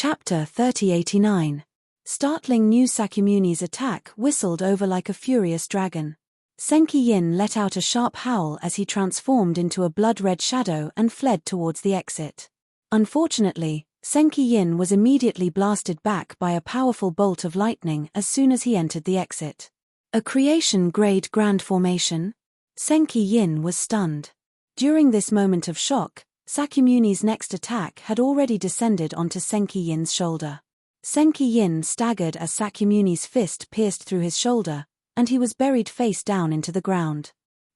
Chapter 3089. Startling news. Sakyamuni's attack whistled over like a furious dragon. Senki Yin let out a sharp howl as he transformed into a blood-red shadow and fled towards the exit. Unfortunately, Senki Yin was immediately blasted back by a powerful bolt of lightning as soon as he entered the exit. A creation-grade grand formation? Senki Yin was stunned. During this moment of shock, Sakyamuni's next attack had already descended onto Senki Yin's shoulder. Senki Yin staggered as Sakyamuni's fist pierced through his shoulder, and he was buried face down into the ground.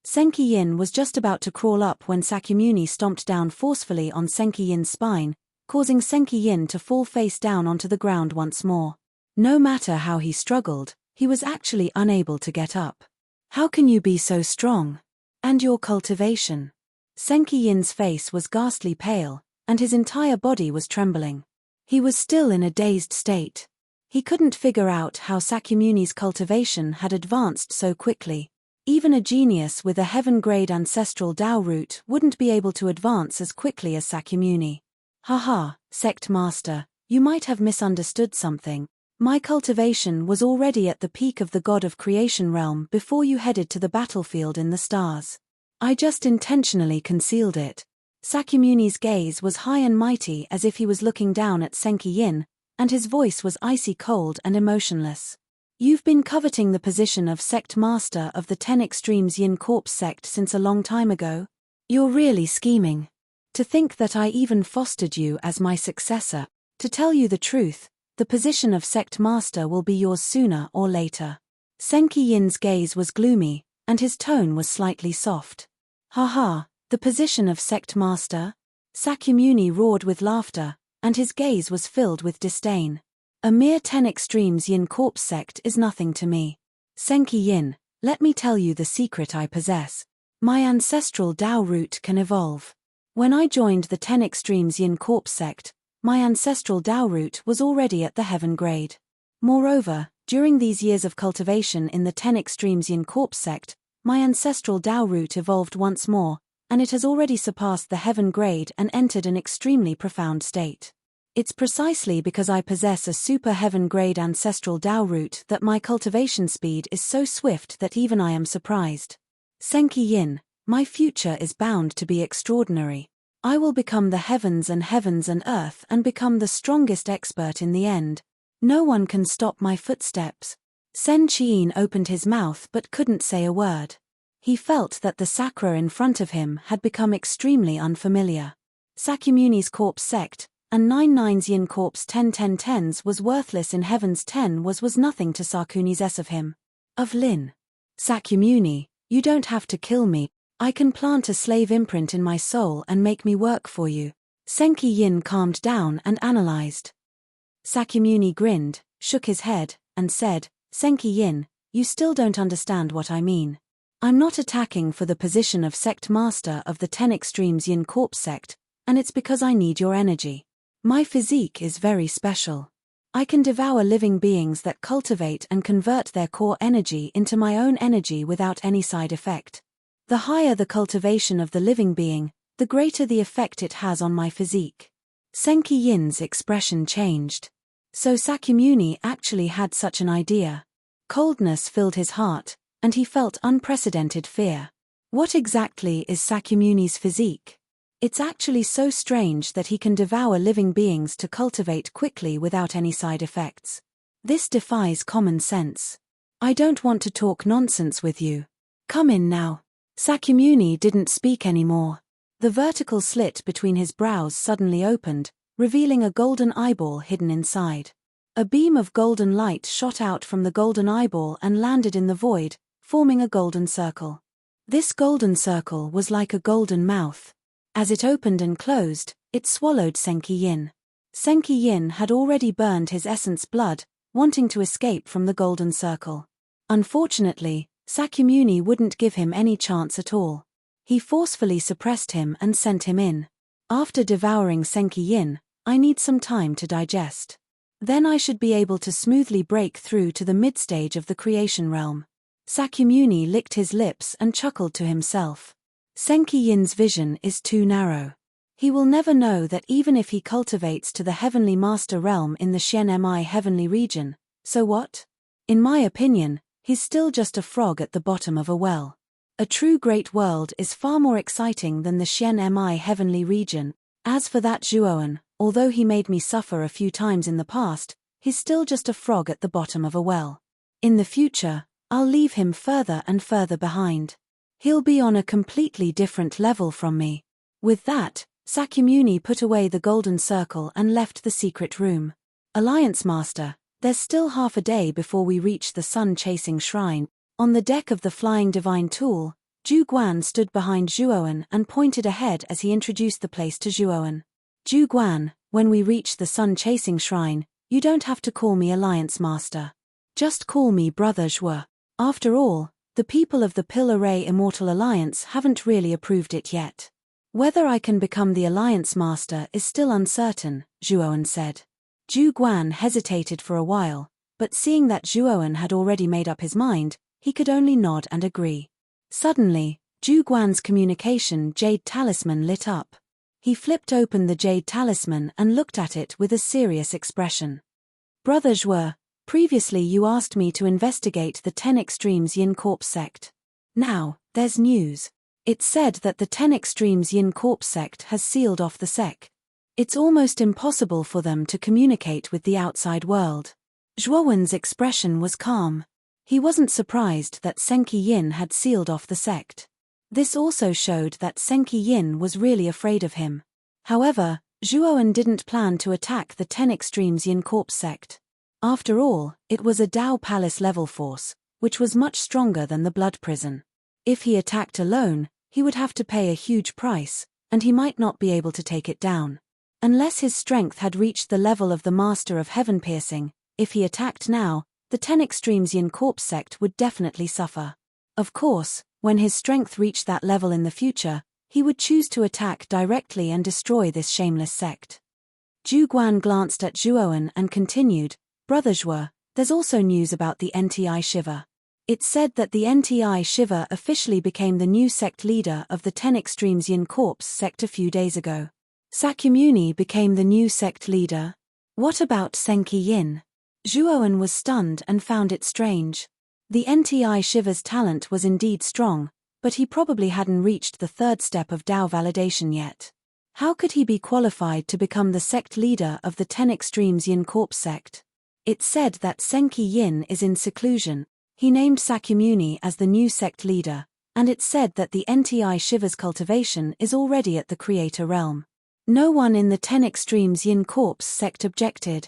Senki Yin was just about to crawl up when Sakyamuni stomped down forcefully on Senki Yin's spine, causing Senki Yin to fall face down onto the ground once more. No matter how he struggled, he was actually unable to get up. How can you be so strong? And your cultivation? Senki Yin's face was ghastly pale, and his entire body was trembling. He was still in a dazed state. He couldn't figure out how Sakyamuni's cultivation had advanced so quickly. Even a genius with a heaven-grade ancestral Tao root wouldn't be able to advance as quickly as Sakyamuni. Haha, Sect Master, you might have misunderstood something. My cultivation was already at the peak of the God of Creation realm before you headed to the battlefield in the stars. I just intentionally concealed it. Sakyamuni's gaze was high and mighty as if he was looking down at Senki Yin, and his voice was icy cold and emotionless. You've been coveting the position of Sect Master of the 10 Extremes Yin Corpse sect since a long time ago. You're really scheming. To think that I even fostered you as my successor. To tell you the truth, the position of Sect Master will be yours sooner or later. Senki Yin's gaze was gloomy, and his tone was slightly soft. Haha, the position of Sect Master? Sakyamuni roared with laughter, and his gaze was filled with disdain. A mere 10 Extremes Yin Corpse sect is nothing to me. Senki Yin, let me tell you the secret I possess. My ancestral Tao root can evolve. When I joined the 10 Extremes Yin Corpse sect, my ancestral Tao root was already at the heaven grade. Moreover, during these years of cultivation in the 10 Extremes Yin Corpse sect, my ancestral Tao root evolved once more, and it has already surpassed the heaven grade and entered an extremely profound state. It's precisely because I possess a super heaven grade ancestral Tao root that my cultivation speed is so swift that even I am surprised. Senki Yin, my future is bound to be extraordinary. I will become the heavens and earth and become the strongest expert in the end. No one can stop my footsteps. Sen Qian opened his mouth but couldn't say a word. He felt that the sakura in front of him had become extremely unfamiliar. Sakyamuni's corpse sect, and 99's Yin Corpse 10 was worthless in Heaven's 10 was nothing to Sakuni's S of him. Of Lin. Sakyamuni, you don't have to kill me, I can plant a slave imprint in my soul and make me work for you. Senki Yin calmed down and analyzed. Sakyamuni grinned, shook his head, and said, Senki Yin, you still don't understand what I mean. I'm not attacking for the position of Sect Master of the 10 Extremes Yin Corpse sect, and it's because I need your energy. My physique is very special. I can devour living beings that cultivate and convert their core energy into my own energy without any side effect. The higher the cultivation of the living being, the greater the effect it has on my physique. Senki Yin's expression changed. So Sakyamuni actually had such an idea. Coldness filled his heart, and he felt unprecedented fear. What exactly is Sakyamuni's physique? It's actually so strange that he can devour living beings to cultivate quickly without any side effects. This defies common sense. I don't want to talk nonsense with you. Come in now. Sakyamuni didn't speak anymore. The vertical slit between his brows suddenly opened, revealing a golden eyeball hidden inside. A beam of golden light shot out from the golden eyeball and landed in the void, forming a golden circle. This golden circle was like a golden mouth. As it opened and closed, it swallowed Senki Yin. Senki Yin had already burned his essence blood, wanting to escape from the golden circle. Unfortunately, Sakyamuni wouldn't give him any chance at all. He forcefully suppressed him and sent him in. After devouring Senki Yin, I need some time to digest. Then I should be able to smoothly break through to the mid-stage of the creation realm. Sakyamuni licked his lips and chuckled to himself. Senki Yin's vision is too narrow. He will never know that even if he cultivates to the heavenly master realm in the Xianmi heavenly region, so what? In my opinion, he's still just a frog at the bottom of a well. A true great world is far more exciting than the Xianmi heavenly region. As for that Zhuowen, although he made me suffer a few times in the past, he's still just a frog at the bottom of a well. In the future, I'll leave him further and further behind. He'll be on a completely different level from me. With that, Sakyamuni put away the golden circle and left the secret room. Alliance Master, there's still half a day before we reach the sun-chasing shrine. On the deck of the flying divine tool, Zhu Guan stood behind Zhuowen and pointed ahead as he introduced the place to Zhuowen. Zhu Guan, when we reach the sun-chasing shrine, you don't have to call me Alliance Master. Just call me Brother Zhuo. After all, the people of the Pill Array Immortal Alliance haven't really approved it yet. Whether I can become the Alliance Master is still uncertain, Zhuowen said. Zhu Guan hesitated for a while, but seeing that Zhuowen had already made up his mind, he could only nod and agree. Suddenly, Zhu Guan's communication jade talisman lit up. He flipped open the jade talisman and looked at it with a serious expression. Brother Zhuo, previously you asked me to investigate the 10 Extremes Yin Corpse sect. Now, there's news. It's said that the 10 Extremes Yin Corpse sect has sealed off the sect. It's almost impossible for them to communicate with the outside world. Zhuowen's expression was calm. He wasn't surprised that Senki Yin had sealed off the sect. This also showed that Senki Yin was really afraid of him. However, Zhuowen didn't plan to attack the 10 Extremes Yin Corpse sect. After all, it was a Dao Palace level force, which was much stronger than the Blood Prison. If he attacked alone, he would have to pay a huge price, and he might not be able to take it down. Unless his strength had reached the level of the Master of Heaven Piercing, if he attacked now, the 10 Extremes Yin Corpse sect would definitely suffer. Of course, when his strength reached that level in the future, he would choose to attack directly and destroy this shameless sect. Zhu Guan glanced at Zhuowen and continued, Brother Zhuo, there's also news about the NTI Shiva. It's said that the NTI Shiva officially became the new sect leader of the 10 Extremes Yin Corpse sect a few days ago. Sakyamuni became the new sect leader. What about Senki Yin? Zhuowen was stunned and found it strange. The NTI Shiva's talent was indeed strong, but he probably hadn't reached the third step of Dao validation yet. How could he be qualified to become the sect leader of the 10 Extremes Yin Corpse sect? It's said that Senki Yin is in seclusion. He named Sakyamuni as the new sect leader, and it's said that the NTI Shiva's cultivation is already at the creator realm. No one in the 10 Extremes Yin Corpse sect objected.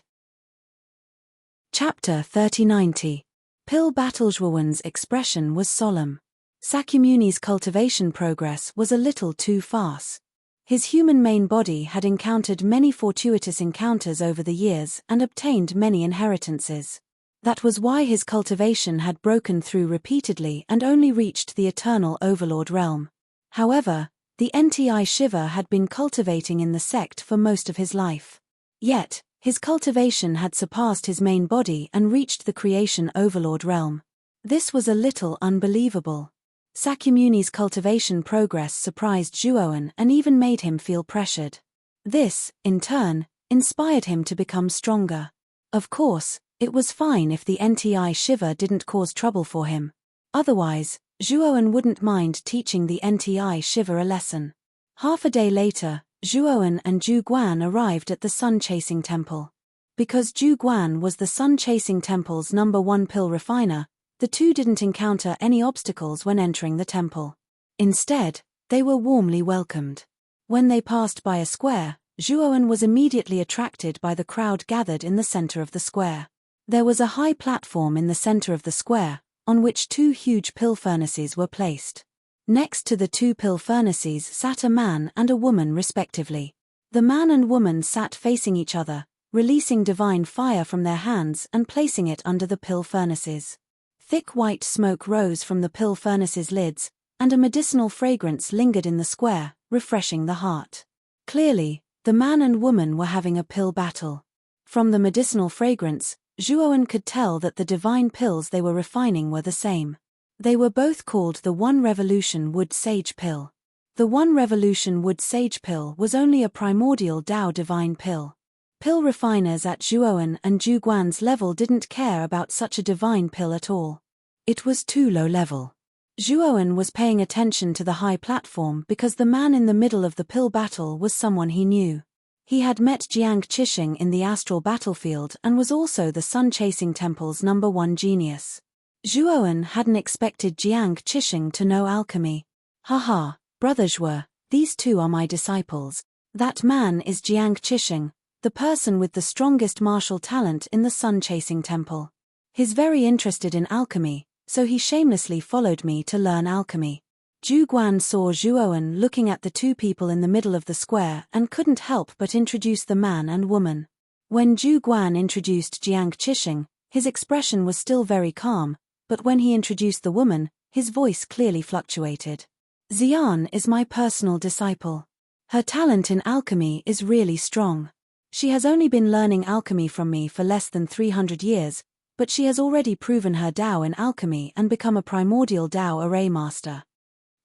Chapter 3090. Pill Battle. Zhuowen's expression was solemn. Sakyamuni's cultivation progress was a little too fast. His human main body had encountered many fortuitous encounters over the years and obtained many inheritances. That was why his cultivation had broken through repeatedly and only reached the eternal overlord realm. However, the NTI Shiva had been cultivating in the sect for most of his life. Yet, his cultivation had surpassed his main body and reached the creation overlord realm. This was a little unbelievable. Sakyamuni's cultivation progress surprised Zhuowen and even made him feel pressured. This, in turn, inspired him to become stronger. Of course, it was fine if the NTI Shiva didn't cause trouble for him. Otherwise, Zhuowen wouldn't mind teaching the NTI Shiva a lesson. Half a day later, Zhuowen and Zhu Guan arrived at the Sun-Chasing Temple. Because Zhu Guan was the Sun-Chasing Temple's #1 pill refiner, the two didn't encounter any obstacles when entering the temple. Instead, they were warmly welcomed. When they passed by a square, Zhuowen was immediately attracted by the crowd gathered in the center of the square. There was a high platform in the center of the square, on which 2 huge pill furnaces were placed. Next to the 2 pill furnaces sat a man and a woman respectively. The man and woman sat facing each other, releasing divine fire from their hands and placing it under the pill furnaces. Thick white smoke rose from the pill furnaces' lids, and a medicinal fragrance lingered in the square, refreshing the heart. Clearly, the man and woman were having a pill battle. From the medicinal fragrance, Zhuowen could tell that the divine pills they were refining were the same. They were both called the One Revolution Wood Sage Pill. The One Revolution Wood Sage Pill was only a primordial Tao divine pill. Pill refiners at Zhuoan and Zhu Guan's level didn't care about such a divine pill at all. It was too low level. Zhuoan was paying attention to the high platform because the man in the middle of the pill battle was someone he knew. He had met Jiang Qixing in the astral battlefield and was also the Sun-Chasing Temple's #1 genius. Zhuoan hadn't expected Jiang Qixing to know alchemy. Haha, brother Zhuo, these two are my disciples. That man is Jiang Qixing, the person with the strongest martial talent in the Sun-Chasing Temple. He's very interested in alchemy, so he shamelessly followed me to learn alchemy. Zhu Guan saw Zhuoan looking at the two people in the middle of the square and couldn't help but introduce the man and woman. When Zhu Guan introduced Jiang Qixing, his expression was still very calm, but when he introduced the woman, his voice clearly fluctuated. Xian is my personal disciple. Her talent in alchemy is really strong. She has only been learning alchemy from me for less than 300 years, but she has already proven her Tao in alchemy and become a primordial Tao array master.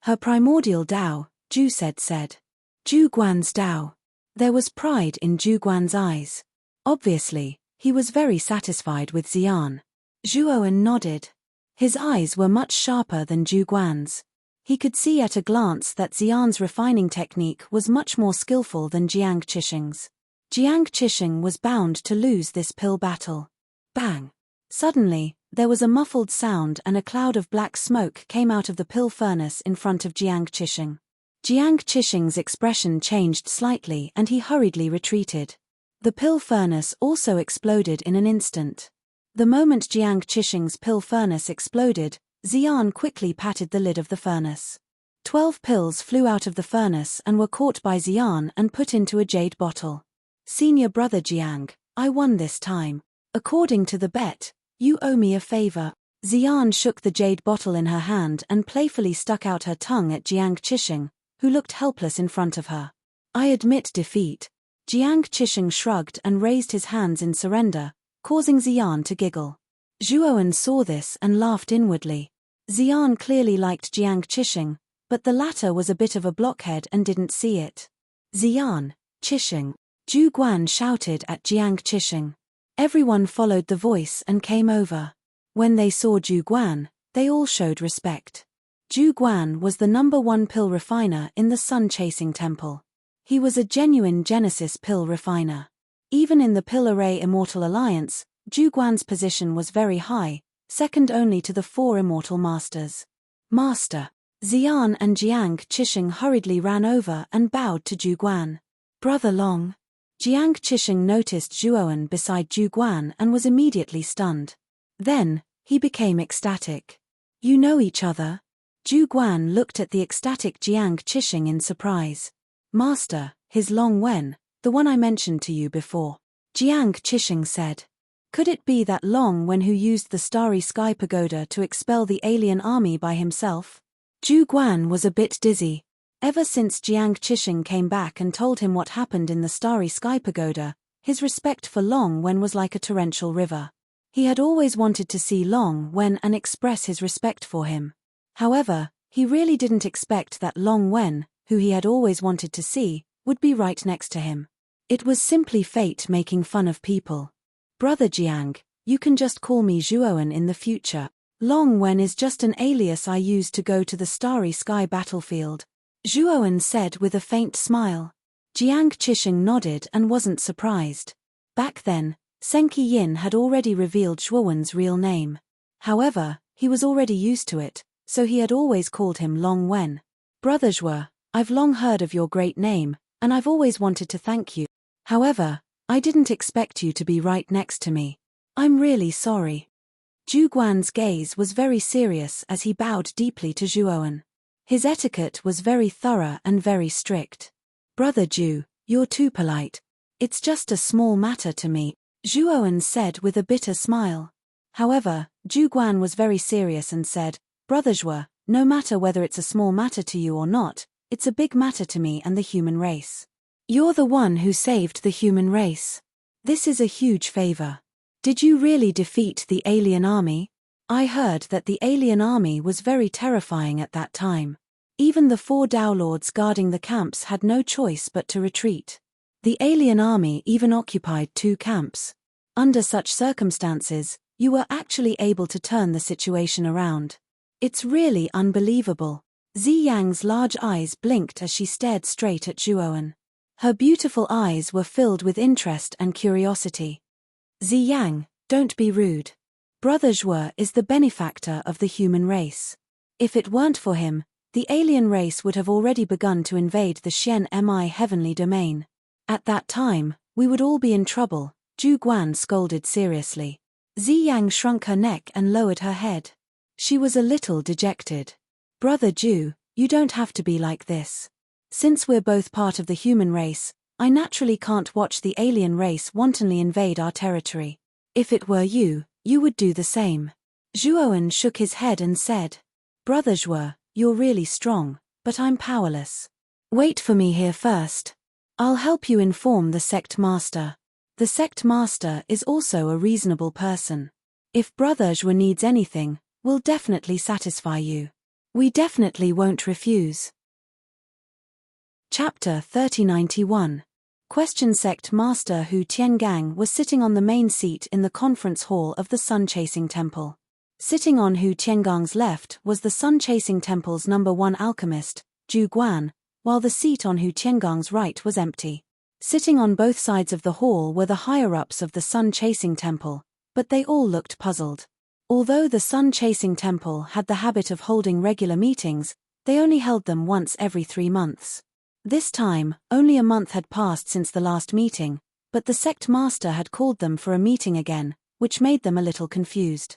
Her primordial Tao, Zhu said. Zhu Guan's Tao. There was pride in Zhu Guan's eyes. Obviously, he was very satisfied with Xian. Zhuoan nodded. His eyes were much sharper than Zhu Guan's. He could see at a glance that Xian's refining technique was much more skillful than Jiang Qixing's. Jiang Qixing was bound to lose this pill battle. Bang! Suddenly, there was a muffled sound and a cloud of black smoke came out of the pill furnace in front of Jiang Qixing. Jiang Qixing's expression changed slightly and he hurriedly retreated. The pill furnace also exploded in an instant. The moment Jiang Qixing's pill furnace exploded, Xian quickly patted the lid of the furnace. 12 pills flew out of the furnace and were caught by Xian and put into a jade bottle. Senior brother Jiang, I won this time. According to the bet, you owe me a favor. Xian shook the jade bottle in her hand and playfully stuck out her tongue at Jiang Qixing, who looked helpless in front of her. I admit defeat. Jiang Qixing shrugged and raised his hands in surrender, causing Xian to giggle. Zhuoan saw this and laughed inwardly. Xian clearly liked Jiang Qixing, but the latter was a bit of a blockhead and didn't see it. Xian, Qixing. Zhu Guan shouted at Jiang Qixing. Everyone followed the voice and came over. When they saw Zhu Guan, they all showed respect. Zhu Guan was the #1 pill refiner in the Sun-Chasing Temple. He was a genuine Genesis pill refiner. Even in the Pill Array Immortal Alliance, Zhu Guan's position was very high, second only to the 4 Immortal Masters. Master. Xian and Jiang Qixing hurriedly ran over and bowed to Zhu Guan. Brother Long. Jiang Qixing noticed Zhuoan beside Zhu Guan and was immediately stunned. Then, he became ecstatic. You know each other? Zhu Guan looked at the ecstatic Jiang Qixing in surprise. Master, his Long Wen, the one I mentioned to you before. Jiang Qixing said. Could it be that Long Wen who used the Starry Sky Pagoda to expel the alien army by himself? Zhu Guan was a bit dizzy. Ever since Jiang Qixing came back and told him what happened in the Starry Sky Pagoda, his respect for Long Wen was like a torrential river. He had always wanted to see Long Wen and express his respect for him. However, he really didn't expect that Long Wen, who he had always wanted to see, would be right next to him. It was simply fate making fun of people. Brother Jiang, you can just call me Zhuoan in the future. Long Wen is just an alias I used to go to the Starry Sky battlefield. Zhuoan said with a faint smile. Jiang Qixing nodded and wasn't surprised. Back then, Senki Yin had already revealed Zhuoan's real name. However, he was already used to it, so he had always called him Long Wen. Brother Zhuo, I've long heard of your great name, and I've always wanted to thank you. However, I didn't expect you to be right next to me. I'm really sorry. Zhu Guan's gaze was very serious as he bowed deeply to Zhuoan. His etiquette was very thorough and very strict. Brother Zhu, you're too polite. It's just a small matter to me, Zhuoan said with a bitter smile. However, Zhu Guan was very serious and said, Brother Zhuo, no matter whether it's a small matter to you or not, it's a big matter to me and the human race. You're the one who saved the human race. This is a huge favor. Did you really defeat the alien army? I heard that the alien army was very terrifying at that time. Even the 4 Dao Lords guarding the camps had no choice but to retreat. The alien army even occupied 2 camps. Under such circumstances, you were actually able to turn the situation around. It's really unbelievable. Zi Yang's large eyes blinked as she stared straight at Zhuowen. Her beautiful eyes were filled with interest and curiosity. Zi Yang, don't be rude. Brother Zhuo is the benefactor of the human race. If it weren't for him, the alien race would have already begun to invade the Xian Mi heavenly domain. At that time, we would all be in trouble, Zhu Guan scolded seriously. Zi Yang shrunk her neck and lowered her head. She was a little dejected. Brother Zhu, you don't have to be like this. Since we're both part of the human race, I naturally can't watch the alien race wantonly invade our territory. If it were you, you would do the same. Zhuowen shook his head and said, Brother Zhuo, you're really strong, but I'm powerless. Wait for me here first. I'll help you inform the sect master. The sect master is also a reasonable person. If Brother Zhuo needs anything, we'll definitely satisfy you. We definitely won't refuse. Chapter 3091. Question. Sect Master Hu Tiangang was sitting on the main seat in the conference hall of the Sun-Chasing Temple. Sitting on Hu Tiangang's left was the Sun-Chasing Temple's #1 alchemist, Zhu Guan, while the seat on Hu Tiangang's right was empty. Sitting on both sides of the hall were the higher-ups of the Sun-Chasing Temple, but they all looked puzzled. Although the Sun-Chasing Temple had the habit of holding regular meetings, they only held them once every 3 months. This time, only a month had passed since the last meeting, but the sect master had called them for a meeting again, which made them a little confused.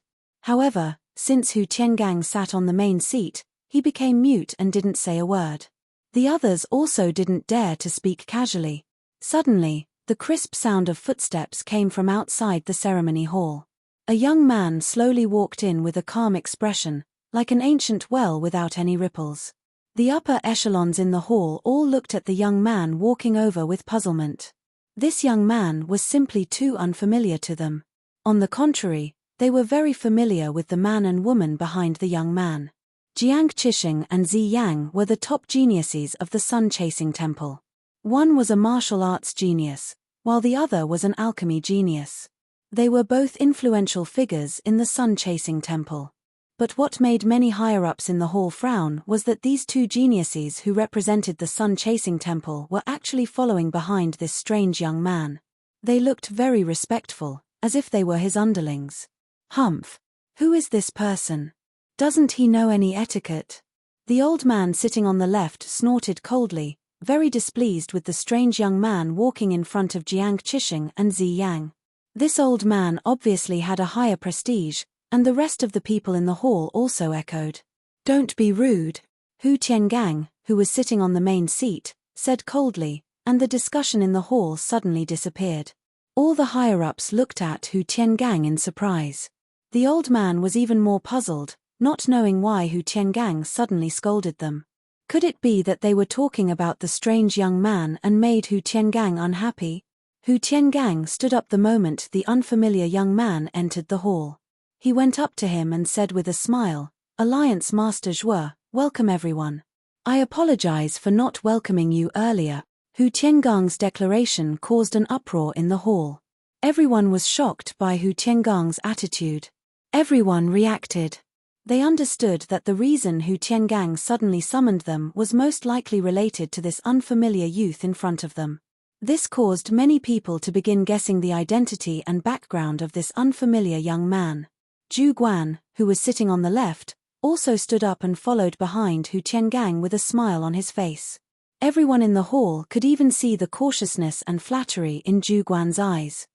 However, since Hu Tiangang sat on the main seat, he became mute and didn't say a word. The others also didn't dare to speak casually. Suddenly, the crisp sound of footsteps came from outside the ceremony hall. A young man slowly walked in with a calm expression, like an ancient well without any ripples. The upper echelons in the hall all looked at the young man walking over with puzzlement. This young man was simply too unfamiliar to them. On the contrary, they were very familiar with the man and woman behind the young man. Jiang Qixing and Zi Yang were the top geniuses of the Sun-Chasing Temple. One was a martial arts genius, while the other was an alchemy genius. They were both influential figures in the Sun-Chasing Temple. But what made many higher-ups in the hall frown was that these 2 geniuses who represented the Sun-Chasing Temple were actually following behind this strange young man. They looked very respectful, as if they were his underlings. Humph! Who is this person? Doesn't he know any etiquette? The old man sitting on the left snorted coldly, very displeased with the strange young man walking in front of Jiang Qixing and Zi Yang. This old man obviously had a higher prestige, and the rest of the people in the hall also echoed. Don't be rude. Hu Tiangang, who was sitting on the main seat, said coldly, and the discussion in the hall suddenly disappeared. All the higher-ups looked at Hu Tiangang in surprise. The old man was even more puzzled, not knowing why Hu Tiangang suddenly scolded them. Could it be that they were talking about the strange young man and made Hu Tiangang unhappy? Hu Tiangang stood up the moment the unfamiliar young man entered the hall. He went up to him and said with a smile, Alliance Master Zhuo, welcome everyone. I apologize for not welcoming you earlier. Hu Tiangang's declaration caused an uproar in the hall. Everyone was shocked by Hu Tiangang's attitude. Everyone reacted. They understood that the reason Hu Tiangang suddenly summoned them was most likely related to this unfamiliar youth in front of them. This caused many people to begin guessing the identity and background of this unfamiliar young man. Zhu Guan, who was sitting on the left, also stood up and followed behind Hu Tiangang with a smile on his face. Everyone in the hall could even see the cautiousness and flattery in Zhu Guan's eyes.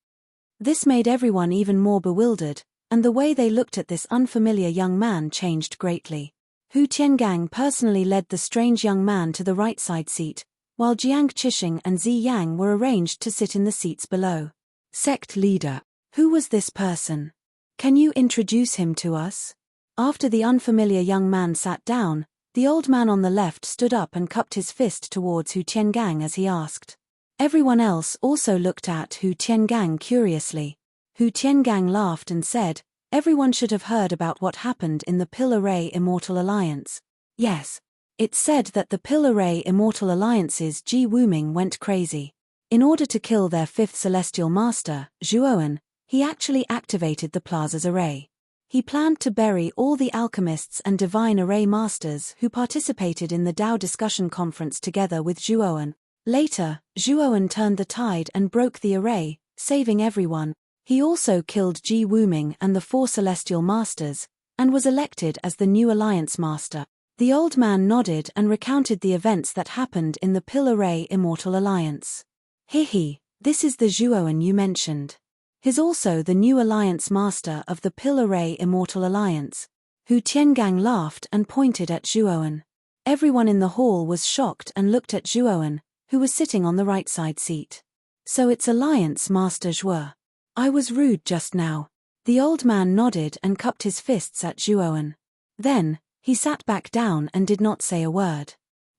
This made everyone even more bewildered, and the way they looked at this unfamiliar young man changed greatly. Hu Tiangang personally led the strange young man to the right side seat, while Jiang Qixing and Zi Yang were arranged to sit in the seats below. Sect leader. Who was this person? Can you introduce him to us? After the unfamiliar young man sat down, the old man on the left stood up and cupped his fist towards Hu Tiangang as he asked. Everyone else also looked at Hu Tiangang curiously. Hu Tiangang laughed and said, everyone should have heard about what happened in the Pillar Ray Immortal Alliance. Yes. It's said that the Pill Array Immortal Alliance's Ji Wuming went crazy. In order to kill their fifth celestial master, Zhuoan, he actually activated the Plaza's array. He planned to bury all the alchemists and divine array masters who participated in the Dao discussion conference together with Zhuoan. Later, Zhuoan turned the tide and broke the array, saving everyone. He also killed Ji Wuming and the four celestial masters, and was elected as the new alliance master. The old man nodded and recounted the events that happened in the Pill Array Immortal Alliance. This is the Zhuoan you mentioned. He's also the new alliance master of the Pill Array Immortal Alliance. Hu Tiangang laughed and pointed at Zhuoan. Everyone in the hall was shocked and looked at Zhuoan, who was sitting on the right side seat. So it's Alliance Master Zhuo. I was rude just now. The old man nodded and cupped his fists at Zhuoan. Then, he sat back down and did not say a word.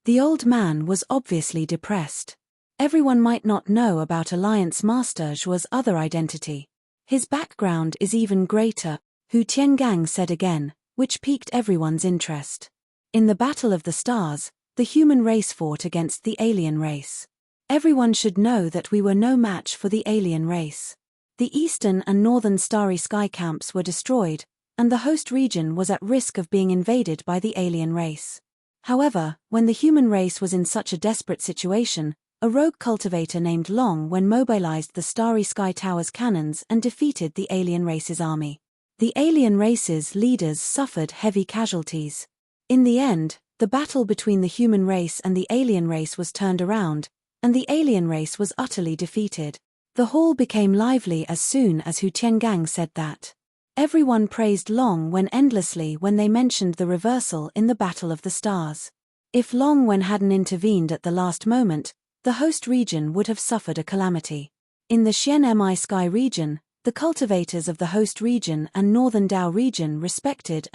The old man was obviously depressed. Everyone might not know about Alliance Master Zhuo's other identity. His background is even greater, Hu Tiangang said again, which piqued everyone's interest. In the Battle of the Stars, the human race fought against the alien race. Everyone should know that we were no match for the alien race. The eastern and northern starry sky camps were destroyed, and the host region was at risk of being invaded by the alien race. However, when the human race was in such a desperate situation, a rogue cultivator named Long Wen mobilized the Starry Sky Tower's cannons and defeated the alien race's army. The alien race's leaders suffered heavy casualties. In the end, the battle between the human race and the alien race was turned around, and the alien race was utterly defeated. The hall became lively as soon as Hu Tiangang said that. Everyone praised Long Wen endlessly when they mentioned the reversal in the Battle of the Stars. If Long Wen hadn't intervened at the last moment, the host region would have suffered a calamity. In the Xianmi Sky region, the cultivators of the host region and Northern Dao region respected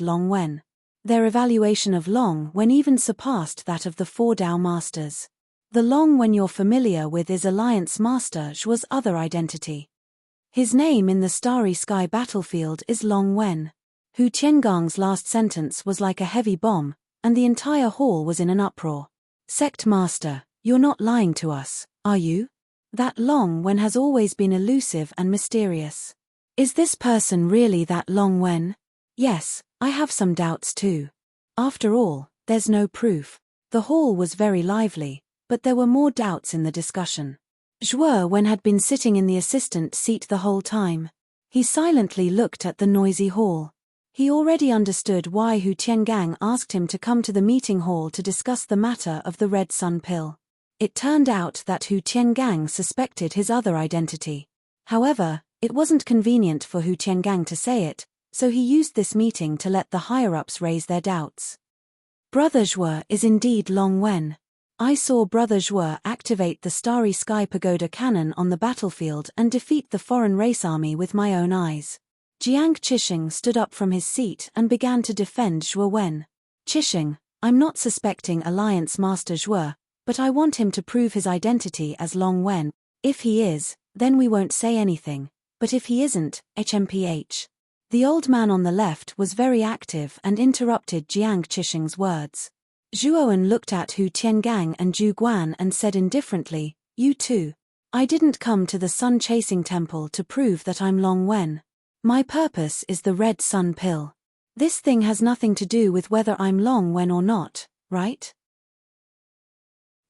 Long Wen. Their evaluation of Long Wen even surpassed that of the four Dao masters. The Long Wen you're familiar with is Alliance Master Zhuo's other identity. His name in the Starry Sky battlefield is Long Wen. Hu Tiangang's last sentence was like a heavy bomb, and the entire hall was in an uproar. Sect Master, you're not lying to us, are you? That Long Wen has always been elusive and mysterious. Is this person really that Long Wen? Yes, I have some doubts too. After all, there's no proof. The hall was very lively, but there were more doubts in the discussion. Zhuo Wen had been sitting in the assistant seat the whole time. He silently looked at the noisy hall. He already understood why Hu Tiangang asked him to come to the meeting hall to discuss the matter of the Red Sun Pill. It turned out that Hu Tiangang suspected his other identity. However, it wasn't convenient for Hu Tiangang to say it, so he used this meeting to let the higher-ups raise their doubts. Brother Zhuo is indeed Long Wen. I saw Brother Zhuo activate the Starry Sky Pagoda cannon on the battlefield and defeat the foreign race army with my own eyes. Jiang Qixing stood up from his seat and began to defend Zhuo Wen. Qixing, I'm not suspecting Alliance Master Zhuo, but I want him to prove his identity as Long Wen. If he is, then we won't say anything, but if he isn't, HMPH. The old man on the left was very active and interrupted Jiang Qixing's words. Zhuoan looked at Hu Tiangang and Zhu Guan and said indifferently, you too. I didn't come to the sun-chasing temple to prove that I'm Long Wen. My purpose is the Red Sun Pill. This thing has nothing to do with whether I'm Long Wen or not, right?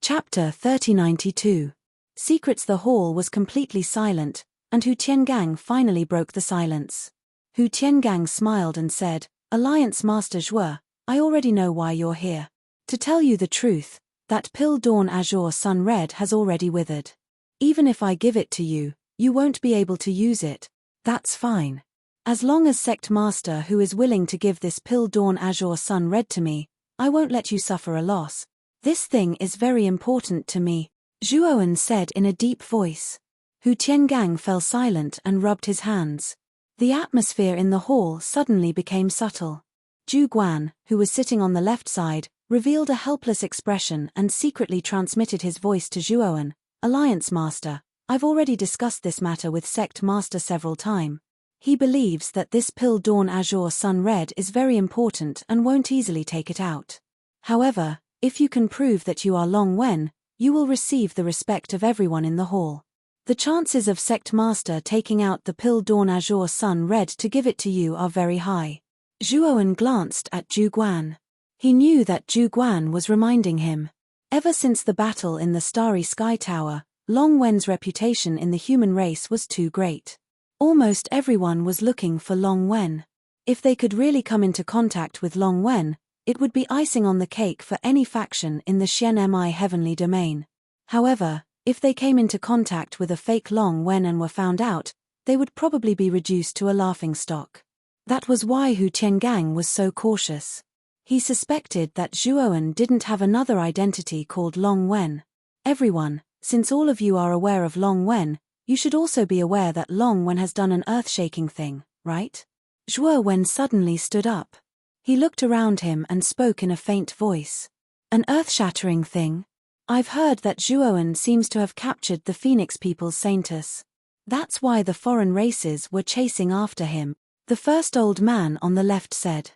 Chapter 3092. Secrets. The hall was completely silent, and Hu Tiangang finally broke the silence. Hu Tiangang smiled and said, Alliance Master Zhuo, I already know why you're here. To tell you the truth, that pill Dawn Azure Sun Red has already withered. Even if I give it to you, you won't be able to use it. That's fine. As long as Sect Master who is willing to give this pill Dawn Azure Sun Red to me, I won't let you suffer a loss. This thing is very important to me, Zhuoan said in a deep voice. Hu Tiangang fell silent and rubbed his hands. The atmosphere in the hall suddenly became subtle. Zhu Guan, who was sitting on the left side, revealed a helpless expression and secretly transmitted his voice to Zhuoan. Alliance Master, I've already discussed this matter with Sect Master several times. He believes that this pill Dawn Azure Sun Red is very important and won't easily take it out. However, if you can prove that you are Long Wen, you will receive the respect of everyone in the hall. The chances of Sect Master taking out the pill Dawn Azure Sun Red to give it to you are very high. Zhuowen glanced at Zhu Guan. He knew that Zhu Guan was reminding him. Ever since the battle in the Starry Sky Tower, Long Wen's reputation in the human race was too great. Almost everyone was looking for Long Wen. If they could really come into contact with Long Wen, it would be icing on the cake for any faction in the Xianmi Heavenly Domain. However, if they came into contact with a fake Long Wen and were found out, they would probably be reduced to a laughingstock. That was why Hu Tiangang was so cautious. He suspected that Zhuowen didn't have another identity called Long Wen. Everyone, since all of you are aware of Long Wen, you should also be aware that Long Wen has done an earth-shaking thing, right? Zhuowen suddenly stood up. He looked around him and spoke in a faint voice. An earth-shattering thing? I've heard that Zhuowen seems to have captured the Phoenix People's Saintess. That's why the foreign races were chasing after him, the first old man on the left said.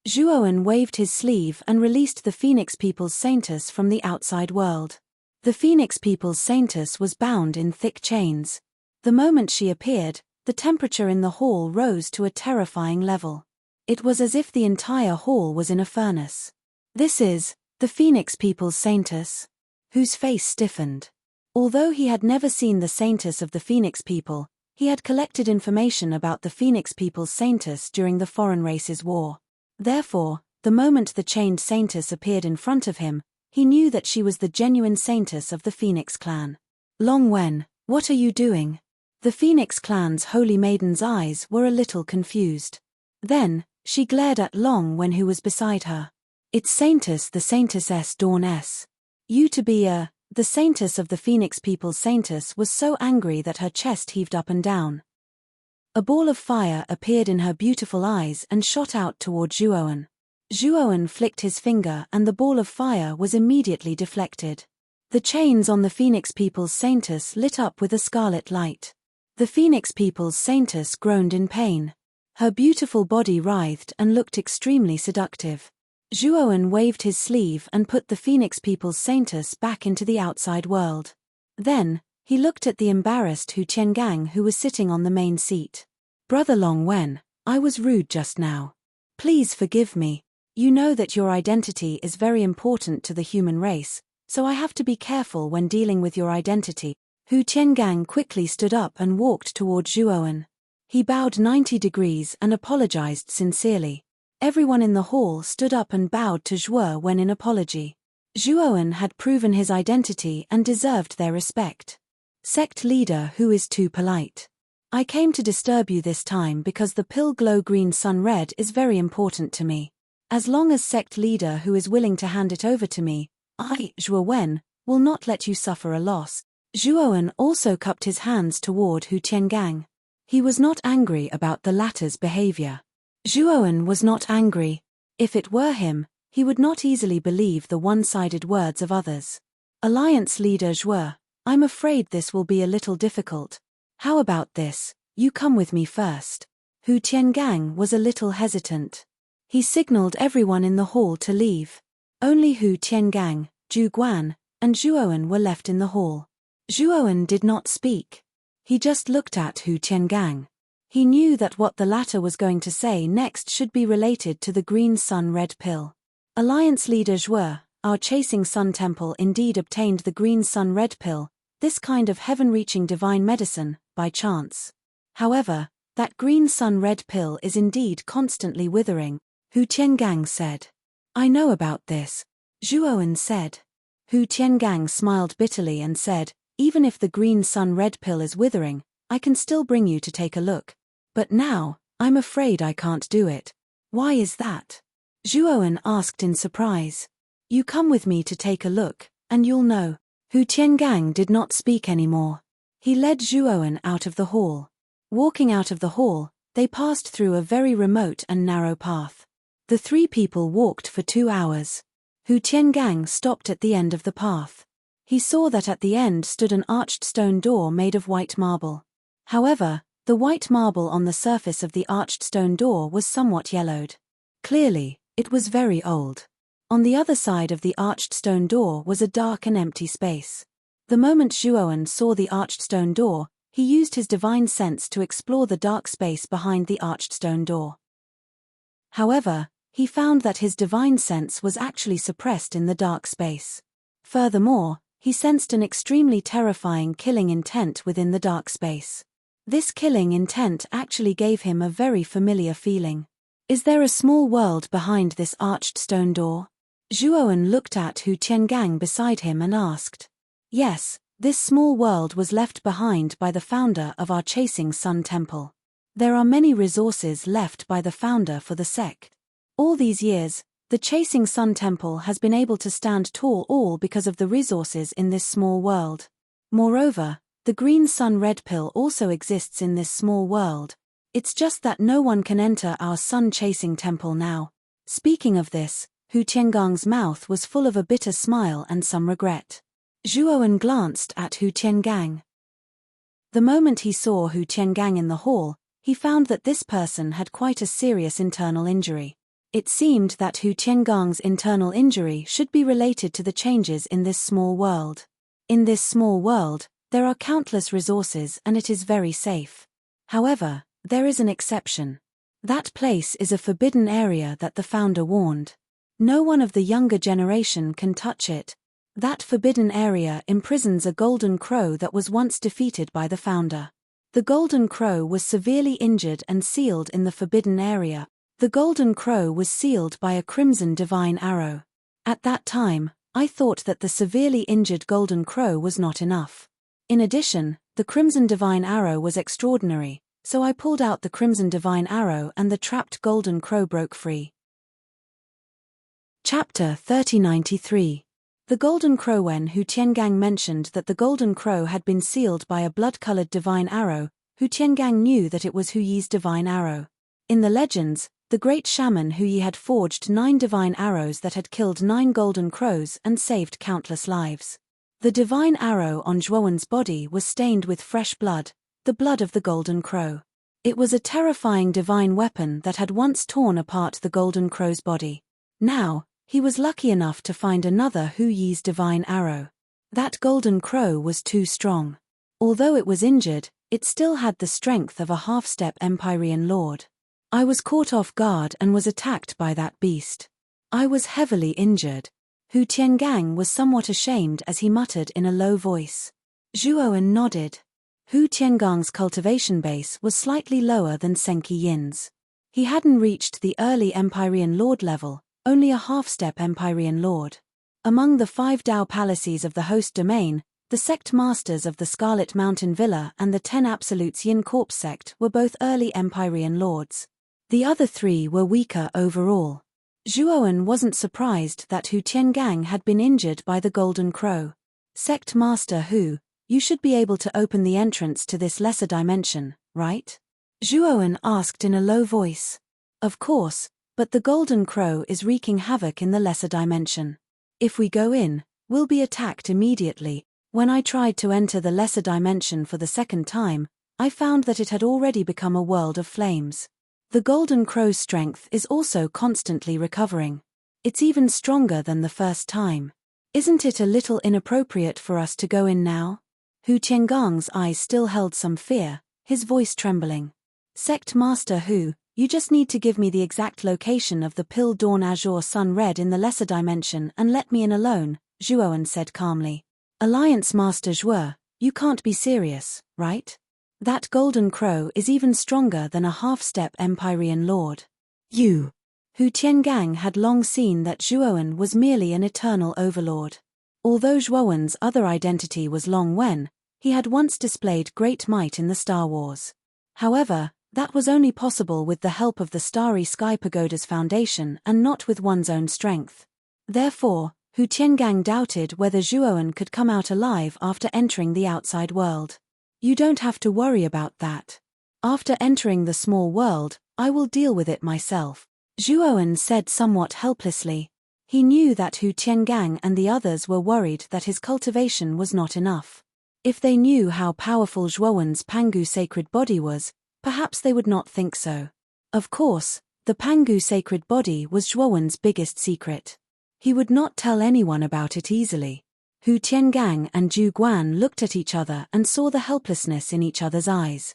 Zhuowen waved his sleeve and released the Phoenix People's Saintess from the outside world. The Phoenix People's Saintess was bound in thick chains. The moment she appeared, the temperature in the hall rose to a terrifying level. It was as if the entire hall was in a furnace. This is the Phoenix People's Saintess, whose face stiffened. Although he had never seen the Saintess of the Phoenix People, he had collected information about the Phoenix People's Saintess during the Foreign Races War. Therefore, the moment the chained Saintess appeared in front of him, he knew that she was the genuine Saintess of the Phoenix clan. Long Wen, what are you doing? The Phoenix clan's holy maiden's eyes were a little confused. Then, she glared at Long Wen who was beside her. It's Saintess the Saintess Dawn S. You to be the Saintess of the Phoenix People's Saintess was so angry that her chest heaved up and down. A ball of fire appeared in her beautiful eyes and shot out toward Zhuowen. Zhuowen flicked his finger and the ball of fire was immediately deflected. The chains on the Phoenix People's Saintess lit up with a scarlet light. The Phoenix People's Saintess groaned in pain. Her beautiful body writhed and looked extremely seductive. Zhuowen waved his sleeve and put the Phoenix People's Saintess back into the outside world. Then, he looked at the embarrassed Hu Tiangang who was sitting on the main seat. Brother Long Wen, I was rude just now. Please forgive me. You know that your identity is very important to the human race, so I have to be careful when dealing with your identity. Hu Tiangang quickly stood up and walked toward Zhuowen. He bowed 90 degrees and apologized sincerely. Everyone in the hall stood up and bowed to Zhuowen in apology. Zhuowen had proven his identity and deserved their respect. Sect leader who is too polite. I came to disturb you this time because the pill Glow Green Sun Red is very important to me. As long as sect leader who is willing to hand it over to me, I, Zhuowen, will not let you suffer a loss. Zhuowen also cupped his hands toward Hu Tiangang. He was not angry about the latter's behavior. Zhuowen was not angry. If it were him, he would not easily believe the one-sided words of others. Alliance leader Zhuo, I'm afraid this will be a little difficult. How about this, you come with me first. Hu Tiangang was a little hesitant. He signaled everyone in the hall to leave. Only Hu Tiangang, Zhu Guan, and Zhuowen were left in the hall. Zhuowen did not speak. He just looked at Hu Tiangang. He knew that what the latter was going to say next should be related to the Green Sun Red Pill. Alliance leader Zhuo, our chasing Sun Temple indeed obtained the Green Sun Red Pill, this kind of heaven-reaching divine medicine, by chance. However, that Green Sun Red Pill is indeed constantly withering, Hu Tiangang said. I know about this, Zhuowen said. Hu Tiangang smiled bitterly and said, even if the Green Sun Red Pill is withering, I can still bring you to take a look. But now, I'm afraid I can't do it. Why is that? Zhuowen asked in surprise. You come with me to take a look, and you'll know. Hu Tiangang did not speak anymore. He led Zhuowen out of the hall. Walking out of the hall, they passed through a very remote and narrow path. The three people walked for 2 hours. Hu Tiangang stopped at the end of the path. He saw that at the end stood an arched stone door made of white marble. However, the white marble on the surface of the arched stone door was somewhat yellowed. Clearly, it was very old. On the other side of the arched stone door was a dark and empty space. The moment Zhuowen saw the arched stone door, he used his divine sense to explore the dark space behind the arched stone door. However, he found that his divine sense was actually suppressed in the dark space. Furthermore, he sensed an extremely terrifying killing intent within the dark space. This killing intent actually gave him a very familiar feeling. Is there a small world behind this arched stone door? Zhuowen looked at Hu Tiangang beside him and asked. Yes, this small world was left behind by the founder of our Chasing Sun Temple. There are many resources left by the founder for the sect. All these years, the Chasing Sun Temple has been able to stand tall all because of the resources in this small world. Moreover, the green sun red pill also exists in this small world. It's just that no one can enter our sun chasing temple now. Speaking of this, Hu Tiangang's mouth was full of a bitter smile and some regret. Zhuowen glanced at Hu Tiangang. The moment he saw Hu Tiangang in the hall, he found that this person had quite a serious internal injury. It seemed that Hu Tiangang's internal injury should be related to the changes in this small world. In this small world, there are countless resources and it is very safe. However, there is an exception. That place is a forbidden area that the founder warned. No one of the younger generation can touch it. That forbidden area imprisons a golden crow that was once defeated by the founder. The golden crow was severely injured and sealed in the forbidden area. The golden crow was sealed by a crimson divine arrow. At that time, I thought that the severely injured golden crow was not enough. In addition, the crimson divine arrow was extraordinary, so I pulled out the crimson divine arrow and the trapped golden crow broke free. Chapter 3093. The Golden Crow. When Hu Tiangang mentioned that the Golden Crow had been sealed by a blood-colored divine arrow, Hu Tiangang knew that it was Hu Yi's divine arrow. In the legends, the great shaman Hu Yi had forged 9 divine arrows that had killed 9 golden crows and saved countless lives. The divine arrow on Zhuowen's body was stained with fresh blood, the blood of the Golden Crow. It was a terrifying divine weapon that had once torn apart the Golden Crow's body. Now, he was lucky enough to find another Hu Yi's divine arrow. That Golden Crow was too strong. Although it was injured, it still had the strength of a half-step Empyrean lord. I was caught off guard and was attacked by that beast. I was heavily injured. Hu Tiangang was somewhat ashamed as he muttered in a low voice. Zhuowen nodded. Hu Tiangang's cultivation base was slightly lower than Senki Yin's. He hadn't reached the early Empyrean lord level, only a half-step Empyrean lord. Among the 5 Dao palaces of the host domain, the sect masters of the Scarlet Mountain Villa and the 10 Absolutes Yin Corpse sect were both early Empyrean lords. The other 3 were weaker overall. Zhuowen wasn't surprised that Hu Tiangang had been injured by the Golden Crow. Sect Master Hu, you should be able to open the entrance to this lesser dimension, right? Zhuowen asked in a low voice. Of course, but the Golden Crow is wreaking havoc in the lesser dimension. If we go in, we'll be attacked immediately. When I tried to enter the lesser dimension for the second time, I found that it had already become a world of flames. The Golden Crow's strength is also constantly recovering. It's even stronger than the first time. Isn't it a little inappropriate for us to go in now? Hu Tiangang's eyes still held some fear, his voice trembling. Sect Master Hu, you just need to give me the exact location of the Pill Dawn Azure Sun Red in the lesser dimension and let me in alone, Zhuowen said calmly. Alliance Master Zhuo, you can't be serious, right? That Golden Crow is even stronger than a half-step Empyrean lord. You. Hu Tiangang had long seen that Zhuowen was merely an eternal overlord. Although Zhuowen's other identity was Long Wen, he had once displayed great might in the Star Wars. However, that was only possible with the help of the Starry Sky Pagoda's foundation and not with one's own strength. Therefore, Hu Tiangang doubted whether Zhuowen could come out alive after entering the outside world. You don't have to worry about that. After entering the small world, I will deal with it myself, Zhuowen said somewhat helplessly. He knew that Hu Tiangang and the others were worried that his cultivation was not enough. If they knew how powerful Zhuowen's Pangu sacred body was, perhaps they would not think so. Of course, the Pangu sacred body was Zhuowen's biggest secret. He would not tell anyone about it easily. Hu Tiangang and Zhu Guan looked at each other and saw the helplessness in each other's eyes.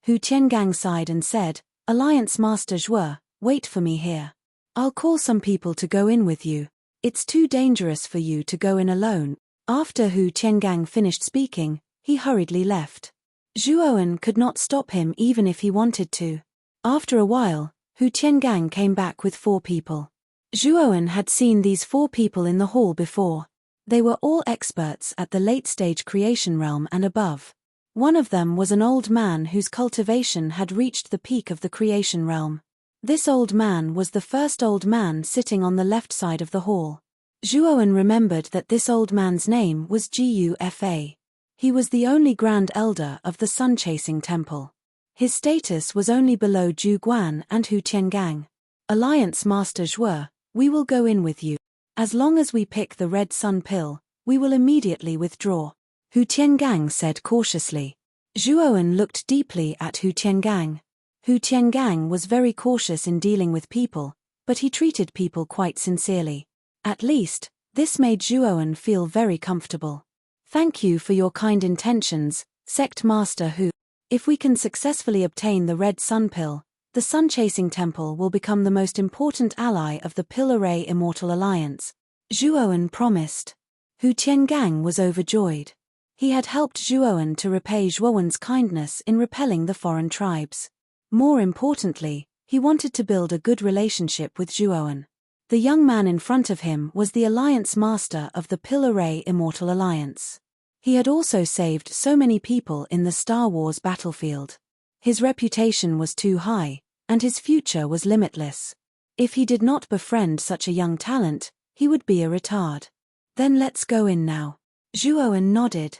Hu Tiangang sighed and said, "Alliance Master Zhuo, wait for me here. I'll call some people to go in with you. It's too dangerous for you to go in alone." After Hu Tiangang finished speaking, he hurriedly left. Zhuowen could not stop him even if he wanted to. After a while, Hu Tiangang came back with 4 people. Zhuowen had seen these 4 people in the hall before. They were all experts at the late-stage creation realm and above. One of them was an old man whose cultivation had reached the peak of the creation realm. This old man was the first old man sitting on the left side of the hall. Zhuowen remembered that this old man's name was Gufa. He was the only Grand Elder of the Sun-Chasing Temple. His status was only below Zhu Guan and Hu Tiangang. "Alliance Master Zhuo, we will go in with you. As long as we pick the red sun pill, we will immediately withdraw," Hu Tiangang said cautiously. Zhuowen looked deeply at Hu Tiangang. Hu Tiangang was very cautious in dealing with people, but he treated people quite sincerely. At least, this made Zhuowen feel very comfortable. "Thank you for your kind intentions, Sect Master Hu. If we can successfully obtain the red sun pill, the Sun-Chasing Temple will become the most important ally of the Pill Array Immortal Alliance," Zhuowen promised. Hu Tiangang was overjoyed. He had helped Zhuowen to repay Zhuowen's kindness in repelling the foreign tribes. More importantly, he wanted to build a good relationship with Zhuowen. The young man in front of him was the Alliance Master of the Pill Array Immortal Alliance. He had also saved so many people in the Star Wars battlefield. His reputation was too high, and his future was limitless. If he did not befriend such a young talent, he would be a retard. "Then let's go in now." Zhuowen nodded.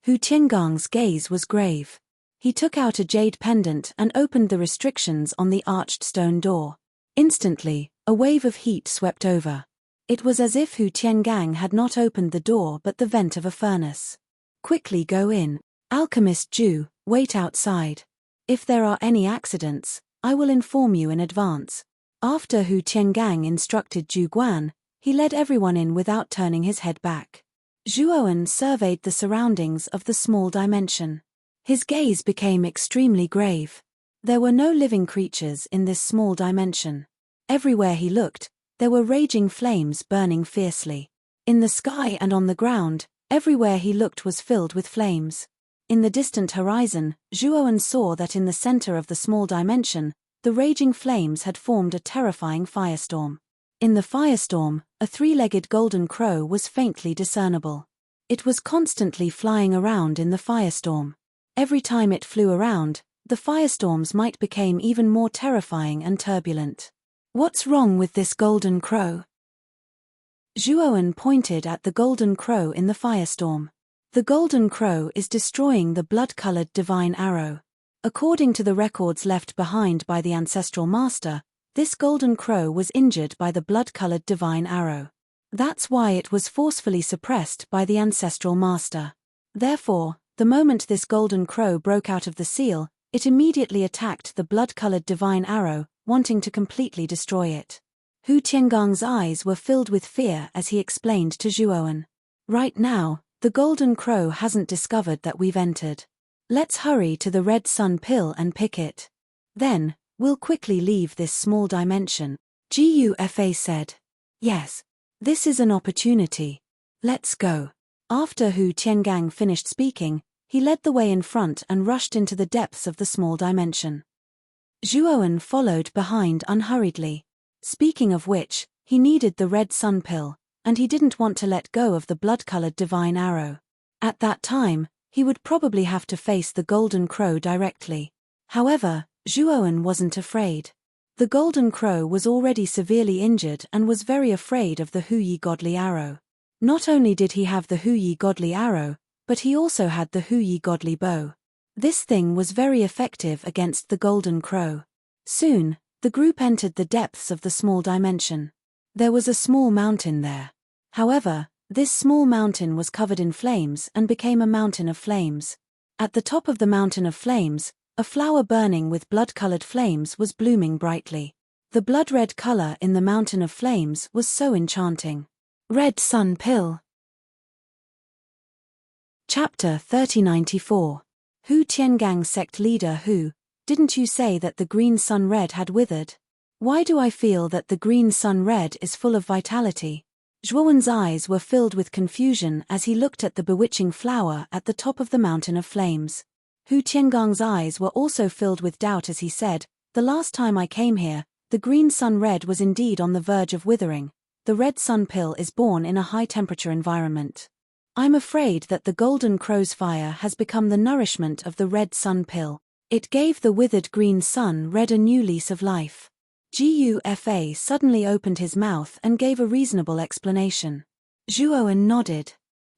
Hu Tiangang's gaze was grave. He took out a jade pendant and opened the restrictions on the arched stone door. Instantly, a wave of heat swept over. It was as if Hu Tiangang had not opened the door but the vent of a furnace. "Quickly go in. Alchemist Zhu, wait outside. If there are any accidents, I will inform you in advance." After Hu Tiangang instructed Zhu Guan, he led everyone in without turning his head back. Zhuowen surveyed the surroundings of the small dimension. His gaze became extremely grave. There were no living creatures in this small dimension. Everywhere he looked, there were raging flames burning fiercely. In the sky and on the ground, everywhere he looked was filled with flames. In the distant horizon, Zhuowen saw that in the center of the small dimension, the raging flames had formed a terrifying firestorm. In the firestorm, a 3-legged golden crow was faintly discernible. It was constantly flying around in the firestorm. Every time it flew around, the firestorms might become even more terrifying and turbulent. "What's wrong with this golden crow?" Zhuowen pointed at the golden crow in the firestorm. "The golden crow is destroying the blood-colored divine arrow. According to the records left behind by the ancestral master, this golden crow was injured by the blood-colored divine arrow. That's why it was forcefully suppressed by the ancestral master. Therefore, the moment this golden crow broke out of the seal, it immediately attacked the blood-colored divine arrow, wanting to completely destroy it." Hu Tiangang's eyes were filled with fear as he explained to Zhuowen. "Right now, the golden crow hasn't discovered that we've entered. Let's hurry to the red sun pill and pick it. Then, we'll quickly leave this small dimension," Gufa said. "Yes. This is an opportunity. Let's go." After Hu Tiangang finished speaking, he led the way in front and rushed into the depths of the small dimension. Zhuowen followed behind unhurriedly. Speaking of which, he needed the red sun pill, and he didn't want to let go of the blood-colored divine arrow. At that time, he would probably have to face the golden crow directly. However, Zhuowen wasn't afraid. The golden crow was already severely injured and was very afraid of the Huyi godly arrow. Not only did he have the Huyi godly arrow, but he also had the Huyi godly bow. This thing was very effective against the golden crow. Soon, the group entered the depths of the small dimension. There was a small mountain there. However, this small mountain was covered in flames and became a mountain of flames. At the top of the mountain of flames, a flower burning with blood-colored flames was blooming brightly. The blood-red color in the mountain of flames was so enchanting. Red Sun Pill. Chapter 3094. Hu Tiangang Sect Leader Hu, didn't you say that the green sun red had withered? Why do I feel that the green sun red is full of vitality? Zhuowen's eyes were filled with confusion as he looked at the bewitching flower at the top of the mountain of flames. Hu Tiangang's eyes were also filled with doubt as he said, "The last time I came here, the green sun red was indeed on the verge of withering. The red sun pill is born in a high-temperature environment. I'm afraid that the golden crow's fire has become the nourishment of the red sun pill. It gave the withered green sun red a new lease of life." Gufa suddenly opened his mouth and gave a reasonable explanation. Zhuowen nodded.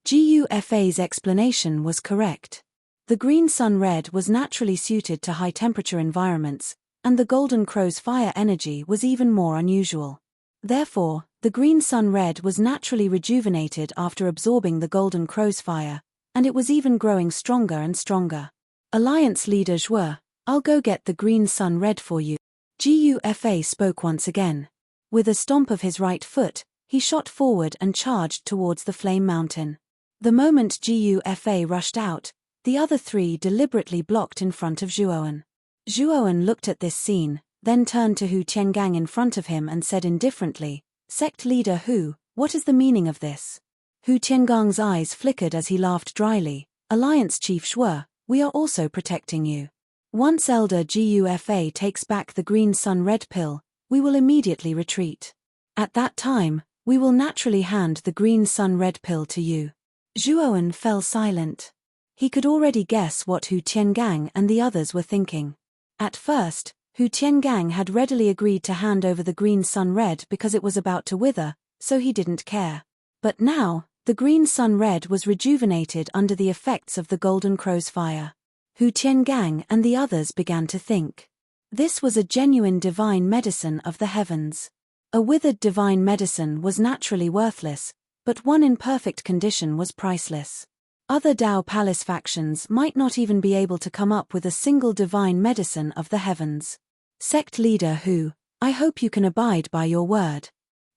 Gufa's explanation was correct. The green sun red was naturally suited to high-temperature environments, and the golden crow's fire energy was even more unusual. Therefore, the green sun red was naturally rejuvenated after absorbing the golden crow's fire, and it was even growing stronger and stronger. Alliance leader Zhuo, I'll go get the green sun red for you. Gufa spoke once again. With a stomp of his right foot, he shot forward and charged towards the flame mountain. The moment Gufa rushed out, the other three deliberately blocked in front of Zhuowen. Zhuowen looked at this scene, then turned to Hu Tiangang in front of him and said indifferently, "Sect leader Hu, what is the meaning of this?" Hu Tiangang's eyes flickered as he laughed dryly. "Alliance Chief Zhuo, we are also protecting you. Once Elder Gufa takes back the green sun red pill, we will immediately retreat. At that time, we will naturally hand the green sun red pill to you." Zhuowen fell silent. He could already guess what Hu Tiangang and the others were thinking. At first, Hu Tiangang had readily agreed to hand over the green sun red because it was about to wither, so he didn't care. But now, the green sun red was rejuvenated under the effects of the golden crow's fire. Hu Tiangang and the others began to think. This was a genuine divine medicine of the heavens. A withered divine medicine was naturally worthless, but one in perfect condition was priceless. Other Dao Palace factions might not even be able to come up with a single divine medicine of the heavens. Sect leader Hu, I hope you can abide by your word.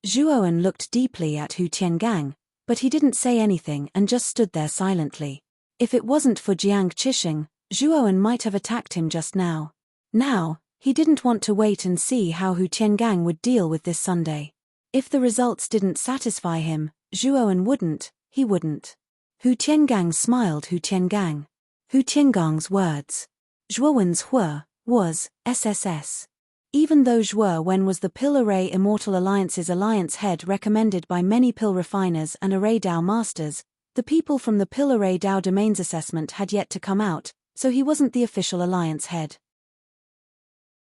Zhuowen looked deeply at Hu Tiangang, but he didn't say anything and just stood there silently. If it wasn't for Jiang Qixing, Zhuowen might have attacked him just now. Now, he didn't want to wait and see how Hu Tiangang would deal with this Sunday. If the results didn't satisfy him, Zhuowen he wouldn't. Hu Tiangang smiled. Hu Tiangang's words. Zhuowen's Hua was SSS. Even though Zhuowen was the Pill Array Immortal Alliance's alliance head recommended by many pill refiners and Array Dao masters, the people from the Pill Array Dao Domains assessment had yet to come out, so he wasn't the official alliance head.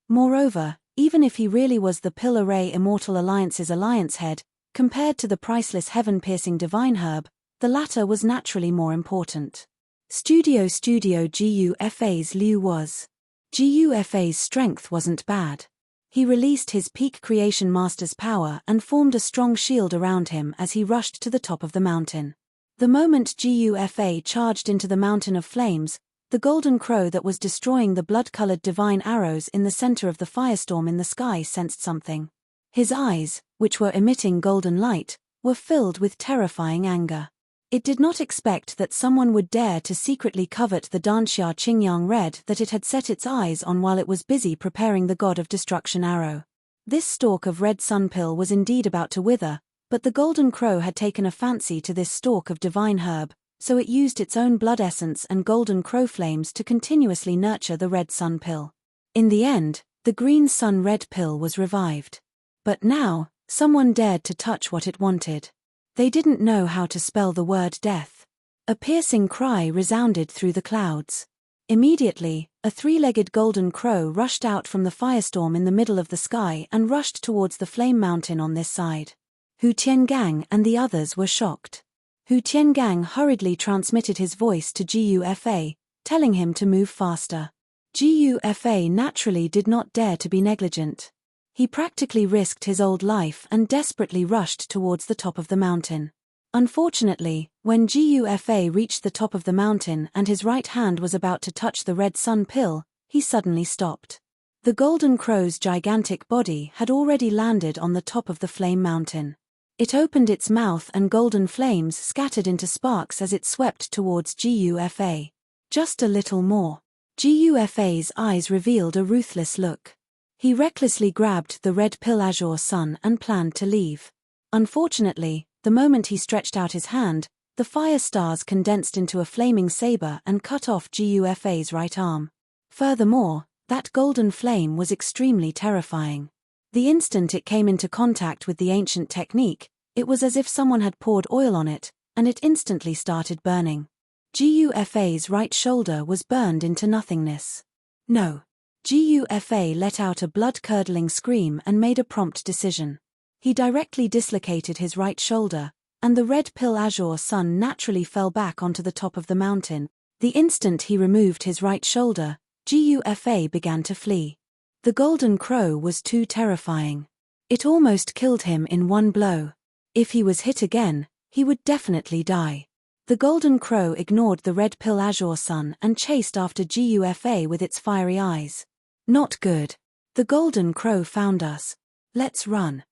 Moreover, even if he really was the Pill Array Immortal Alliance's alliance head, compared to the priceless heaven-piercing divine herb, the latter was naturally more important. Studio Gufa's Liu was. Gufa's strength wasn't bad. He released his peak creation master's power and formed a strong shield around him as he rushed to the top of the mountain. The moment Gufa charged into the mountain of flames, the golden crow that was destroying the blood-colored divine arrows in the center of the firestorm in the sky sensed something. His eyes, which were emitting golden light, were filled with terrifying anger. It did not expect that someone would dare to secretly covet the Danxia Qingyang red that it had set its eyes on while it was busy preparing the god of destruction arrow. This stalk of red sun pill was indeed about to wither, but the golden crow had taken a fancy to this stalk of divine herb, so it used its own blood essence and golden crow flames to continuously nurture the red sun pill. In the end, the green sun red pill was revived. But now, someone dared to touch what it wanted. They didn't know how to spell the word death. A piercing cry resounded through the clouds. Immediately, a three-legged golden crow rushed out from the firestorm in the middle of the sky and rushed towards the flame mountain on this side. Hu Tiangang and the others were shocked. Hu Tiangang hurriedly transmitted his voice to Gufa, telling him to move faster. Gufa naturally did not dare to be negligent. He practically risked his old life and desperately rushed towards the top of the mountain. Unfortunately, when Gufa reached the top of the mountain and his right hand was about to touch the red sun pill, he suddenly stopped. The golden crow's gigantic body had already landed on the top of the flame mountain. It opened its mouth and golden flames scattered into sparks as it swept towards Gufa. Just a little more. Gufa's eyes revealed a ruthless look. He recklessly grabbed the red pill azure sun and planned to leave. Unfortunately, the moment he stretched out his hand, the fire stars condensed into a flaming saber and cut off Gufa's right arm. Furthermore, that golden flame was extremely terrifying. The instant it came into contact with the ancient technique, it was as if someone had poured oil on it, and it instantly started burning. Gufa's right shoulder was burned into nothingness. No. Gufa let out a blood-curdling scream and made a prompt decision. He directly dislocated his right shoulder, and the red pill azure sun naturally fell back onto the top of the mountain. The instant he removed his right shoulder, Gufa began to flee. The golden crow was too terrifying. It almost killed him in one blow. If he was hit again, he would definitely die. The golden crow ignored the red pill azure sun and chased after Gufa with its fiery eyes. Not good. The golden crow found us. Let's run.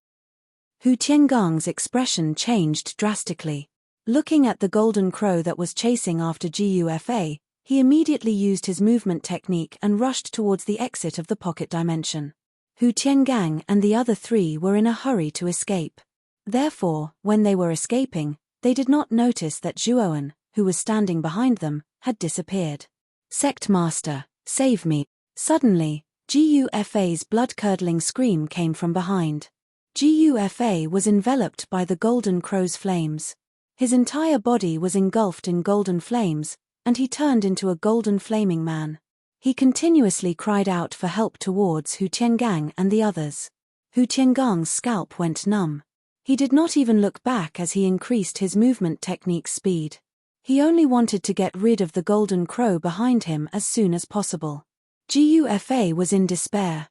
Hu Tiangong's expression changed drastically. Looking at the golden crow that was chasing after Gufa, he immediately used his movement technique and rushed towards the exit of the pocket dimension. Hu Tiangang and the other three were in a hurry to escape. Therefore, when they were escaping, they did not notice that Zhuowen, who was standing behind them, had disappeared. Sect Master, save me. Suddenly, Gufa's blood-curdling scream came from behind. Gufa was enveloped by the golden crow's flames. His entire body was engulfed in golden flames, and he turned into a golden flaming man. He continuously cried out for help towards Hu Tiangang and the others. Hu Tiangong's scalp went numb. He did not even look back as he increased his movement technique's speed. He only wanted to get rid of the golden crow behind him as soon as possible. Gufa was in despair.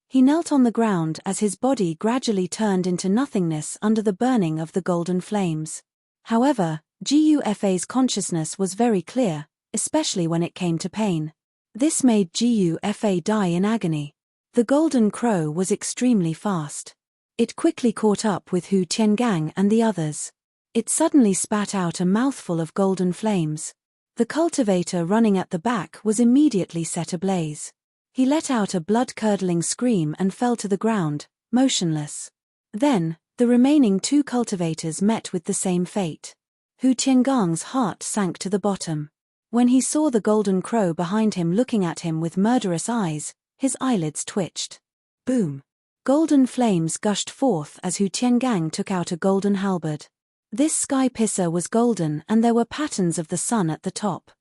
He knelt on the ground as his body gradually turned into nothingness under the burning of the golden flames. However, Gufa's consciousness was very clear, especially when it came to pain. This made Gufa die in agony. The golden crow was extremely fast. It quickly caught up with Hu Tiangang and the others. It suddenly spat out a mouthful of golden flames. The cultivator running at the back was immediately set ablaze. He let out a blood-curdling scream and fell to the ground, motionless. Then, the remaining two cultivators met with the same fate. Hu Tiangong's heart sank to the bottom. When he saw the golden crow behind him looking at him with murderous eyes, his eyelids twitched. Boom! Golden flames gushed forth as Hu Tiangang took out a golden halberd. This sky pisser was golden and there were patterns of the sun at the top.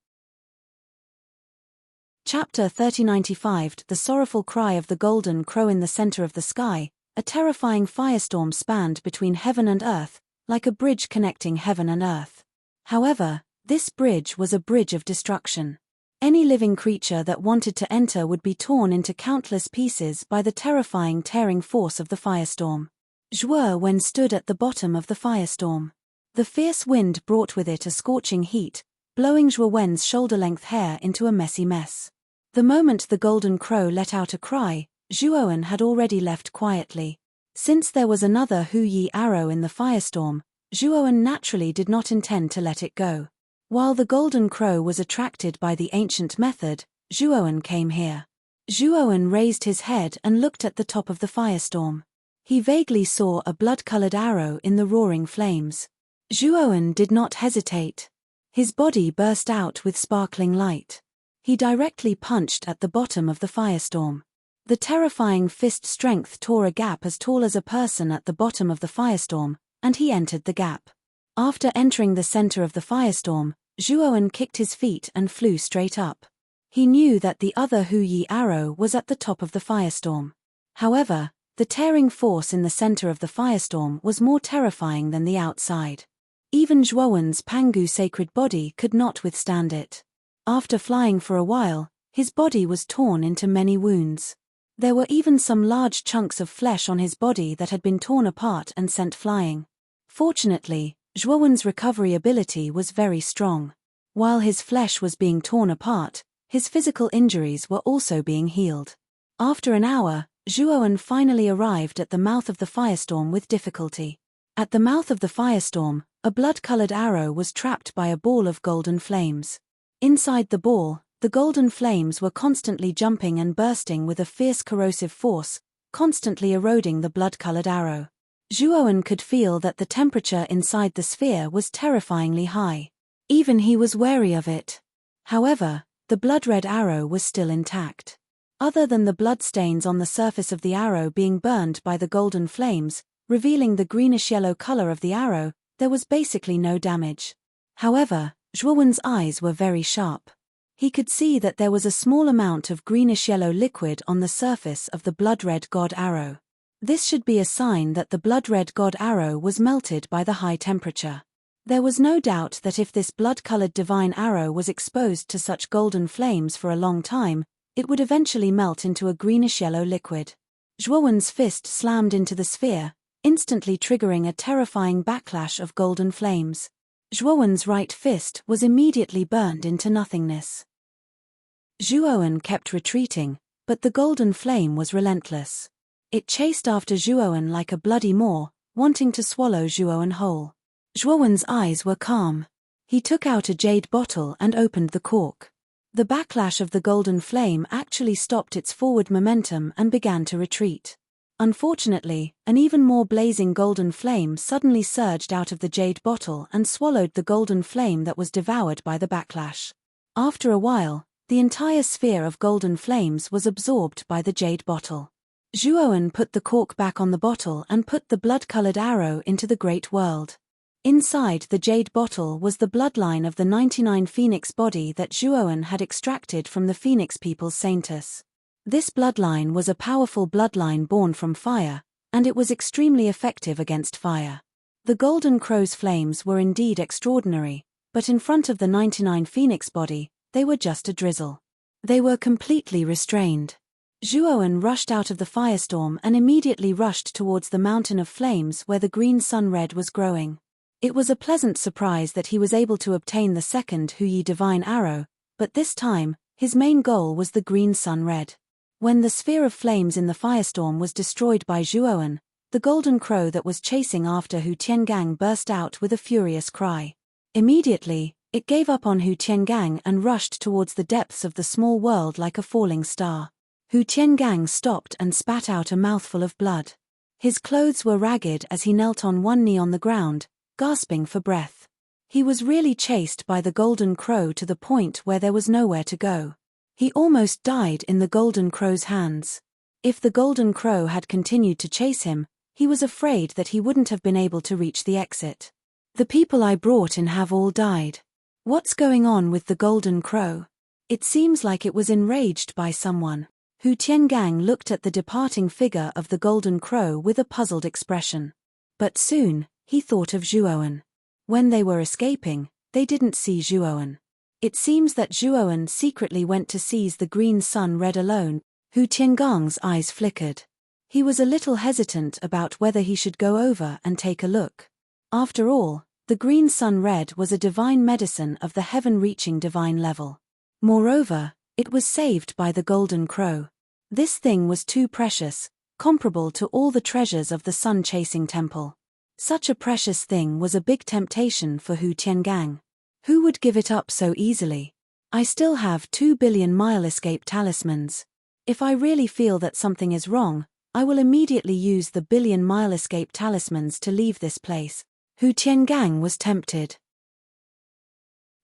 Chapter 3095 The sorrowful cry of the golden crow. In the center of the sky, a terrifying firestorm spanned between heaven and earth, like a bridge connecting heaven and earth. However, this bridge was a bridge of destruction. Any living creature that wanted to enter would be torn into countless pieces by the terrifying tearing force of the firestorm. Zhuowen stood at the bottom of the firestorm. The fierce wind brought with it a scorching heat, blowing Zhuowen's shoulder-length hair into a messy mess. The moment the golden crow let out a cry, Zhuowen had already left quietly. Since there was another Hu Yi arrow in the firestorm, Zhuowen naturally did not intend to let it go. While the golden crow was attracted by the ancient method, Zhuowen came here. Zhuowen raised his head and looked at the top of the firestorm. He vaguely saw a blood-colored arrow in the roaring flames. Zhuowen did not hesitate. His body burst out with sparkling light. He directly punched at the bottom of the firestorm. The terrifying fist strength tore a gap as tall as a person at the bottom of the firestorm, and he entered the gap. After entering the center of the firestorm, Zhuowen kicked his feet and flew straight up. He knew that the other Hu Yi arrow was at the top of the firestorm. However, the tearing force in the center of the firestorm was more terrifying than the outside. Even Zhuowen's Pangu sacred body could not withstand it. After flying for a while, his body was torn into many wounds. There were even some large chunks of flesh on his body that had been torn apart and sent flying. Fortunately, Zhuowen's recovery ability was very strong. While his flesh was being torn apart, his physical injuries were also being healed. After an hour, Zhuowen finally arrived at the mouth of the firestorm with difficulty. At the mouth of the firestorm, a blood-colored arrow was trapped by a ball of golden flames. Inside the ball, the golden flames were constantly jumping and bursting with a fierce corrosive force, constantly eroding the blood-colored arrow. Zhuowen could feel that the temperature inside the sphere was terrifyingly high. Even he was wary of it. However, the blood-red arrow was still intact. Other than the blood stains on the surface of the arrow being burned by the golden flames, revealing the greenish-yellow color of the arrow, there was basically no damage. However, Zhuowen's eyes were very sharp. He could see that there was a small amount of greenish-yellow liquid on the surface of the blood-red god arrow. This should be a sign that the blood-red god arrow was melted by the high temperature. There was no doubt that if this blood-colored divine arrow was exposed to such golden flames for a long time, it would eventually melt into a greenish-yellow liquid. Zhuowen's fist slammed into the sphere, instantly triggering a terrifying backlash of golden flames. Zhuowen's right fist was immediately burned into nothingness. Zhuowen kept retreating, but the golden flame was relentless. It chased after Zhuowen like a bloody maw, wanting to swallow Zhuowen whole. Zhuowen's eyes were calm. He took out a jade bottle and opened the cork. The backlash of the golden flame actually stopped its forward momentum and began to retreat. Unfortunately, an even more blazing golden flame suddenly surged out of the jade bottle and swallowed the golden flame that was devoured by the backlash. After a while, the entire sphere of golden flames was absorbed by the jade bottle. Zhuowen put the cork back on the bottle and put the blood-colored arrow into the great world. Inside the jade bottle was the bloodline of the 99 phoenix body that Zhuowen had extracted from the phoenix people's saintess. This bloodline was a powerful bloodline born from fire, and it was extremely effective against fire. The golden crow's flames were indeed extraordinary, but in front of the 99 phoenix body, they were just a drizzle. They were completely restrained. Zhuowen rushed out of the firestorm and immediately rushed towards the mountain of flames where the green sun red was growing. It was a pleasant surprise that he was able to obtain the second Huyi divine arrow, but this time, his main goal was the green sun red. When the sphere of flames in the firestorm was destroyed by Zhuowen, the golden crow that was chasing after Hu Tiangang burst out with a furious cry. Immediately, it gave up on Hu Tiangang and rushed towards the depths of the small world like a falling star. Hu Tiangang stopped and spat out a mouthful of blood. His clothes were ragged as he knelt on one knee on the ground, gasping for breath. He was really chased by the golden crow to the point where there was nowhere to go. He almost died in the golden crow's hands. If the golden crow had continued to chase him, he was afraid that he wouldn't have been able to reach the exit. The people I brought in have all died. What's going on with the golden crow? It seems like it was enraged by someone. Hu Tiangang looked at the departing figure of the golden crow with a puzzled expression. But soon, he thought of Zhuowen. When they were escaping, they didn't see Zhuowen. It seems that Zhuowen secretly went to seize the green sun red alone. Hu Tiangang's eyes flickered. He was a little hesitant about whether he should go over and take a look. After all, the green sun red was a divine medicine of the heaven-reaching divine level. Moreover, it was saved by the golden crow. This thing was too precious, comparable to all the treasures of the sun-chasing temple. Such a precious thing was a big temptation for Hu Tiangang. Who would give it up so easily? I still have 2 billion mile escape talismans. If I really feel that something is wrong, I will immediately use the billion mile escape talismans to leave this place. Hu Tiangang was tempted.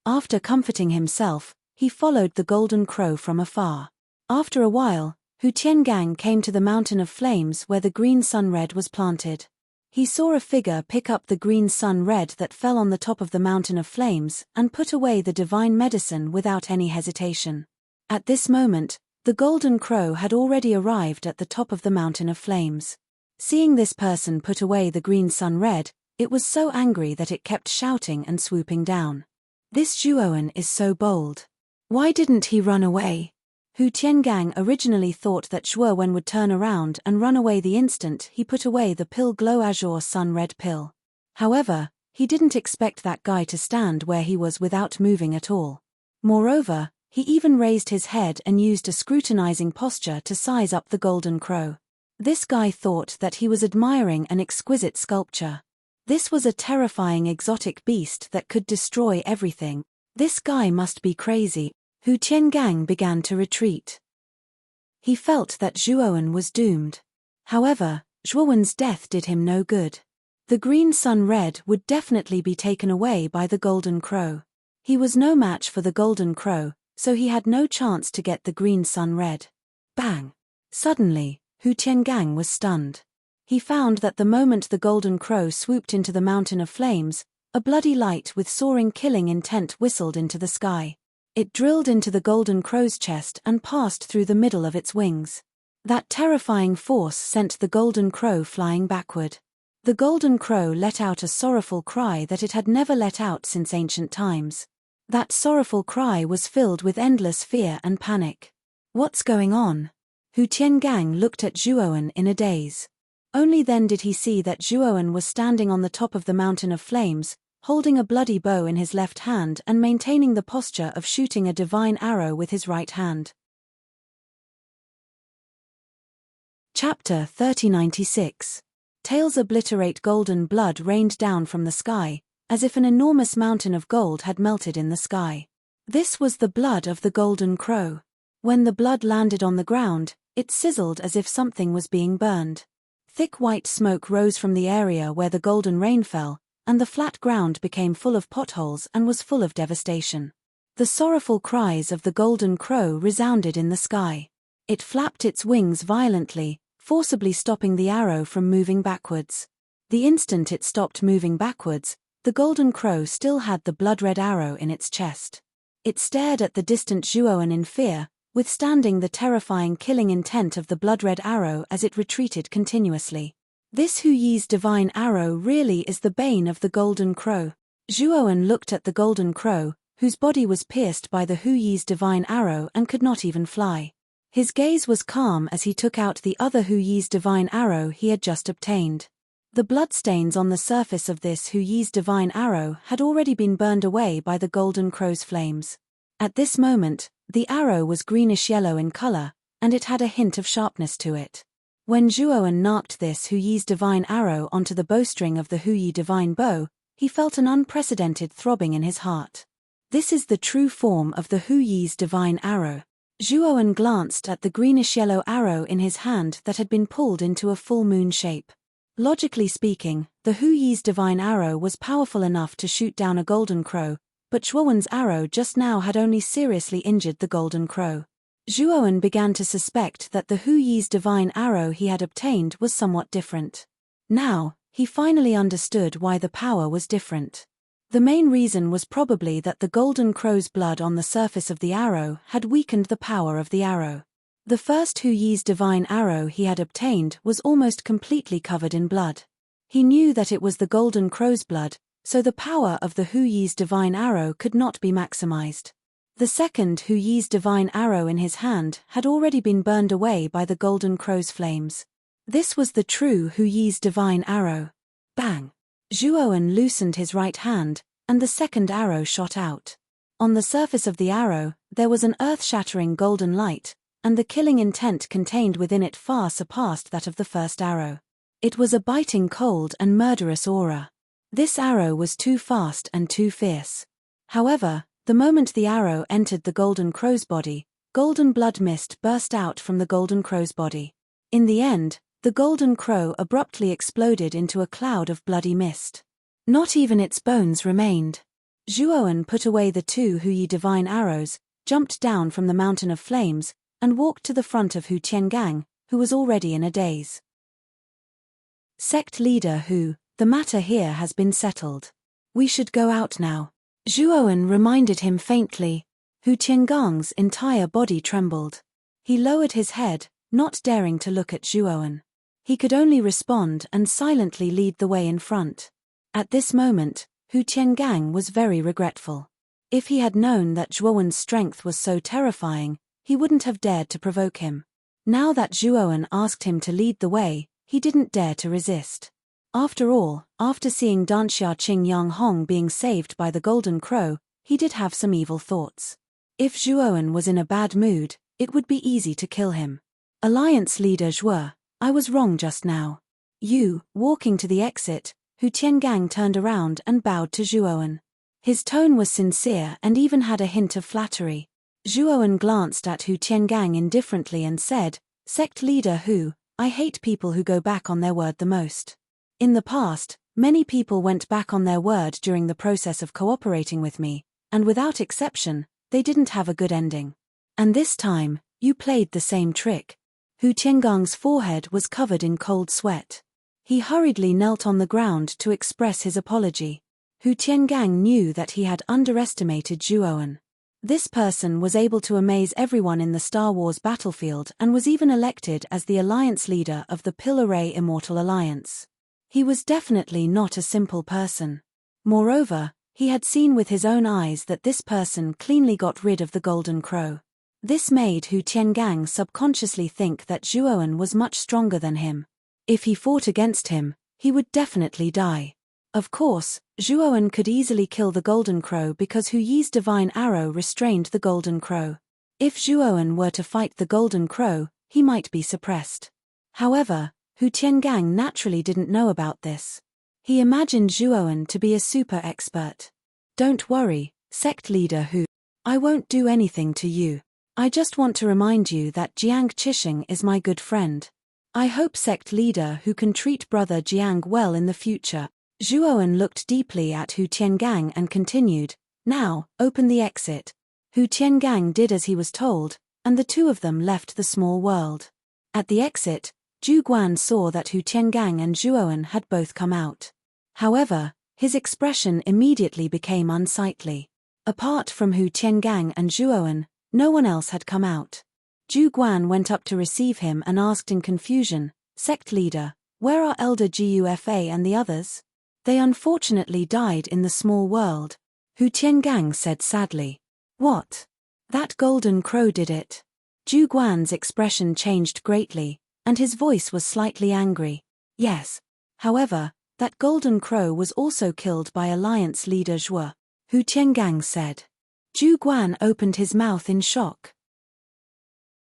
After comforting himself, he followed the golden crow from afar. After a while, Hu Tiangang came to the mountain of flames where the green sun red was planted. He saw a figure pick up the green sun red that fell on the top of the mountain of flames and put away the divine medicine without any hesitation. At this moment, the golden crow had already arrived at the top of the mountain of flames. Seeing this person put away the green sun red, it was so angry that it kept shouting and swooping down. This Zhuowen is so bold. Why didn't he run away? Hu Tiangang originally thought that Zhuowen would turn around and run away the instant he put away the pill glow azure sun red pill. However, he didn't expect that guy to stand where he was without moving at all. Moreover, He even raised his head and used a scrutinizing posture to size up the golden crow. This guy thought that he was admiring an exquisite sculpture. This was a terrifying exotic beast that could destroy everything. This guy must be crazy. Hu Tiangang began to retreat. He felt that Zhuowen was doomed. However, Zhuowen's death did him no good. The green sun red would definitely be taken away by the golden crow. He was no match for the golden crow, so he had no chance to get the green sun red. Bang! Suddenly, Hu Tiangang was stunned. He found that the moment the golden crow swooped into the mountain of flames, a bloody light with soaring killing intent whistled into the sky. It drilled into the golden crow's chest and passed through the middle of its wings. That terrifying force sent the golden crow flying backward. The golden crow let out a sorrowful cry that it had never let out since ancient times. That sorrowful cry was filled with endless fear and panic. What's going on? Hu Tiangang looked at Zhuowen in a daze. Only then did he see that Zhuowen was standing on the top of the mountain of flames, holding a bloody bow in his left hand and maintaining the posture of shooting a divine arrow with his right hand. Chapter 3096. Tails obliterate. Golden blood rained down from the sky, as if an enormous mountain of gold had melted in the sky. This was the blood of the golden crow. When the blood landed on the ground, it sizzled as if something was being burned. Thick white smoke rose from the area where the golden rain fell, and the flat ground became full of potholes and was full of devastation. The sorrowful cries of the golden crow resounded in the sky. It flapped its wings violently, forcibly stopping the arrow from moving backwards. The instant it stopped moving backwards, the golden crow still had the blood-red arrow in its chest. It stared at the distant Zhuowen in fear, withstanding the terrifying killing intent of the blood-red arrow as it retreated continuously. This Hu Yi's divine arrow really is the bane of the golden crow. Zhuowen looked at the golden crow, whose body was pierced by the Hu Yi's divine arrow and could not even fly. His gaze was calm as he took out the other Hu Yi's divine arrow he had just obtained. The bloodstains on the surface of this Hu Yi's divine arrow had already been burned away by the golden crow's flames. At this moment, the arrow was greenish-yellow in color, and it had a hint of sharpness to it. When Zhuowen knocked this Hu Yi's divine arrow onto the bowstring of the Hu Yi divine bow, he felt an unprecedented throbbing in his heart. This is the true form of the Hu Yi's divine arrow. Zhuowen glanced at the greenish-yellow arrow in his hand that had been pulled into a full moon shape. Logically speaking, the Hu Yi's divine arrow was powerful enough to shoot down a golden crow, but Zhuowen's arrow just now had only seriously injured the golden crow. Zhuowen began to suspect that the Hu Yi's divine arrow he had obtained was somewhat different. Now, he finally understood why the power was different. The main reason was probably that the golden crow's blood on the surface of the arrow had weakened the power of the arrow. The first Hu Yi's divine arrow he had obtained was almost completely covered in blood. He knew that it was the golden crow's blood, so the power of the Hu Yi's divine arrow could not be maximized. The second Hu Yi's divine arrow in his hand had already been burned away by the golden crow's flames. This was the true Hu Yi's divine arrow. Bang! Zhuowen loosened his right hand, and the second arrow shot out. On the surface of the arrow, there was an earth-shattering golden light, and the killing intent contained within it far surpassed that of the first arrow. It was a biting cold and murderous aura. This arrow was too fast and too fierce. However, the moment the arrow entered the golden crow's body, golden blood mist burst out from the golden crow's body. In the end, the golden crow abruptly exploded into a cloud of bloody mist. Not even its bones remained. Zhuowen put away the two Hu Yi divine arrows, jumped down from the mountain of flames, and walked to the front of Hu Tiangang, who was already in a daze. Sect leader Hu, the matter here has been settled. We should go out now. Zhuowen reminded him faintly. Hu Tiangang's entire body trembled. He lowered his head, not daring to look at Zhuowen. He could only respond and silently lead the way in front. At this moment, Hu Tiangang was very regretful. If he had known that Zhuowen's strength was so terrifying, he wouldn't have dared to provoke him. Now that Zhuowen asked him to lead the way, he didn't dare to resist. After all, after seeing Danxia Qing Yang Hong being saved by the golden crow, he did have some evil thoughts. If Zhuoan was in a bad mood, it would be easy to kill him. Alliance leader Zhuo, I was wrong just now. Walking to the exit, Hu Tiangang turned around and bowed to Zhuoan. His tone was sincere and even had a hint of flattery. Zhuoan glanced at Hu Tiangang indifferently and said, Sect leader Hu, I hate people who go back on their word the most. In the past, many people went back on their word during the process of cooperating with me, and without exception, they didn't have a good ending. And this time, you played the same trick. Hu Tiangang's forehead was covered in cold sweat. He hurriedly knelt on the ground to express his apology. Hu Tiangang knew that he had underestimated Zhuoan. This person was able to amaze everyone in the Star Wars battlefield and was even elected as the alliance leader of the Pill Array Immortal Alliance. He was definitely not a simple person. Moreover, he had seen with his own eyes that this person cleanly got rid of the Golden Crow. This made Hu Tiangang subconsciously think that Zhuoan was much stronger than him. If he fought against him, he would definitely die. Of course, Zhuoan could easily kill the Golden Crow because Hu Yi's divine arrow restrained the Golden Crow. If Zhuoan were to fight the Golden Crow, he might be suppressed. However, Hu Tiangang naturally didn't know about this. He imagined Zhuoan to be a super expert. Don't worry, sect leader Hu. I won't do anything to you. I just want to remind you that Jiang Qixing is my good friend. I hope sect leader Hu can treat brother Jiang well in the future. Zhuoan looked deeply at Hu Tiangang and continued, Now, open the exit. Hu Tiangang did as he was told, and the two of them left the small world. At the exit, Zhu Guan saw that Hu Tiangang and Zhuoan had both come out. However, his expression immediately became unsightly. Apart from Hu Tiangang and Zhuoan, no one else had come out. Zhu Guan went up to receive him and asked in confusion, Sect leader, where are Elder Gufa and the others? They unfortunately died in the small world. Hu Tiangang said sadly. What? That Golden Crow did it. Zhu Guan's expression changed greatly, and his voice was slightly angry. Yes. However, that Golden Crow was also killed by Alliance leader Zhuo. Hu Tiangang said. Zhu Guan opened his mouth in shock.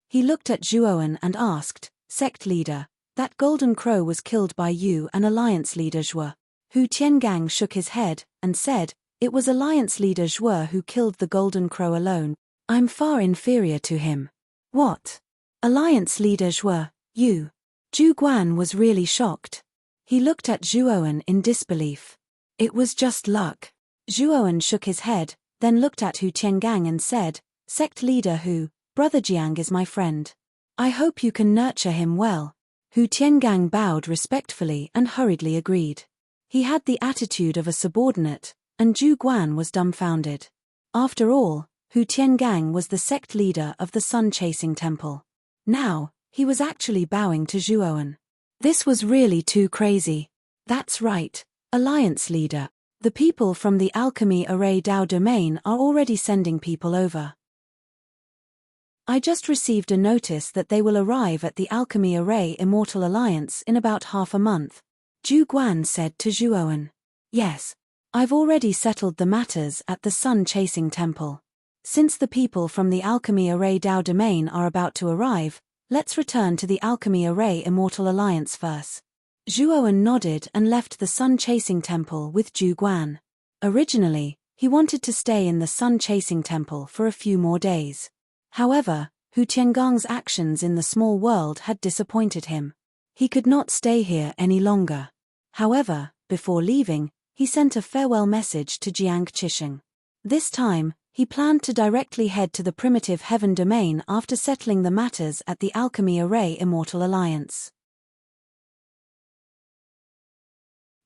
He looked at Zhuoan and asked, Sect leader, that Golden Crow was killed by you and Alliance leader Zhuo. Hu Tiangang shook his head and said, It was Alliance leader Zhuo who killed the Golden Crow alone. I'm far inferior to him. What? Alliance leader Zhuo, you? Zhu Guan was really shocked. He looked at Zhuoan in disbelief. It was just luck. Zhuoan shook his head, then looked at Hu Tiangang and said, Sect leader Hu, brother Jiang is my friend. I hope you can nurture him well. Hu Tiangang bowed respectfully and hurriedly agreed. He had the attitude of a subordinate, and Zhu Guan was dumbfounded. After all, Hu Tiangang was the sect leader of the sun-chasing temple. Now, he was actually bowing to Zhuoan. This was really too crazy. That's right, Alliance leader. The people from the Alchemy Array Dao domain are already sending people over. I just received a notice that they will arrive at the Alchemy Array Immortal Alliance in about half a month. Zhu Guan said to Zhuoan. Yes. I've already settled the matters at the sun-chasing temple. Since the people from the Alchemy Array Dao domain are about to arrive, let's return to the Alchemy Array Immortal Alliance first. Zhuoan nodded and left the sun-chasing temple with Zhu Guan. Originally, he wanted to stay in the sun-chasing temple for a few more days. However, Hu Tiangang's actions in the small world had disappointed him. He could not stay here any longer. However, before leaving, he sent a farewell message to Jiang Qixing. This time, he planned to directly head to the primitive heaven domain after settling the matters at the Alchemy Array Immortal Alliance.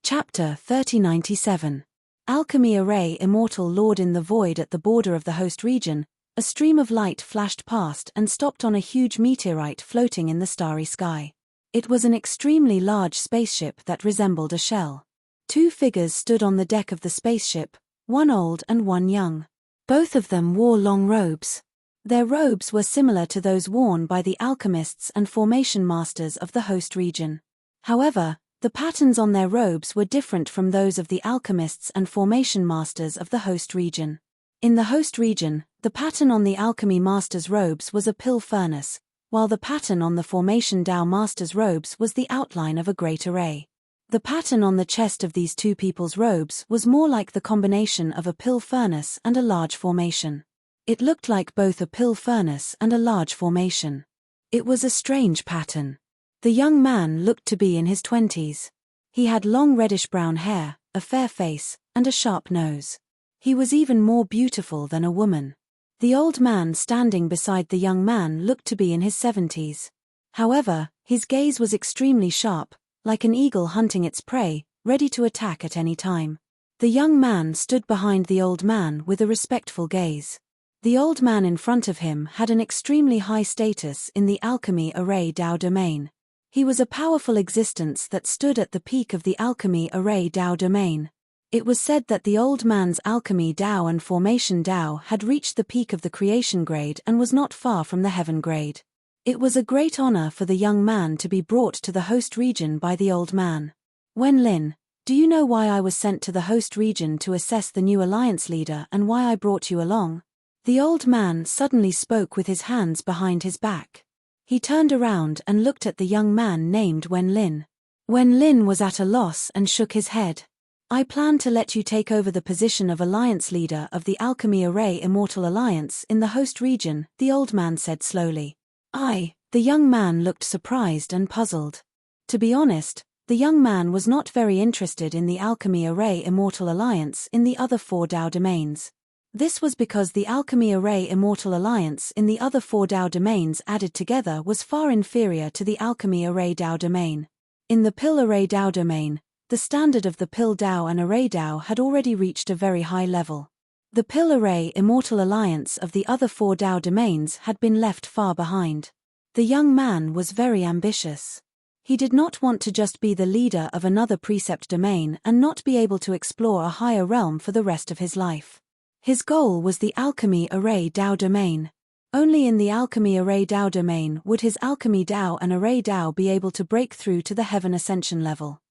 Chapter 3097. Alchemy Array Immortal Lord. In the void at the border of the host region, a stream of light flashed past and stopped on a huge meteorite floating in the starry sky. It was an extremely large spaceship that resembled a shell. Two figures stood on the deck of the spaceship, one old and one young. Both of them wore long robes. Their robes were similar to those worn by the alchemists and formation masters of the host region. However, the patterns on their robes were different from those of the alchemists and formation masters of the host region. In the host region, The pattern on the alchemy master's robes was a pill furnace, while the pattern on the formation Tao master's robes was the outline of a great array. The pattern on the chest of these two people's robes was more like the combination of a pill furnace and a large formation. It looked like both a pill furnace and a large formation. It was a strange pattern. The young man looked to be in his 20s. He had long reddish-brown hair, a fair face, and a sharp nose. He was even more beautiful than a woman. The old man standing beside the young man looked to be in his 70s. However, his gaze was extremely sharp, like an eagle hunting its prey, ready to attack at any time. The young man stood behind the old man with a respectful gaze. The old man in front of him had an extremely high status in the alchemy array Tao domain. He was a powerful existence that stood at the peak of the alchemy array Tao domain. It was said that the old man's alchemy Tao and formation Tao had reached the peak of the creation grade and was not far from the heaven grade. It was a great honor for the young man to be brought to the host region by the old man. Wen Lin, do you know why I was sent to the host region to assess the new alliance leader and why I brought you along? The old man suddenly spoke with his hands behind his back. He turned around and looked at the young man named Wen Lin. Wen Lin was at a loss and shook his head. I plan to let you take over the position of Alliance Leader of the Alchemy Array Immortal Alliance in the host region, the old man said slowly. The young man looked surprised and puzzled. To be honest, the young man was not very interested in the Alchemy Array Immortal Alliance in the other 4 Tao domains. This was because the Alchemy Array Immortal Alliance in the other 4 Tao domains added together was far inferior to the Alchemy Array Tao domain. In the Pill Array Tao domain, the standard of the Pill Tao and Array Tao had already reached a very high level. The Pill Array Immortal Alliance of the other 4 Tao domains had been left far behind. The young man was very ambitious. He did not want to just be the leader of another precept domain and not be able to explore a higher realm for the rest of his life. His goal was the Alchemy Array Tao domain. Only in the Alchemy Array Tao domain would his Alchemy Tao and Array Tao be able to break through to the Heaven Ascension level.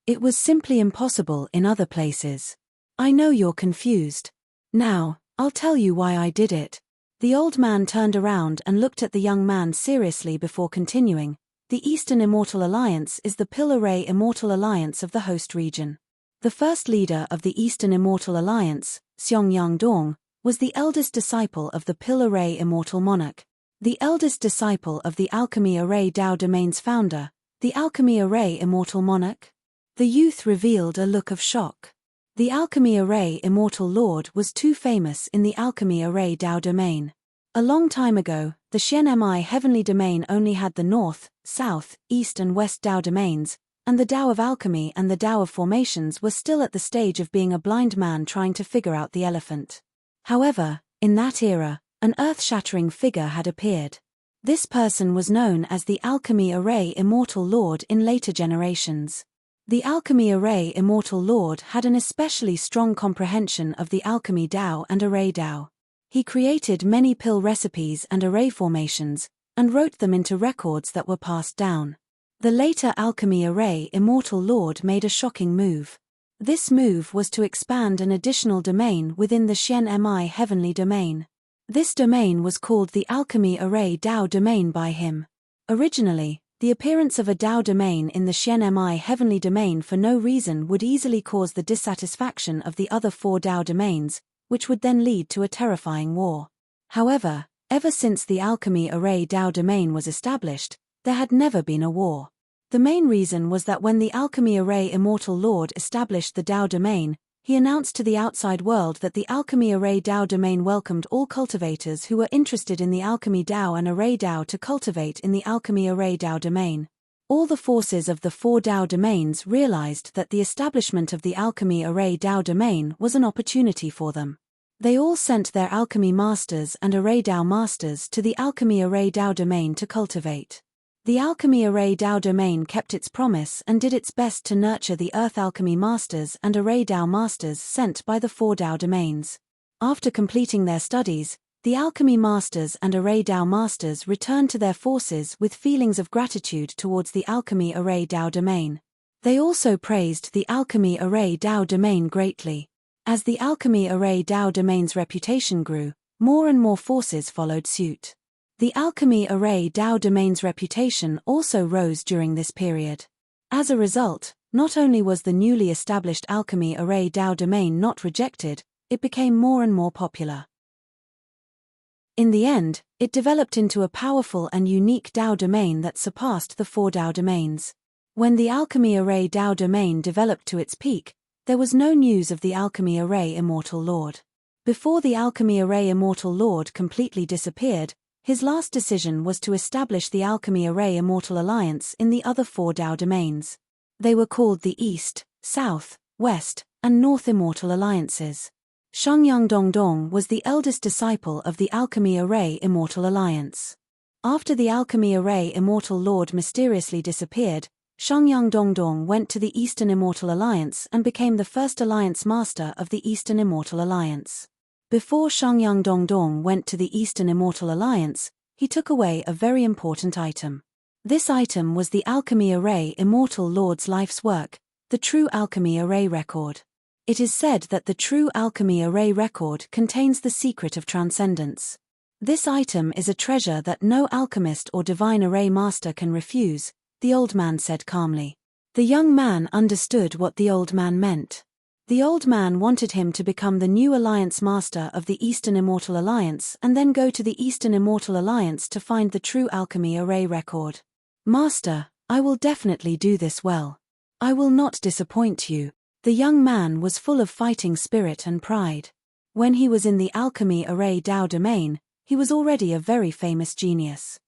It was simply impossible in other places. I know you're confused. Now, I'll tell you why I did it. The old man turned around and looked at the young man seriously before continuing. The Eastern Immortal Alliance is the Pill Array Immortal Alliance of the host region. The first leader of the Eastern Immortal Alliance, Xiong Dong, was the eldest disciple of the Pill Array Immortal Monarch. The eldest disciple of the Alchemy Array Tao domain's founder, the Alchemy Array Immortal Monarch. The youth revealed a look of shock. The Alchemy Array Immortal Lord was too famous in the Alchemy Array Tao domain. A long time ago, the Xianmi Heavenly Domain only had the North, South, East and West Tao domains, and the Tao of Alchemy and the Tao of Formations were still at the stage of being a blind man trying to figure out the elephant. However, in that era, an earth-shattering figure had appeared. This person was known as the Alchemy Array Immortal Lord in later generations. The Alchemy Array Immortal Lord had an especially strong comprehension of the Alchemy Tao and Array Tao. He created many pill recipes and array formations, and wrote them into records that were passed down. The later Alchemy Array Immortal Lord made a shocking move. This move was to expand an additional domain within the Xianmi Heavenly Domain. This domain was called the Alchemy Array Tao domain by him. Originally, the appearance of a Tao domain in the Xianmi Heavenly Domain for no reason would easily cause the dissatisfaction of the other 4 Tao domains, which would then lead to a terrifying war. However, ever since the Alchemy Array Tao domain was established, there had never been a war. The main reason was that when the Alchemy Array Immortal Lord established the Tao domain, he announced to the outside world that the Alchemy Array Tao domain welcomed all cultivators who were interested in the Alchemy Tao and Array Tao to cultivate in the Alchemy Array Tao domain. All the forces of the 4 Tao domains realized that the establishment of the Alchemy Array Tao domain was an opportunity for them. They all sent their Alchemy Masters and Array Tao Masters to the Alchemy Array Tao domain to cultivate. The Alchemy Array Tao domain kept its promise and did its best to nurture the Earth Alchemy Masters and Array Tao Masters sent by the 4 Tao domains. After completing their studies, the Alchemy Masters and Array Tao Masters returned to their forces with feelings of gratitude towards the Alchemy Array Tao domain. They also praised the Alchemy Array Tao domain greatly. As the Alchemy Array DAO domain's reputation grew, more and more forces followed suit. The Alchemy Array DAO domain's reputation also rose during this period. As a result, not only was the newly established Alchemy Array DAO domain not rejected, it became more and more popular. In the end, it developed into a powerful and unique DAO domain that surpassed the 4 DAO domains. When the Alchemy Array DAO domain developed to its peak, there was no news of the Alchemy Array Immortal Lord. Before the Alchemy Array Immortal Lord completely disappeared, his last decision was to establish the Alchemy Array Immortal Alliance in the other 4 DAO domains. They were called the East, South, West, and North Immortal Alliances. Shengyang Dongdong was the eldest disciple of the Alchemy Array Immortal Alliance. After the Alchemy Array Immortal Lord mysteriously disappeared, Shengyang Dongdong went to the Eastern Immortal Alliance and became the first Alliance Master of the Eastern Immortal Alliance. Before Shengyang Dongdong went to the Eastern Immortal Alliance, he took away a very important item. This item was the Alchemy Array Immortal Lord's life's work, the True Alchemy Array Record. It is said that the True Alchemy Array Record contains the secret of transcendence. This item is a treasure that no alchemist or divine array master can refuse, the old man said calmly. The young man understood what the old man meant. The old man wanted him to become the new Alliance Master of the Eastern Immortal Alliance and then go to the Eastern Immortal Alliance to find the True Alchemy Array Record. Master, I will definitely do this well. I will not disappoint you. The young man was full of fighting spirit and pride. When he was in the Alchemy Array DAO domain, he was already a very famous genius.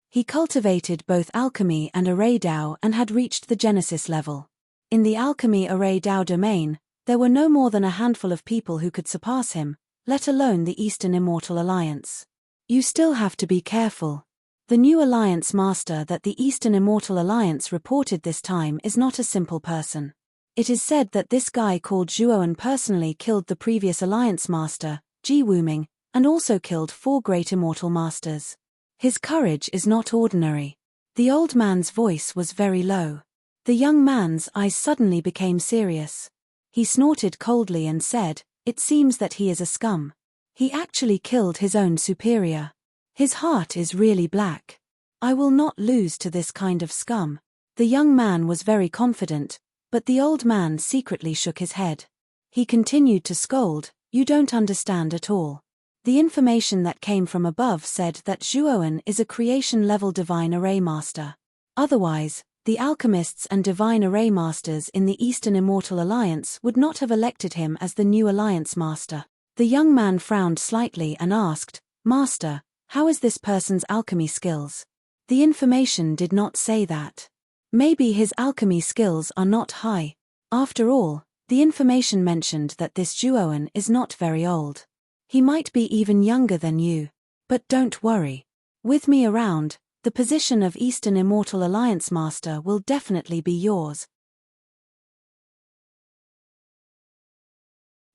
He cultivated both alchemy and array DAO and had reached the Genesis level. In the Alchemy Array DAO domain, there were no more than a handful of people who could surpass him, let alone the Eastern Immortal Alliance. You still have to be careful. The new Alliance Master that the Eastern Immortal Alliance reported this time is not a simple person. It is said that this guy called Zhuoan personally killed the previous Alliance Master, Ji Wuming, and also killed 4 great Immortal Masters. His courage is not ordinary. The old man's voice was very low. The young man's eyes suddenly became serious. He snorted coldly and said, "It seems that he is a scum. He actually killed his own superior. His heart is really black. I will not lose to this kind of scum." The young man was very confident, but the old man secretly shook his head. He continued to scold, "You don't understand at all." The information that came from above said that Zhuoan is a creation-level divine array master. Otherwise, the alchemists and divine array masters in the Eastern Immortal Alliance would not have elected him as the new Alliance Master. The young man frowned slightly and asked, "Master, how is this person's alchemy skills?" The information did not say that. Maybe his alchemy skills are not high. After all, the information mentioned that this Zhuoan is not very old. He might be even younger than you. But don't worry. With me around, the position of Eastern Immortal Alliance Master will definitely be yours.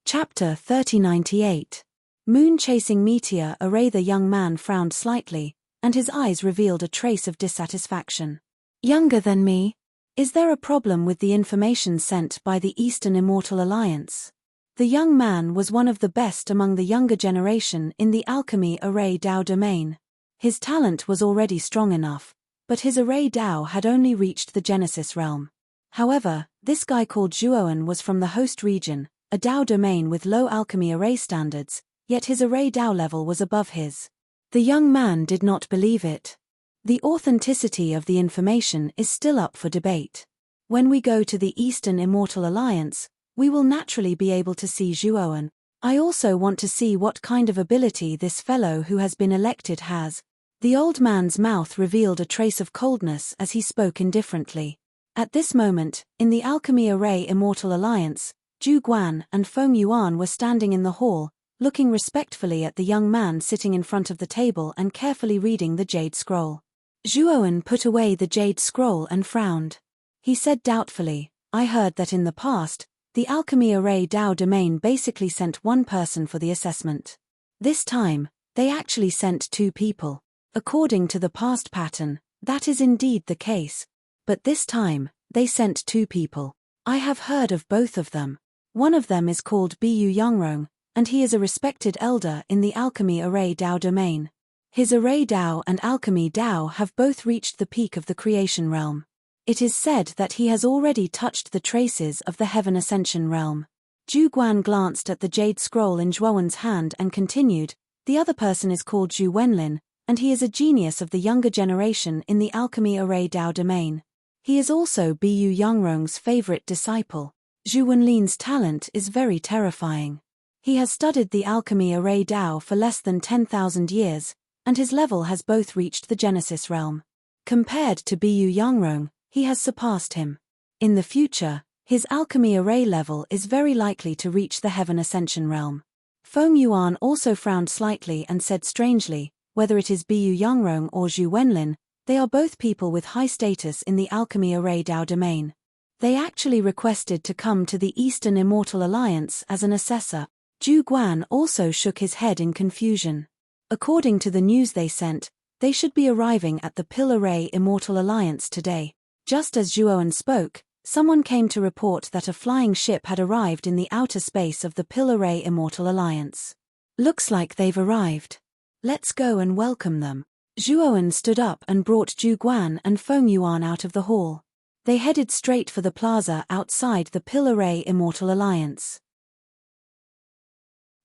Chapter 3098. Moon-chasing meteor array. The young man frowned slightly, and his eyes revealed a trace of dissatisfaction. Younger than me? Is there a problem with the information sent by the Eastern Immortal Alliance? The young man was one of the best among the younger generation in the Alchemy Array DAO domain. His talent was already strong enough, but his array DAO had only reached the Genesis realm. However, this guy called Zhuoan was from the host region, a DAO domain with low alchemy array standards, yet his array DAO level was above his. The young man did not believe it. The authenticity of the information is still up for debate. When we go to the Eastern Immortal Alliance, we will naturally be able to see Zhuoan. I also want to see what kind of ability this fellow who has been elected has. The old man's mouth revealed a trace of coldness as he spoke indifferently. At this moment, in the Alchemy Array Immortal Alliance, Zhu Guan and Feng Yuan were standing in the hall, looking respectfully at the young man sitting in front of the table and carefully reading the Jade Scroll. Zhuoan put away the Jade Scroll and frowned. He said doubtfully, "I heard that in the past, the Alchemy Array DAO domain basically sent one person for the assessment. This time, they actually sent 2 people. According to the past pattern, that is indeed the case. But this time, they sent 2 people. I have heard of both of them. One of them is called Bu Yongrong, and he is a respected elder in the Alchemy Array Dao domain. His Array Dao and Alchemy Dao have both reached the peak of the creation realm. It is said that he has already touched the traces of the Heaven Ascension realm. Zhu Guan glanced at the jade scroll in Zhuowen's hand and continued, the other person is called Zhu Wenlin, and he is a genius of the younger generation in the Alchemy Array Dao domain. He is also Bu Yongrong's favorite disciple. Zhu Wenlin's talent is very terrifying. He has studied the Alchemy Array Dao for less than 10,000 years, and his level has both reached the Genesis realm. Compared to Bu Yongrong, he has surpassed him. In the future, his Alchemy Array level is very likely to reach the Heaven Ascension realm. Feng Yuan also frowned slightly and said strangely, whether it is Bu Yongrong or Zhu Wenlin, they are both people with high status in the Alchemy Array Dao domain. They actually requested to come to the Eastern Immortal Alliance as an assessor. Zhu Guan also shook his head in confusion. According to the news they sent, they should be arriving at the Pill Array Immortal Alliance today. Just as Zhuowen spoke, someone came to report that a flying ship had arrived in the outer space of the Pill Array Immortal Alliance. Looks like they've arrived. Let's go and welcome them. Zhuowen stood up and brought Zhu Guan and Feng Yuan out of the hall. They headed straight for the plaza outside the Pill Array Immortal Alliance.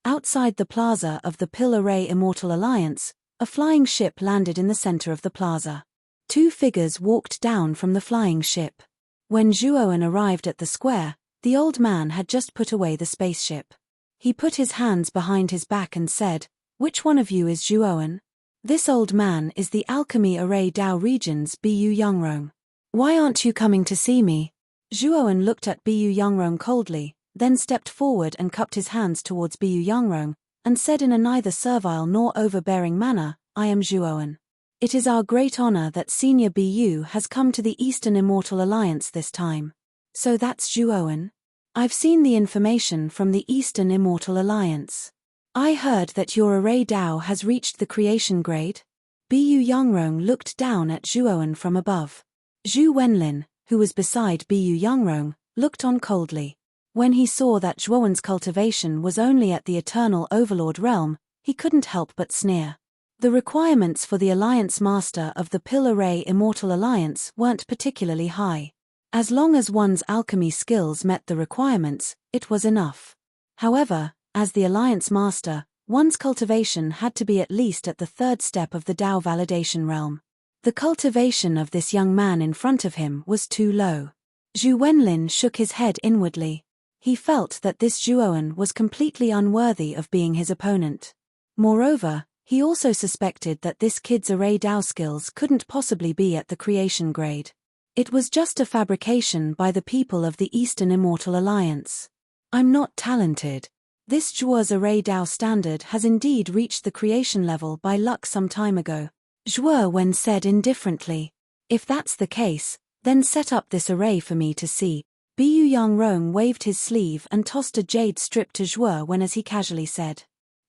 Outside the plaza of the Pill Array Immortal Alliance, a flying ship landed in the center of the plaza. Two figures walked down from the flying ship. When Zhuowen arrived at the square, the old man had just put away the spaceship. He put his hands behind his back and said, "Which one of you is Zhuowen?" This old man is the Alchemy Array Dao region's Bu Yongrong. Why aren't you coming to see me? Zhuowen looked at Bu Yongrong coldly, then stepped forward and cupped his hands towards Bu Yongrong, and said in a neither servile nor overbearing manner, "I am Zhuowen. It is our great honor that Senior Bu has come to the Eastern Immortal Alliance this time." So that's Zhuowen? I've seen the information from the Eastern Immortal Alliance. I heard that your Array Dao has reached the creation grade. Bu Yongrong looked down at Zhuowen from above. Zhu Wenlin, who was beside Bu Yongrong, looked on coldly. When he saw that Zhuowen's cultivation was only at the Eternal Overlord realm, he couldn't help but sneer. The requirements for the Alliance Master of the Pill Array Immortal Alliance weren't particularly high. As long as one's alchemy skills met the requirements, it was enough. However, as the Alliance Master, one's cultivation had to be at least at the third step of the Dao validation realm. The cultivation of this young man in front of him was too low. Zhu Wenlin shook his head inwardly. He felt that this Zhuowen was completely unworthy of being his opponent. Moreover, he also suspected that this kid's Array Dao skills couldn't possibly be at the creation grade. It was just a fabrication by the people of the Eastern Immortal Alliance. I'm not talented. This Zhuo's Array Dao standard has indeed reached the creation level by luck some time ago. Zhuo Wen said indifferently. If that's the case, then set up this array for me to see. Bu Yongrong waved his sleeve and tossed a jade strip to Zhuo Wen as he casually said.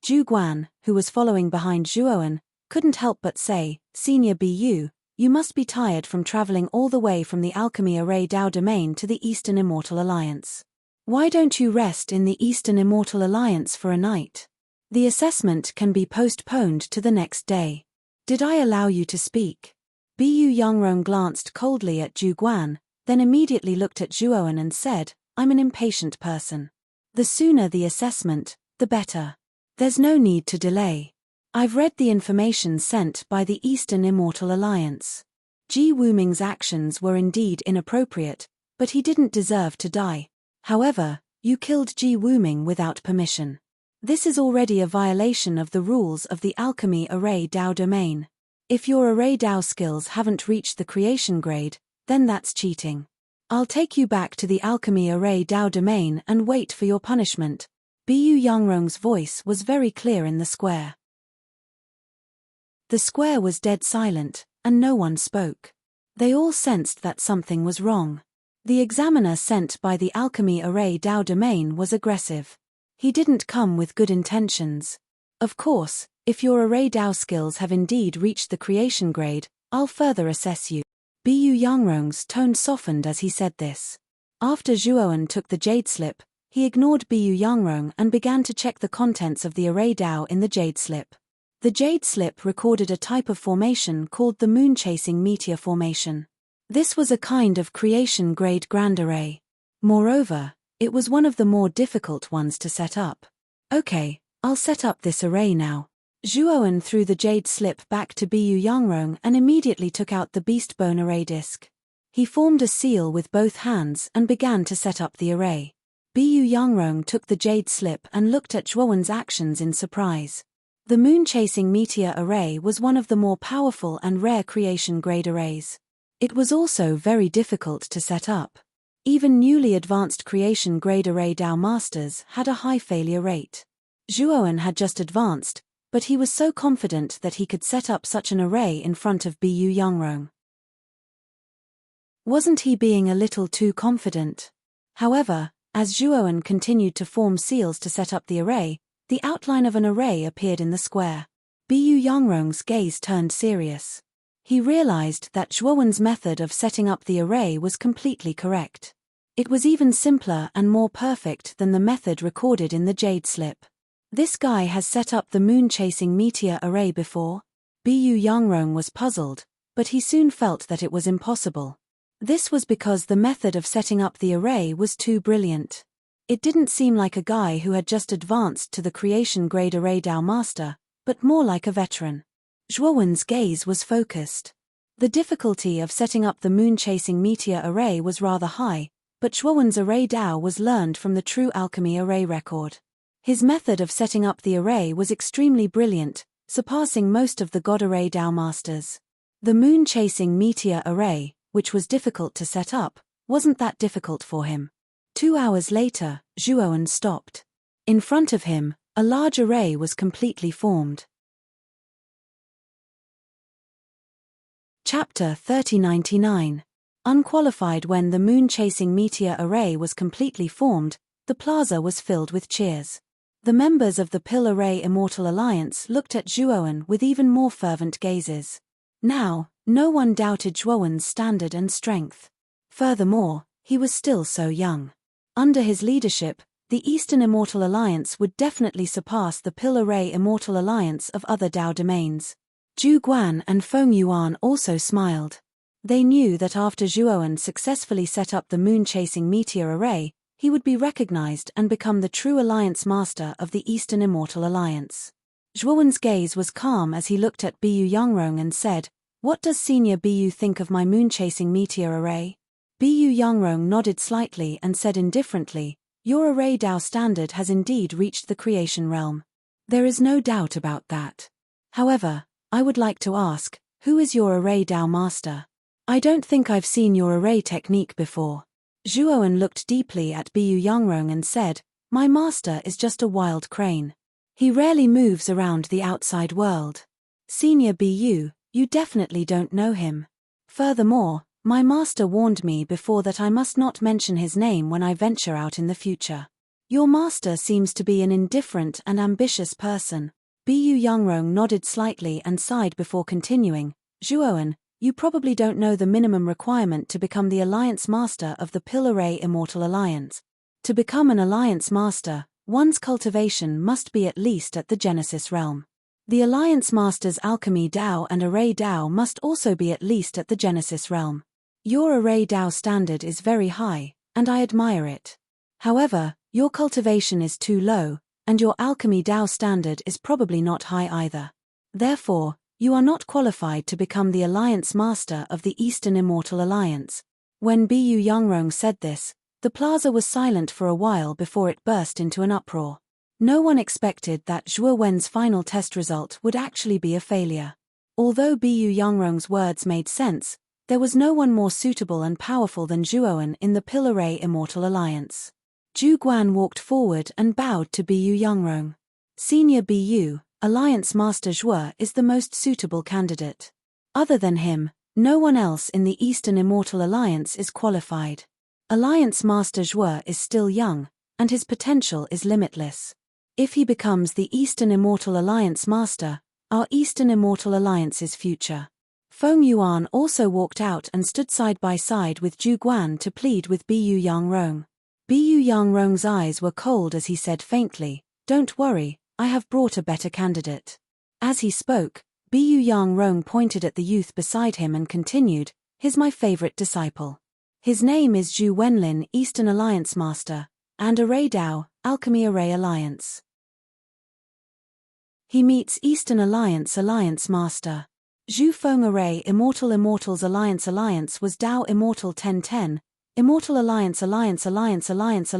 Zhu Guan, who was following behind Zhuowen, couldn't help but say, "Senior Bu, you must be tired from traveling all the way from the Alchemy Array Dao domain to the Eastern Immortal Alliance. Why don't you rest in the Eastern Immortal Alliance for a night? The assessment can be postponed to the next day. Did I allow you to speak?" Bu Yongrong glanced coldly at Zhu Guan, then immediately looked at Zhuowen and said, "I'm an impatient person. The sooner the assessment, the better. There's no need to delay. I've read the information sent by the Eastern Immortal Alliance. Ji Wuming's actions were indeed inappropriate, but he didn't deserve to die. However, you killed Ji Wuming without permission. This is already a violation of the rules of the Alchemy Array Dao domain. If your Array Dao skills haven't reached the creation grade, then that's cheating. I'll take you back to the Alchemy Array Dao domain and wait for your punishment." Bu Yongrong's voice was very clear in the square. The square was dead silent, and no one spoke. They all sensed that something was wrong. The examiner sent by the Alchemy Array Dao domain was aggressive. He didn't come with good intentions. Of course, if your Array Dao skills have indeed reached the creation grade, I'll further assess you. Bu Yongrong's tone softened as he said this. After Zhuowen took the jade slip, he ignored Bu Yangrong and began to check the contents of the array Dao in the jade slip. The jade slip recorded a type of formation called the moon-chasing meteor formation. This was a kind of creation-grade grand array. Moreover, it was one of the more difficult ones to set up. Okay, I'll set up this array now. Zhuowen threw the jade slip back to Bu Yangrong and immediately took out the beast bone array disk. He formed a seal with both hands and began to set up the array. Bu Yangrong took the jade slip and looked at Zhuowen's actions in surprise. The moon-chasing meteor array was one of the more powerful and rare creation-grade arrays. It was also very difficult to set up. Even newly advanced creation-grade array Dao masters had a high failure rate. Zhuowen had just advanced, but he was so confident that he could set up such an array in front of Bu Yangrong. Wasn't he being a little too confident? However, as Zhuowen continued to form seals to set up the array, the outline of an array appeared in the square. Bu Yangrong's gaze turned serious. He realized that Zhuowen's method of setting up the array was completely correct. It was even simpler and more perfect than the method recorded in the jade slip. This guy has set up the moon-chasing meteor array before? Bu Yangrong was puzzled, but he soon felt that it was impossible. This was because the method of setting up the array was too brilliant. It didn't seem like a guy who had just advanced to the creation-grade array Dao master, but more like a veteran. Zhuowen's gaze was focused. The difficulty of setting up the moon-chasing meteor array was rather high, but Zhuowen's array Dao was learned from the True Alchemy array record. His method of setting up the array was extremely brilliant, surpassing most of the God array Dao masters. The moon-chasing meteor array, which was difficult to set up, wasn't that difficult for him. 2 hours later, Zhuowen stopped. In front of him, a large array was completely formed. Chapter 3099. Unqualified. When the moon-chasing meteor array was completely formed, the plaza was filled with cheers. The members of the Pill Array Immortal Alliance looked at Zhuowen with even more fervent gazes. Now, no one doubted Zhuowen's standard and strength. Furthermore, he was still so young. Under his leadership, the Eastern Immortal Alliance would definitely surpass the Pill Array Immortal Alliance of other Dao domains. Zhu Guan and Feng Yuan also smiled. They knew that after Zhuowen successfully set up the moon-chasing meteor array, he would be recognized and become the true alliance master of the Eastern Immortal Alliance. Zhuowen's gaze was calm as he looked at Bu Yangrong and said, "What does Senior Bu think of my moon-chasing meteor array?" Bu Yangrong nodded slightly and said indifferently, "Your array Dao standard has indeed reached the creation realm. There is no doubt about that. However, I would like to ask, who is your array Dao master? I don't think I've seen your array technique before." Zhuowen looked deeply at Bu Yangrong and said, "My master is just a wild crane. He rarely moves around the outside world. Senior Bu, you definitely don't know him. Furthermore, my master warned me before that I must not mention his name when I venture out in the future. Your master seems to be an indifferent and ambitious person." Bu Yangrong nodded slightly and sighed before continuing, "Zhuowen, you probably don't know the minimum requirement to become the Alliance Master of the Pill Array Immortal Alliance. To become an Alliance Master, one's cultivation must be at least at the Genesis realm. The Alliance Master's Alchemy Dao and Array Dao must also be at least at the Genesis realm. Your Array Dao standard is very high, and I admire it. However, your cultivation is too low, and your Alchemy Dao standard is probably not high either. Therefore, you are not qualified to become the Alliance Master of the Eastern Immortal Alliance." When Bu Yangrong said this, the plaza was silent for a while before it burst into an uproar. No one expected that Zhuowen's final test result would actually be a failure. Although Bu Yangrong's words made sense, there was no one more suitable and powerful than Zhuowen in the Pill Array Immortal Alliance. Zhu Guan walked forward and bowed to Bu Yangrong. "Senior Bu, Alliance Master Zhuo is the most suitable candidate. Other than him, no one else in the Eastern Immortal Alliance is qualified. Alliance Master Zhuo is still young, and his potential is limitless. If he becomes the Eastern Immortal Alliance Master, our Eastern Immortal Alliance's future." Feng Yuan also walked out and stood side by side with Zhu Guan to plead with Bu Yangrong. Bu Yangrong's eyes were cold as he said faintly, "Don't worry, I have brought a better candidate." As he spoke, Bu Yangrong pointed at the youth beside him and continued, "He's my favorite disciple. His name is Zhu Wenlin, Eastern Alliance Master, and Array Dao, Alchemy Array Alliance." He meets Eastern Alliance Master. Zhu Feng Array Immortals Alliance was Dao Immortal 1010, Immortal Alliance Immortal Alliance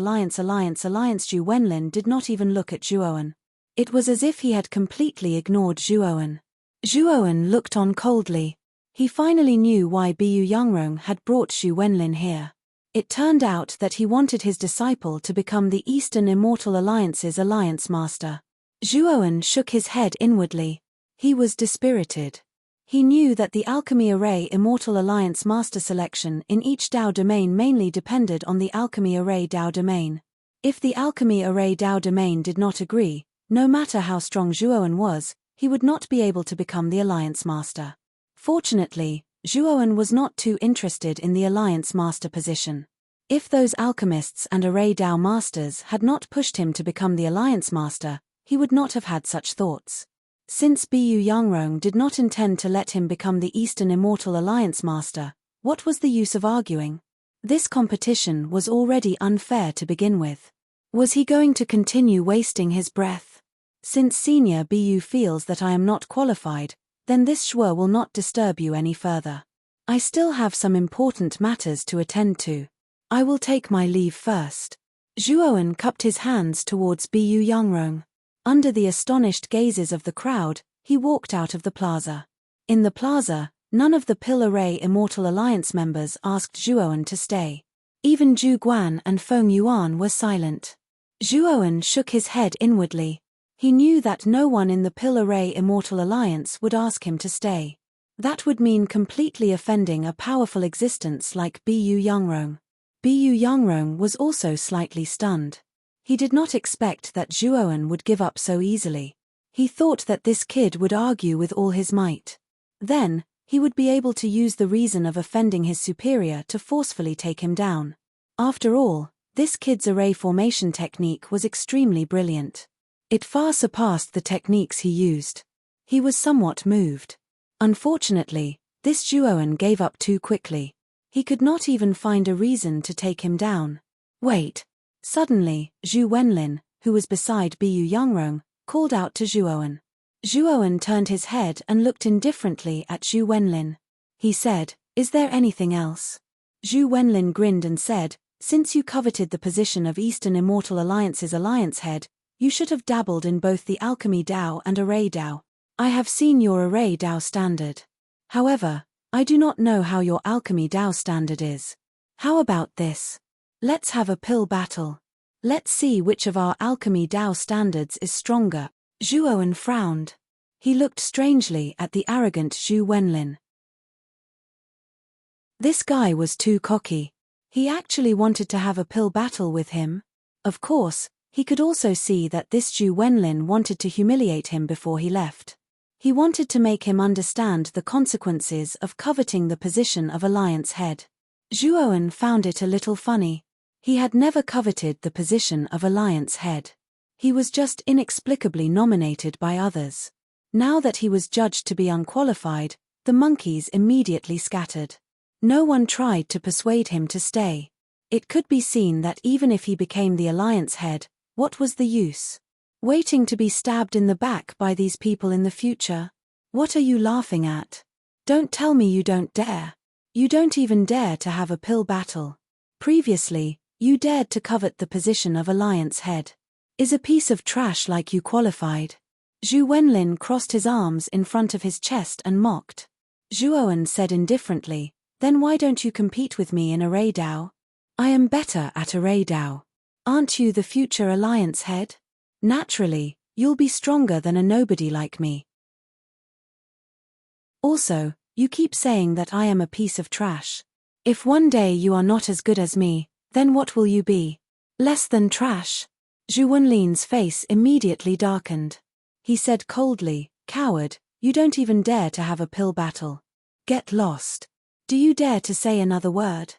Zhu Wenlin did not even look at Zhuowen. It was as if he had completely ignored Zhuowen. Zhuowen looked on coldly. He finally knew why Bu Yangrong had brought Zhu Wenlin here. It turned out that he wanted his disciple to become the Eastern Immortal Alliance's Alliance Master. Zhuowen shook his head inwardly. He was dispirited. He knew that the Alchemy Array Immortal Alliance Master selection in each Dao domain mainly depended on the Alchemy Array Dao domain. If the Alchemy Array Dao domain did not agree, no matter how strong Zhuowen was, he would not be able to become the Alliance Master. Fortunately, Zhuowen was not too interested in the Alliance Master position. If those alchemists and Array Dao Masters had not pushed him to become the Alliance Master, he would not have had such thoughts. Since Bu Yangrong did not intend to let him become the Eastern Immortal Alliance Master, what was the use of arguing? This competition was already unfair to begin with. Was he going to continue wasting his breath? Since Senior Bu feels that I am not qualified, then this shuo will not disturb you any further. I still have some important matters to attend to. I will take my leave first. Zhuowen cupped his hands towards Bu Yangrong. Under the astonished gazes of the crowd, he walked out of the plaza. In the plaza, none of the Pill Array Immortal Alliance members asked Zhuowen to stay. Even Zhu Guan and Feng Yuan were silent. Zhuowen shook his head inwardly. He knew that no one in the Pill Array Immortal Alliance would ask him to stay. That would mean completely offending a powerful existence like Bu Yangrong. Bu Yangrong was also slightly stunned. He did not expect that Zhuowen would give up so easily. He thought that this kid would argue with all his might. Then, he would be able to use the reason of offending his superior to forcefully take him down. After all, this kid's array formation technique was extremely brilliant. It far surpassed the techniques he used. He was somewhat moved. Unfortunately, this Zhuowen gave up too quickly. He could not even find a reason to take him down. Wait. Suddenly, Zhu Wenlin, who was beside Bu Yangrong, called out to Zhuowen. Zhuowen turned his head and looked indifferently at Zhu Wenlin. He said, "Is there anything else?" Zhu Wenlin grinned and said, "Since you coveted the position of Eastern Immortal Alliance's alliance head, you should have dabbled in both the Alchemy Dao and Array Dao. I have seen your Array Dao standard. However, I do not know how your Alchemy Dao standard is. How about this? Let's have a pill battle. Let's see which of our Alchemy Dao standards is stronger." Zhuowen frowned. He looked strangely at the arrogant Zhu Wenlin. This guy was too cocky. He actually wanted to have a pill battle with him. Of course, he could also see that this Zhu Wenlin wanted to humiliate him before he left. He wanted to make him understand the consequences of coveting the position of alliance head. Zhuowen found it a little funny. He had never coveted the position of alliance head. He was just inexplicably nominated by others. Now that he was judged to be unqualified, the monkeys immediately scattered. No one tried to persuade him to stay. It could be seen that even if he became the alliance head, what was the use? Waiting to be stabbed in the back by these people in the future? What are you laughing at? Don't tell me you don't dare. You don't even dare to have a pill battle. Previously, you dared to covet the position of alliance head. Is a piece of trash like you qualified? Zhu Wenlin crossed his arms in front of his chest and mocked. Zhuowen said indifferently, "Then why don't you compete with me in Array Dao? I am better at Array Dao. Aren't you the future alliance head? Naturally, you'll be stronger than a nobody like me. Also, you keep saying that I am a piece of trash. If one day you are not as good as me, then what will you be? Less than trash?" Zhu Wenlin's face immediately darkened. He said coldly, "Coward, you don't even dare to have a pill battle. Get lost. Do you dare to say another word?"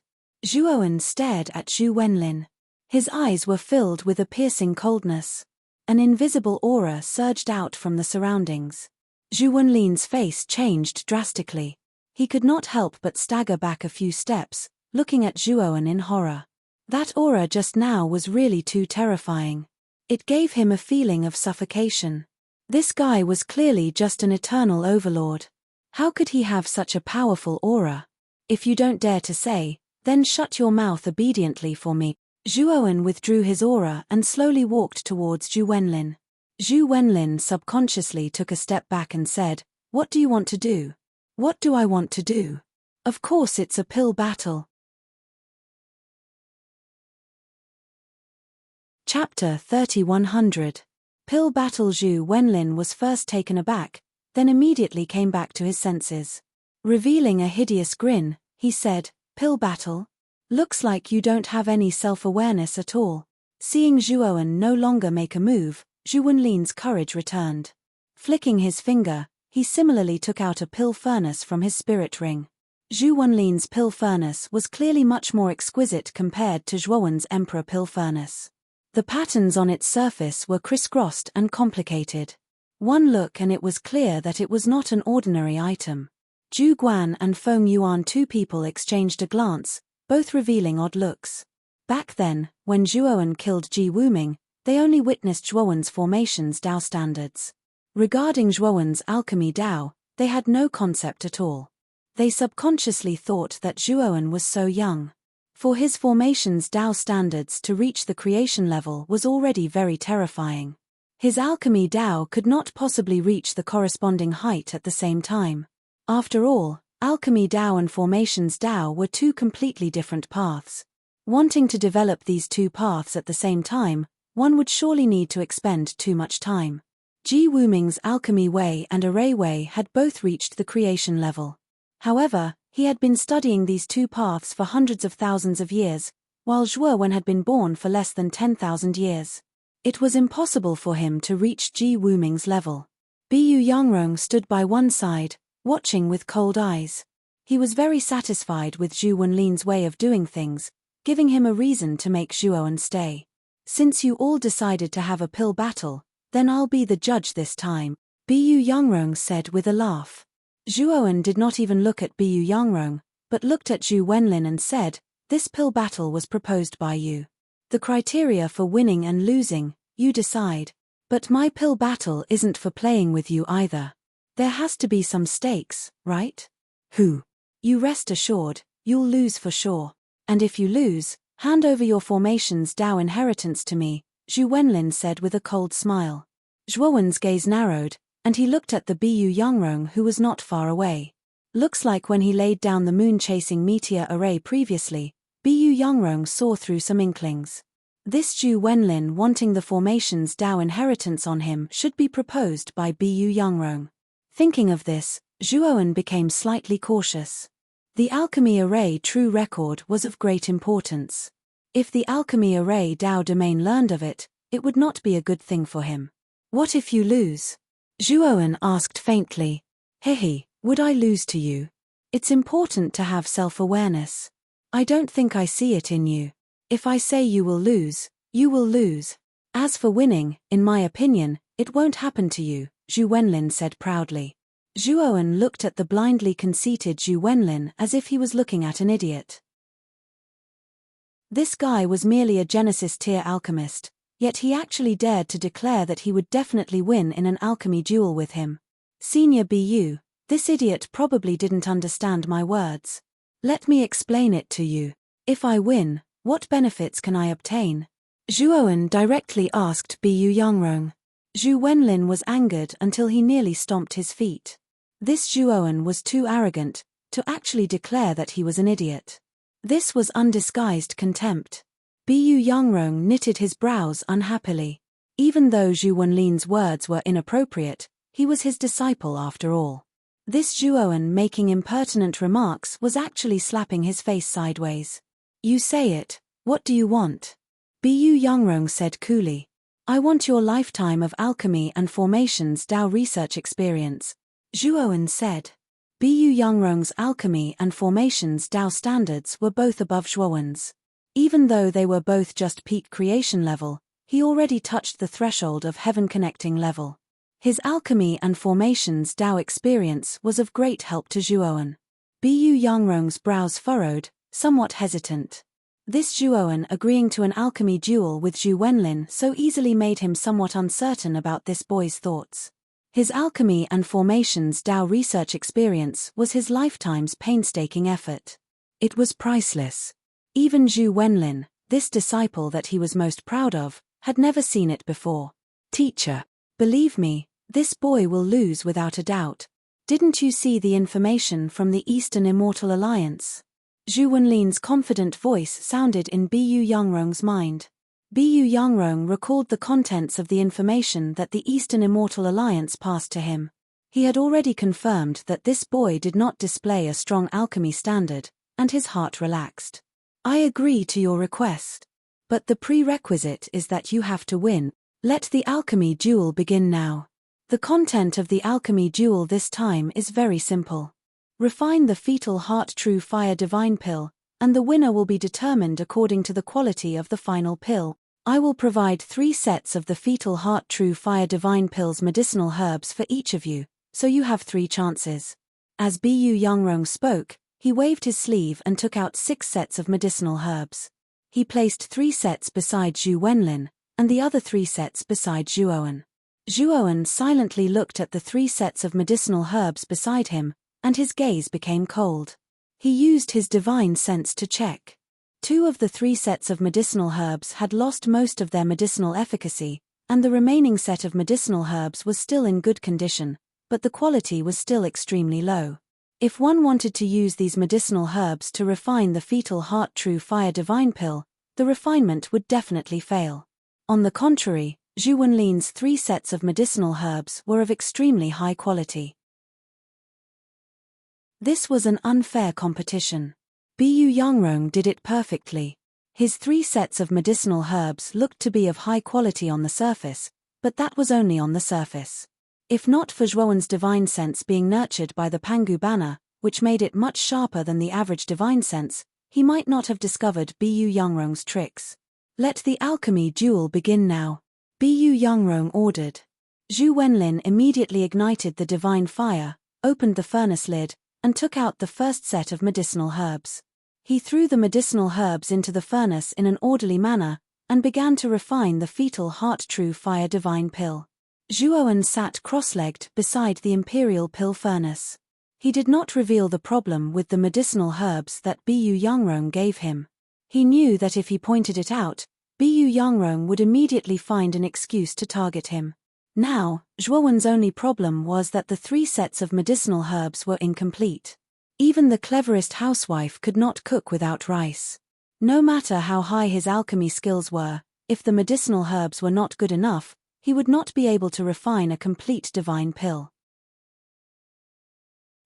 Zhuowen stared at Zhu Wenlin. His eyes were filled with a piercing coldness. An invisible aura surged out from the surroundings. Zhu Wenlin's face changed drastically. He could not help but stagger back a few steps, looking at Zhuowen in horror. That aura just now was really too terrifying. It gave him a feeling of suffocation. This guy was clearly just an eternal overlord. How could he have such a powerful aura? If you don't dare to say, then shut your mouth obediently for me. Zhuowen withdrew his aura and slowly walked towards Zhu Wenlin. Zhu Wenlin subconsciously took a step back and said, "What do you want to do?" "What do I want to do? Of course it's a pill battle." Chapter 3100. Pill Battle. Zhu Wenlin was first taken aback, then immediately came back to his senses. Revealing a hideous grin, he said, "Pill battle? Looks like you don't have any self-awareness at all." Seeing Zhuowen no longer make a move, Zhu Wenlin's courage returned. Flicking his finger, he similarly took out a pill furnace from his spirit ring. Zhu Wenlin's pill furnace was clearly much more exquisite compared to Zhuowen's emperor pill furnace. The patterns on its surface were crisscrossed and complicated. One look and it was clear that it was not an ordinary item. Zhu Guan and Feng Yuan, two people, exchanged a glance, both revealing odd looks. Back then, when Zhuowen killed Ji Wuming, they only witnessed Zhuowen's formations Dao standards. Regarding Zhuowen's alchemy Dao, they had no concept at all. They subconsciously thought that Zhuowen was so young. For his formations Dao standards to reach the creation level was already very terrifying. His alchemy Dao could not possibly reach the corresponding height at the same time. After all, alchemy Dao and formations Dao were two completely different paths. Wanting to develop these two paths at the same time, one would surely need to expend too much time. Ji Wuming's alchemy way and array way had both reached the creation level. However, he had been studying these two paths for hundreds of thousands of years, while Zhuowen had been born for less than 10,000 years. It was impossible for him to reach Ji Wuming's level. Bu Yangrong stood by one side, watching with cold eyes. He was very satisfied with Zhu Wenlin's way of doing things, giving him a reason to make Zhuowen stay. "Since you all decided to have a pill battle, then I'll be the judge this time," Bu Yangrong said with a laugh. Zhuowen did not even look at Bu Yangrong, but looked at Zhu Wenlin and said, "This pill battle was proposed by you. The criteria for winning and losing, you decide. But my pill battle isn't for playing with you either. There has to be some stakes, right? Who? You rest assured, you'll lose for sure. And if you lose, hand over your formations Dao inheritance to me," Zhu Wenlin said with a cold smile. Zhuowen's gaze narrowed, and he looked at the Bu Yangrong who was not far away. Looks like when he laid down the moon-chasing meteor array previously, Bu Yangrong saw through some inklings. This Zhu Wenlin wanting the formations Dao inheritance on him should be proposed by Bu Yangrong. Thinking of this, Zhuowen became slightly cautious. The alchemy array true record was of great importance. If the alchemy array Dao domain learned of it, it would not be a good thing for him. "What if you lose?" Zhuowen asked faintly. "Hehe, would I lose to you? It's important to have self-awareness. I don't think I see it in you. If I say you will lose, you will lose. As for winning, in my opinion, it won't happen to you," Zhu Wenlin said proudly. Zhuowen looked at the blindly conceited Zhu Wenlin as if he was looking at an idiot. This guy was merely a Genesis-tier alchemist, yet he actually dared to declare that he would definitely win in an alchemy duel with him. "Senior Bu, this idiot probably didn't understand my words. Let me explain it to you. If I win, what benefits can I obtain?" Zhuowen directly asked Bu Yangrong. Zhu Wenlin was angered until he nearly stomped his feet. This Zhuowen was too arrogant to actually declare that he was an idiot. This was undisguised contempt. Bu Yangrong knitted his brows unhappily. Even though Zhu Wenlin's words were inappropriate, he was his disciple after all. This Zhuowen making impertinent remarks was actually slapping his face sideways. "You say it, what do you want?" Bu Yangrong said coolly. "I want your lifetime of alchemy and formations Dao research experience," Zhuowen said. Bu Yangrong's alchemy and formations Dao standards were both above Zhuowen's. Even though they were both just peak creation level, he already touched the threshold of heaven connecting level. His alchemy and formations Dao experience was of great help to Zhuowen. Bu Yangrong's brows furrowed, somewhat hesitant. This Zhuowen agreeing to an alchemy duel with Zhu Wenlin so easily made him somewhat uncertain about this boy's thoughts. His alchemy and formations Dao research experience was his lifetime's painstaking effort. It was priceless. Even Zhu Wenlin, this disciple that he was most proud of, had never seen it before. Teacher, believe me, this boy will lose without a doubt. Didn't you see the information from the Eastern Immortal Alliance? Zhu Wenlin's confident voice sounded in Bu Yangrong's mind. Bu Yangrong recalled the contents of the information that the Eastern Immortal Alliance passed to him. He had already confirmed that this boy did not display a strong alchemy standard, and his heart relaxed. I agree to your request. But the prerequisite is that you have to win. Let the alchemy duel begin now. The content of the alchemy duel this time is very simple. Refine the fetal heart true fire divine pill, and the winner will be determined according to the quality of the final pill. I will provide 3 sets of the fetal heart true fire divine pill's medicinal herbs for each of you, so you have 3 chances. As Bu Yangrong spoke, he waved his sleeve and took out 6 sets of medicinal herbs. He placed 3 sets beside Zhu Wenlin, and the other 3 sets beside Zhuowen. Zhuowen silently looked at the 3 sets of medicinal herbs beside him, and his gaze became cold. He used his divine sense to check. 2 of the 3 sets of medicinal herbs had lost most of their medicinal efficacy, and the remaining set of medicinal herbs was still in good condition, but the quality was still extremely low. If one wanted to use these medicinal herbs to refine the fetal heart true fire divine pill, the refinement would definitely fail. On the contrary, Zhu Wenlin's 3 sets of medicinal herbs were of extremely high quality. This was an unfair competition. Bu Yangrong did it perfectly. His 3 sets of medicinal herbs looked to be of high quality on the surface, but that was only on the surface. If not for Zhuowen's divine sense being nurtured by the Pangu banner, which made it much sharper than the average divine sense, he might not have discovered Bu Yangrong's tricks. Let the alchemy duel begin now. Bu Yangrong ordered. Zhu Wenlin immediately ignited the divine fire, opened the furnace lid, and took out the first set of medicinal herbs. He threw the medicinal herbs into the furnace in an orderly manner, and began to refine the fetal heart true fire divine pill. Zhuowen sat cross-legged beside the imperial pill furnace. He did not reveal the problem with the medicinal herbs that Bu Yangrong gave him. He knew that if he pointed it out, Bu Yangrong would immediately find an excuse to target him. Now, Zhuowen's only problem was that the 3 sets of medicinal herbs were incomplete. Even the cleverest housewife could not cook without rice. No matter how high his alchemy skills were, if the medicinal herbs were not good enough, he would not be able to refine a complete divine pill.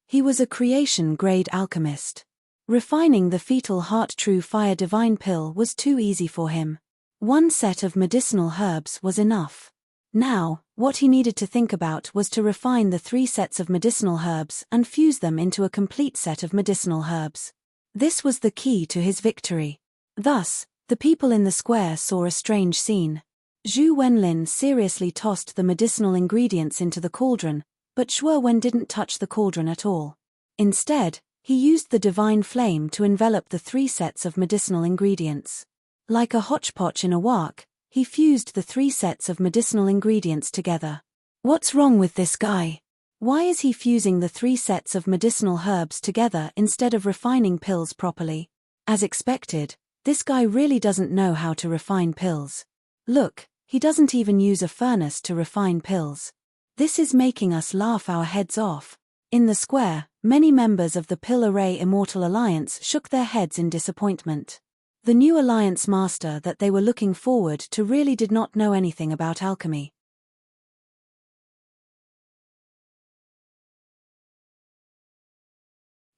He was a creation-grade alchemist. Refining the fetal heart true fire divine pill was too easy for him. 1 set of medicinal herbs was enough. Now, what he needed to think about was to refine the 3 sets of medicinal herbs and fuse them into a complete set of medicinal herbs. This was the key to his victory. Thus, the people in the square saw a strange scene. Zhu Wenlin seriously tossed the medicinal ingredients into the cauldron, but Zhuowen didn't touch the cauldron at all. Instead, he used the divine flame to envelop the 3 sets of medicinal ingredients. Like a hodgepodge in a wok, he fused the 3 sets of medicinal ingredients together. What's wrong with this guy? Why is he fusing the 3 sets of medicinal herbs together instead of refining pills properly? As expected, this guy really doesn't know how to refine pills. Look, he doesn't even use a furnace to refine pills. This is making us laugh our heads off. In the square, many members of the Pill Array Immortal Alliance shook their heads in disappointment. The new alliance master that they were looking forward to really did not know anything about alchemy.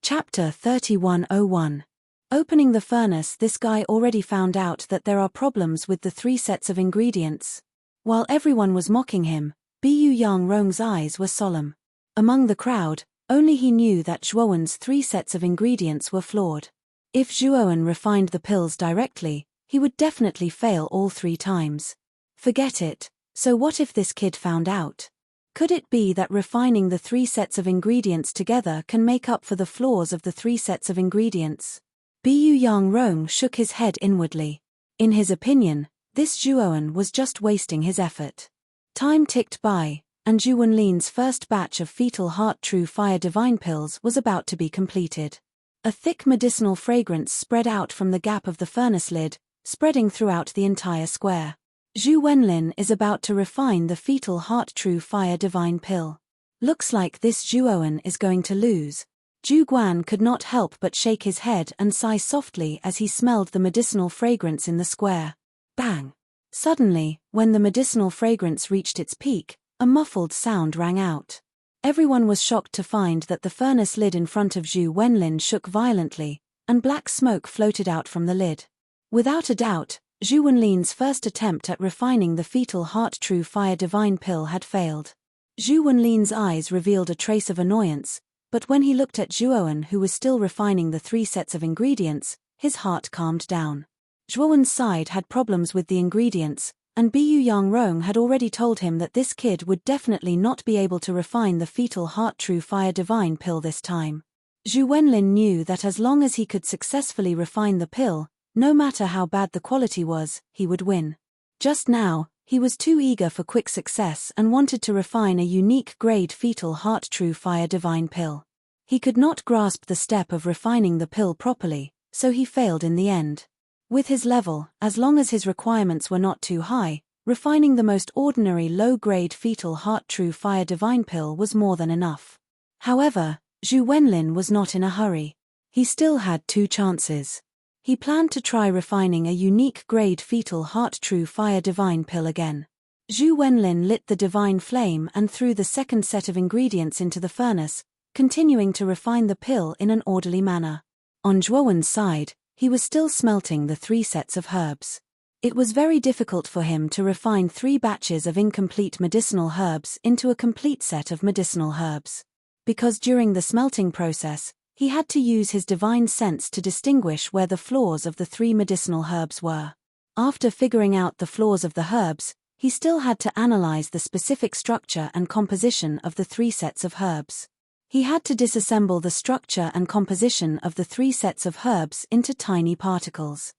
Chapter 3101. Opening the furnace. This guy already found out that there are problems with the 3 sets of ingredients. While everyone was mocking him, Bu Yangrong's eyes were solemn. Among the crowd, Only he knew that Zhuowen's 3 sets of ingredients were flawed. If Zhuowen refined the pills directly, he would definitely fail all 3 times. Forget it. So what if this kid found out? Could it be that refining the 3 sets of ingredients together can make up for the flaws of the 3 sets of ingredients? Bu Yangrong shook his head inwardly. In his opinion, this Zhuowen was just wasting his effort. Time ticked by, and Zhu Wenlin's first batch of fetal heart true fire divine pills was about to be completed. A thick medicinal fragrance spread out from the gap of the furnace lid, spreading throughout the entire square. Zhu Wenlin is about to refine the fetal heart true fire divine pill. Looks like this Zhuowen is going to lose. Zhu Guan could not help but shake his head and sigh softly as he smelled the medicinal fragrance in the square. Bang! Suddenly, when the medicinal fragrance reached its peak, a muffled sound rang out. Everyone was shocked to find that the furnace lid in front of Zhu Wenlin shook violently, and black smoke floated out from the lid. Without a doubt, Zhu Wenlin's first attempt at refining the fetal heart true fire divine pill had failed. Zhu Wenlin's eyes revealed a trace of annoyance, but when he looked at Zhuowen, who was still refining the 3 sets of ingredients, his heart calmed down. Zhuowen's side had problems with the ingredients, and Bu Yangrong had already told him that this kid would definitely not be able to refine the fetal heart true fire divine pill this time. Zhu Wenlin knew that as long as he could successfully refine the pill, no matter how bad the quality was, he would win. Just now, he was too eager for quick success and wanted to refine a unique grade fetal heart true fire divine pill. He could not grasp the step of refining the pill properly, so he failed in the end. With his level, as long as his requirements were not too high, refining the most ordinary low-grade fetal heart true fire divine pill was more than enough. However, Zhu Wenlin was not in a hurry. He still had 2 chances. He planned to try refining a unique grade fetal heart true fire divine pill again. Zhu Wenlin lit the divine flame and threw the second set of ingredients into the furnace, continuing to refine the pill in an orderly manner. On Zhuowen's side, he was still smelting the 3 sets of herbs. It was very difficult for him to refine 3 batches of incomplete medicinal herbs into a complete set of medicinal herbs. Because during the smelting process, he had to use his divine sense to distinguish where the flaws of the 3 medicinal herbs were. After figuring out the flaws of the herbs, he still had to analyze the specific structure and composition of the 3 sets of herbs. He had to disassemble the structure and composition of the 3 sets of herbs into tiny particles.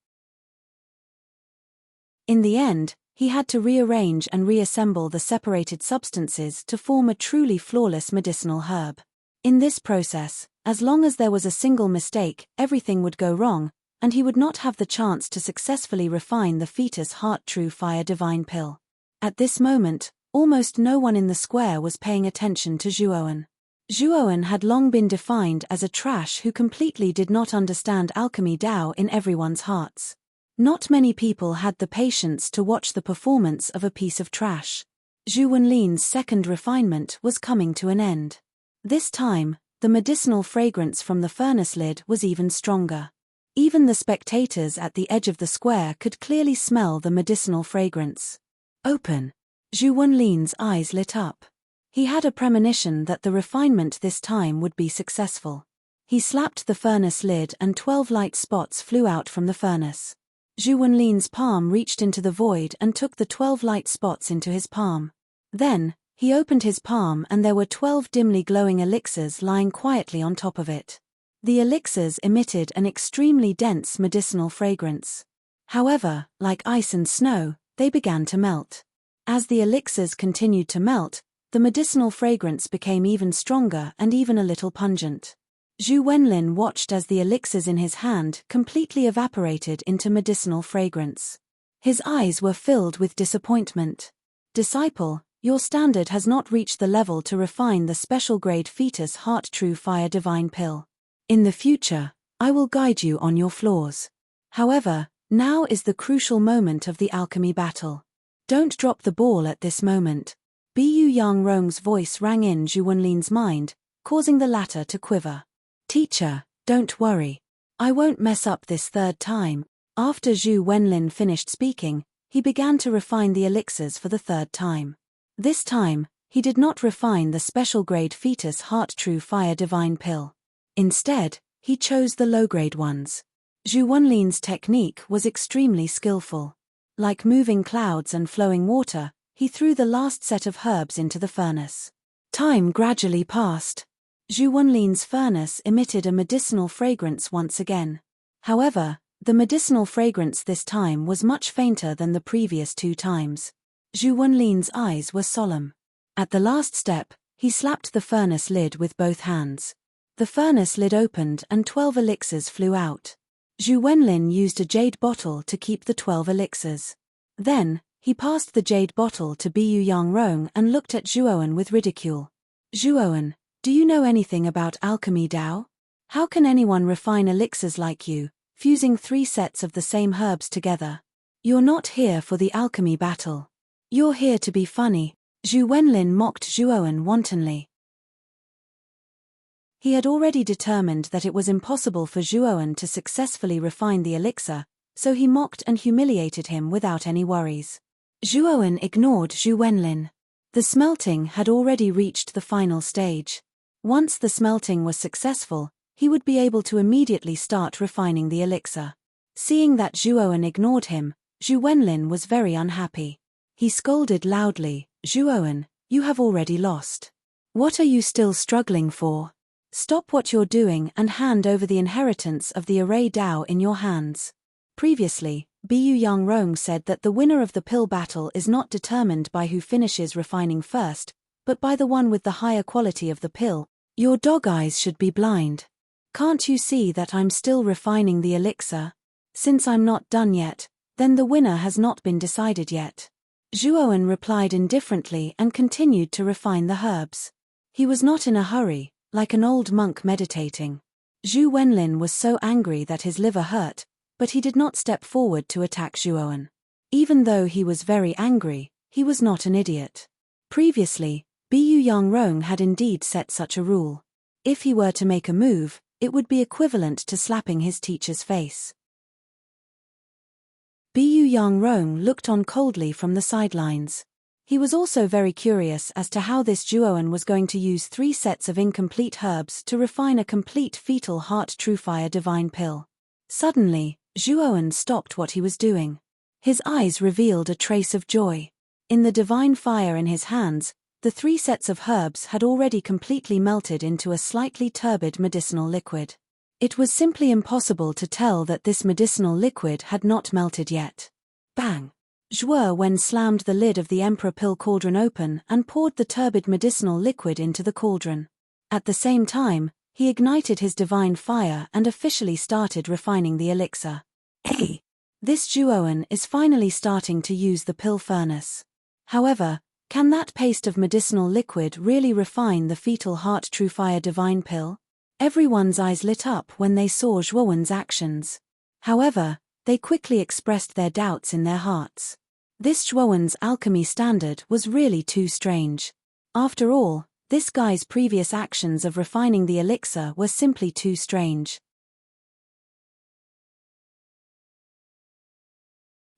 In the end, he had to rearrange and reassemble the separated substances to form a truly flawless medicinal herb. In this process, as long as there was a single mistake, everything would go wrong, and he would not have the chance to successfully refine the fetus heart true fire divine pill. At this moment, almost no one in the square was paying attention to Zhuowen. Zhuowen had long been defined as a trash who completely did not understand alchemy Dao in everyone's hearts. Not many people had the patience to watch the performance of a piece of trash. Zhu Wenlin's second refinement was coming to an end. This time, the medicinal fragrance from the furnace lid was even stronger. Even the spectators at the edge of the square could clearly smell the medicinal fragrance. Open! Zhu Wenlin's eyes lit up. He had a premonition that the refinement this time would be successful. He slapped the furnace lid and 12 light spots flew out from the furnace. Zhu Wenlin's palm reached into the void and took the 12 light spots into his palm. Then, he opened his palm and there were 12 dimly glowing elixirs lying quietly on top of it. The elixirs emitted an extremely dense medicinal fragrance. However, like ice and snow, they began to melt. As the elixirs continued to melt, the medicinal fragrance became even stronger and even a little pungent. Zhu Wenlin watched as the elixirs in his hand completely evaporated into medicinal fragrance. His eyes were filled with disappointment. Disciple, your standard has not reached the level to refine the special grade fetus heart true fire divine pill. In the future, I will guide you on your flaws. However, now is the crucial moment of the alchemy battle. Don't drop the ball at this moment. Bu Yangrong's voice rang in Zhu Wenlin's mind, causing the latter to quiver. Teacher, don't worry. I won't mess up this 3rd time. After Zhu Wenlin finished speaking, he began to refine the elixirs for the 3rd time. This time, he did not refine the special-grade fetus heart-true fire divine pill. Instead, he chose the low-grade ones. Zhu Wenlin's technique was extremely skillful. Like moving clouds and flowing water, he threw the last set of herbs into the furnace. Time gradually passed. Zhu Wenlin's furnace emitted a medicinal fragrance once again. However, the medicinal fragrance this time was much fainter than the previous 2 times. Zhu Wenlin's eyes were solemn. At the last step, he slapped the furnace lid with both hands. The furnace lid opened and 12 elixirs flew out. Zhu Wenlin used a jade bottle to keep the 12 elixirs. Then, he passed the jade bottle to Bu Yangrong and looked at Zhuowen with ridicule. Zhuowen, do you know anything about alchemy Dao? How can anyone refine elixirs like you, fusing 3 sets of the same herbs together? You're not here for the alchemy battle. You're here to be funny. Zhu Wenlin mocked Zhuowen wantonly. He had already determined that it was impossible for Zhuowen to successfully refine the elixir, so he mocked and humiliated him without any worries. Zhuowen ignored Zhu Wenlin. The smelting had already reached the final stage. Once the smelting was successful, he would be able to immediately start refining the elixir. Seeing that Zhuowen ignored him, Zhu Wenlin was very unhappy. He scolded loudly, Zhuowen, you have already lost. What are you still struggling for? Stop what you're doing and hand over the inheritance of the array Dao in your hands. Previously, Bu Yangrong said that the winner of the pill battle is not determined by who finishes refining first, but by the one with the higher quality of the pill. Your dog eyes should be blind. Can't you see that I'm still refining the elixir? Since I'm not done yet, then the winner has not been decided yet. Zhuowen replied indifferently and continued to refine the herbs. He was not in a hurry, like an old monk meditating. Zhu Wenlin was so angry that his liver hurt, but he did not step forward to attack Zhuowen. Even though he was very angry, he was not an idiot. Previously, Bu Yangrong had indeed set such a rule. If he were to make a move, it would be equivalent to slapping his teacher's face. Bu Yangrong looked on coldly from the sidelines. He was also very curious as to how this Zhuowen was going to use 3 sets of incomplete herbs to refine a complete fetal heart true fire divine pill. Suddenly, Zhuowen stopped what he was doing. His eyes revealed a trace of joy. In the divine fire in his hands, the 3 sets of herbs had already completely melted into a slightly turbid medicinal liquid. It was simply impossible to tell that this medicinal liquid had not melted yet. Bang! Zhuowen slammed the lid of the Emperor Pill cauldron open and poured the turbid medicinal liquid into the cauldron. At the same time, he ignited his divine fire and officially started refining the elixir. Hey! This Zhuowen is finally starting to use the pill furnace. However, can that paste of medicinal liquid really refine the fetal heart true fire divine pill? Everyone's eyes lit up when they saw Zhuowen's actions. However, they quickly expressed their doubts in their hearts. This Zhuowen's alchemy standard was really too strange. After all, this guy's previous actions of refining the elixir were simply too strange.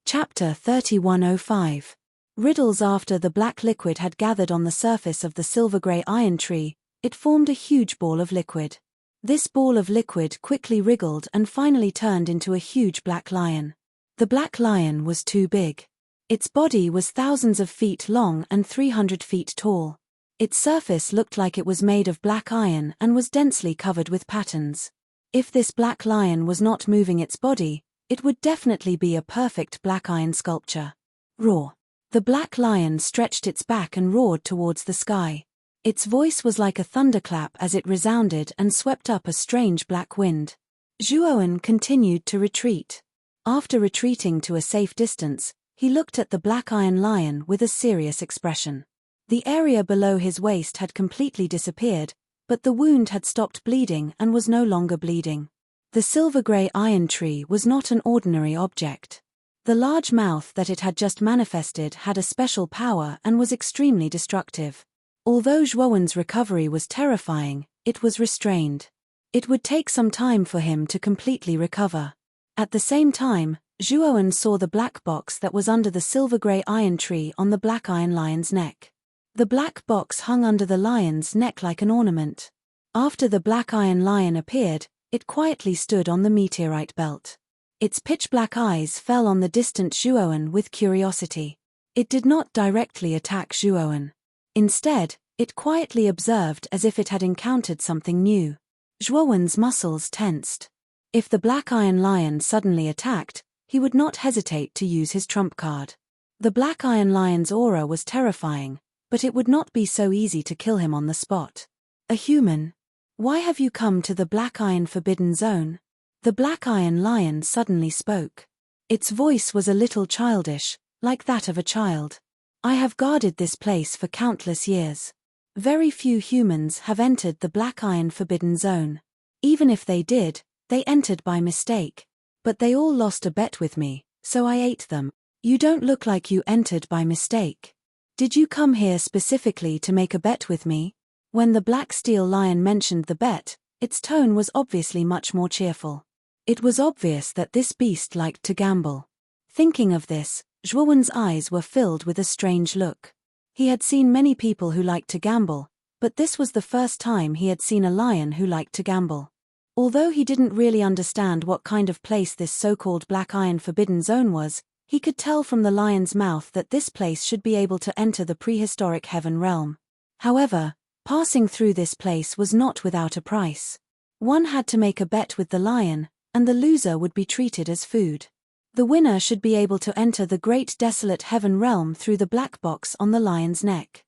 Chapter 3105. Riddles. After the black liquid had gathered on the surface of the silver-grey iron tree, it formed a huge ball of liquid. This ball of liquid quickly wriggled and finally turned into a huge black lion. The black lion was too big. Its body was thousands of feet long and 300 feet tall. Its surface looked like it was made of black iron and was densely covered with patterns. If this black lion was not moving its body, it would definitely be a perfect black iron sculpture. Roar! The black lion stretched its back and roared towards the sky. Its voice was like a thunderclap as it resounded and swept up a strange black wind. Zhuowen continued to retreat. After retreating to a safe distance, he looked at the black iron lion with a serious expression. The area below his waist had completely disappeared, but the wound had stopped bleeding and was no longer bleeding. The silver-grey iron tree was not an ordinary object. The large mouth that it had just manifested had a special power and was extremely destructive. Although Zhuowen's recovery was terrifying, it was restrained. It would take some time for him to completely recover. At the same time, Zhuowen saw the black box that was under the silver-grey iron tree on the black iron lion's neck. The black box hung under the lion's neck like an ornament. After the black iron lion appeared, it quietly stood on the meteorite belt. Its pitch-black eyes fell on the distant Zhuowen with curiosity. It did not directly attack Zhuowen. Instead, it quietly observed as if it had encountered something new. Zhuowen's muscles tensed. If the black iron lion suddenly attacked, he would not hesitate to use his trump card. The black iron lion's aura was terrifying, but it would not be so easy to kill him on the spot. A human? Why have you come to the black iron forbidden zone? The black iron lion suddenly spoke. Its voice was a little childish, like that of a child. I have guarded this place for countless years. Very few humans have entered the black iron forbidden zone. Even if they did, they entered by mistake. But they all lost a bet with me, so I ate them. You don't look like you entered by mistake. Did you come here specifically to make a bet with me? When the black steel lion mentioned the bet, its tone was obviously much more cheerful. It was obvious that this beast liked to gamble. Thinking of this, Zhuowen's eyes were filled with a strange look. He had seen many people who liked to gamble, but this was the first time he had seen a lion who liked to gamble. Although he didn't really understand what kind of place this so-called black iron forbidden zone was, he could tell from the lion's mouth that this place should be able to enter the prehistoric heaven realm. However, passing through this place was not without a price. One had to make a bet with the lion, and the loser would be treated as food. The winner should be able to enter the great desolate heaven realm through the black box on the lion's neck.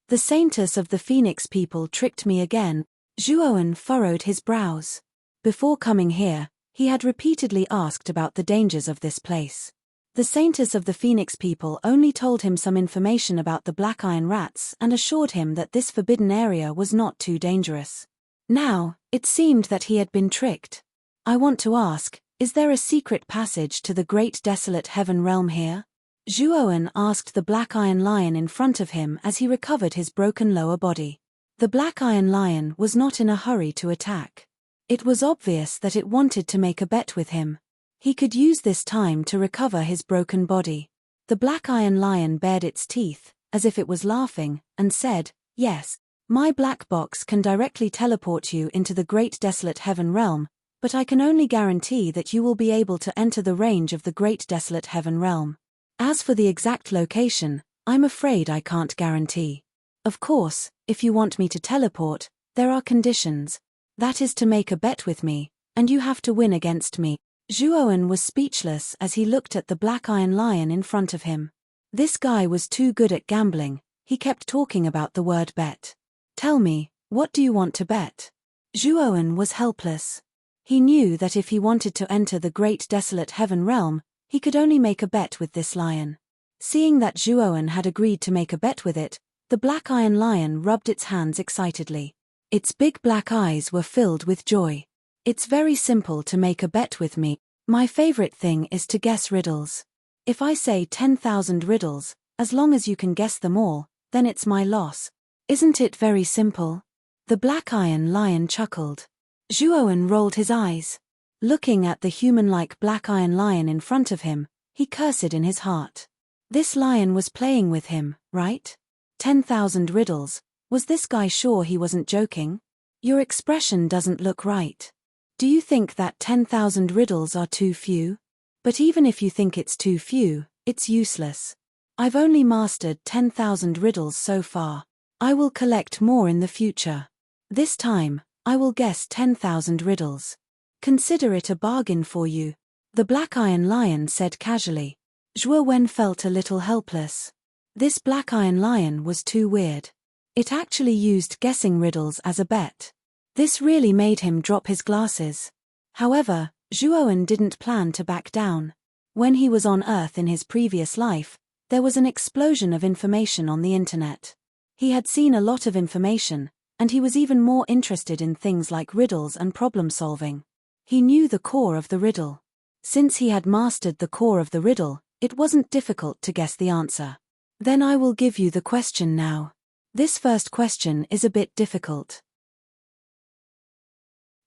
The saintess of the phoenix people tricked me again. Zhuowen furrowed his brows. Before coming here, he had repeatedly asked about the dangers of this place. The saintess of the phoenix people only told him some information about the black iron rats and assured him that this forbidden area was not too dangerous. Now, it seemed that he had been tricked. I want to ask, is there a secret passage to the great desolate heaven realm here? Zhuowen asked the black iron lion in front of him as he recovered his broken lower body. The black iron lion was not in a hurry to attack. It was obvious that it wanted to make a bet with him. He could use this time to recover his broken body. The black iron lion bared its teeth, as if it was laughing, and said, "Yes, my black box can directly teleport you into the great desolate heaven realm, but I can only guarantee that you will be able to enter the range of the great desolate heaven realm. As for the exact location, I'm afraid I can't guarantee. Of course, if you want me to teleport, there are conditions. That is to make a bet with me, and you have to win against me." Zhuowen was speechless as he looked at the black iron lion in front of him. This guy was too good at gambling. He kept talking about the word bet. "Tell me, what do you want to bet?" Zhuowen was helpless. He knew that if he wanted to enter the great desolate heaven realm, he could only make a bet with this lion. Seeing that Zhuowen had agreed to make a bet with it, the black iron lion rubbed its hands excitedly. Its big black eyes were filled with joy. "It's very simple to make a bet with me. My favorite thing is to guess riddles. If I say 10,000 riddles, as long as you can guess them all, then it's my loss. Isn't it very simple?" The black iron lion chuckled. Zhuowen rolled his eyes. Looking at the human-like black iron lion in front of him, he cursed in his heart. This lion was playing with him, right? 10,000 riddles. Was this guy sure he wasn't joking? Your expression doesn't look right. Do you think that 10,000 riddles are too few? But even if you think it's too few, it's useless. I've only mastered 10,000 riddles so far. I will collect more in the future. This time, I will guess 10,000 riddles. Consider it a bargain for you, the black iron lion said casually. Zhuowen felt a little helpless. This black iron lion was too weird. It actually used guessing riddles as a bet. This really made him drop his glasses. However, Zhuowen didn't plan to back down. When he was on Earth in his previous life, there was an explosion of information on the internet. He had seen a lot of information, and he was even more interested in things like riddles and problem solving. He knew the core of the riddle. Since he had mastered the core of the riddle, it wasn't difficult to guess the answer. Then I will give you the question now. This first question is a bit difficult.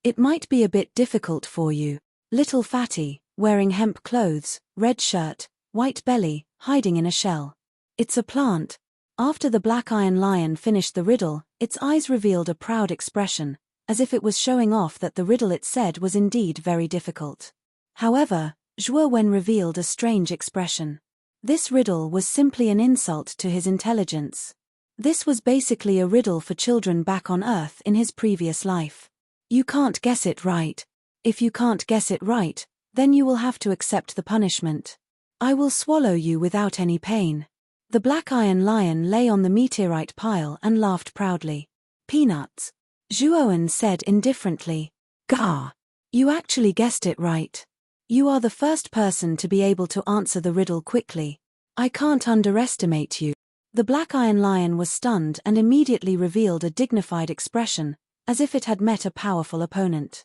It might be a bit difficult for you. Little fatty, wearing hemp clothes, red shirt, white belly, hiding in a shell. It's a plant. After the black iron lion finished the riddle, its eyes revealed a proud expression, as if it was showing off that the riddle it said was indeed very difficult. However, Zhuo Wen revealed a strange expression. This riddle was simply an insult to his intelligence. This was basically a riddle for children back on Earth in his previous life. You can't guess it right. If you can't guess it right, then you will have to accept the punishment. I will swallow you without any pain. The black iron lion lay on the meteorite pile and laughed proudly. Peanuts. Zhuowen said indifferently. Gah! You actually guessed it right. You are the first person to be able to answer the riddle quickly. I can't underestimate you. The black iron lion was stunned and immediately revealed a dignified expression, as if it had met a powerful opponent.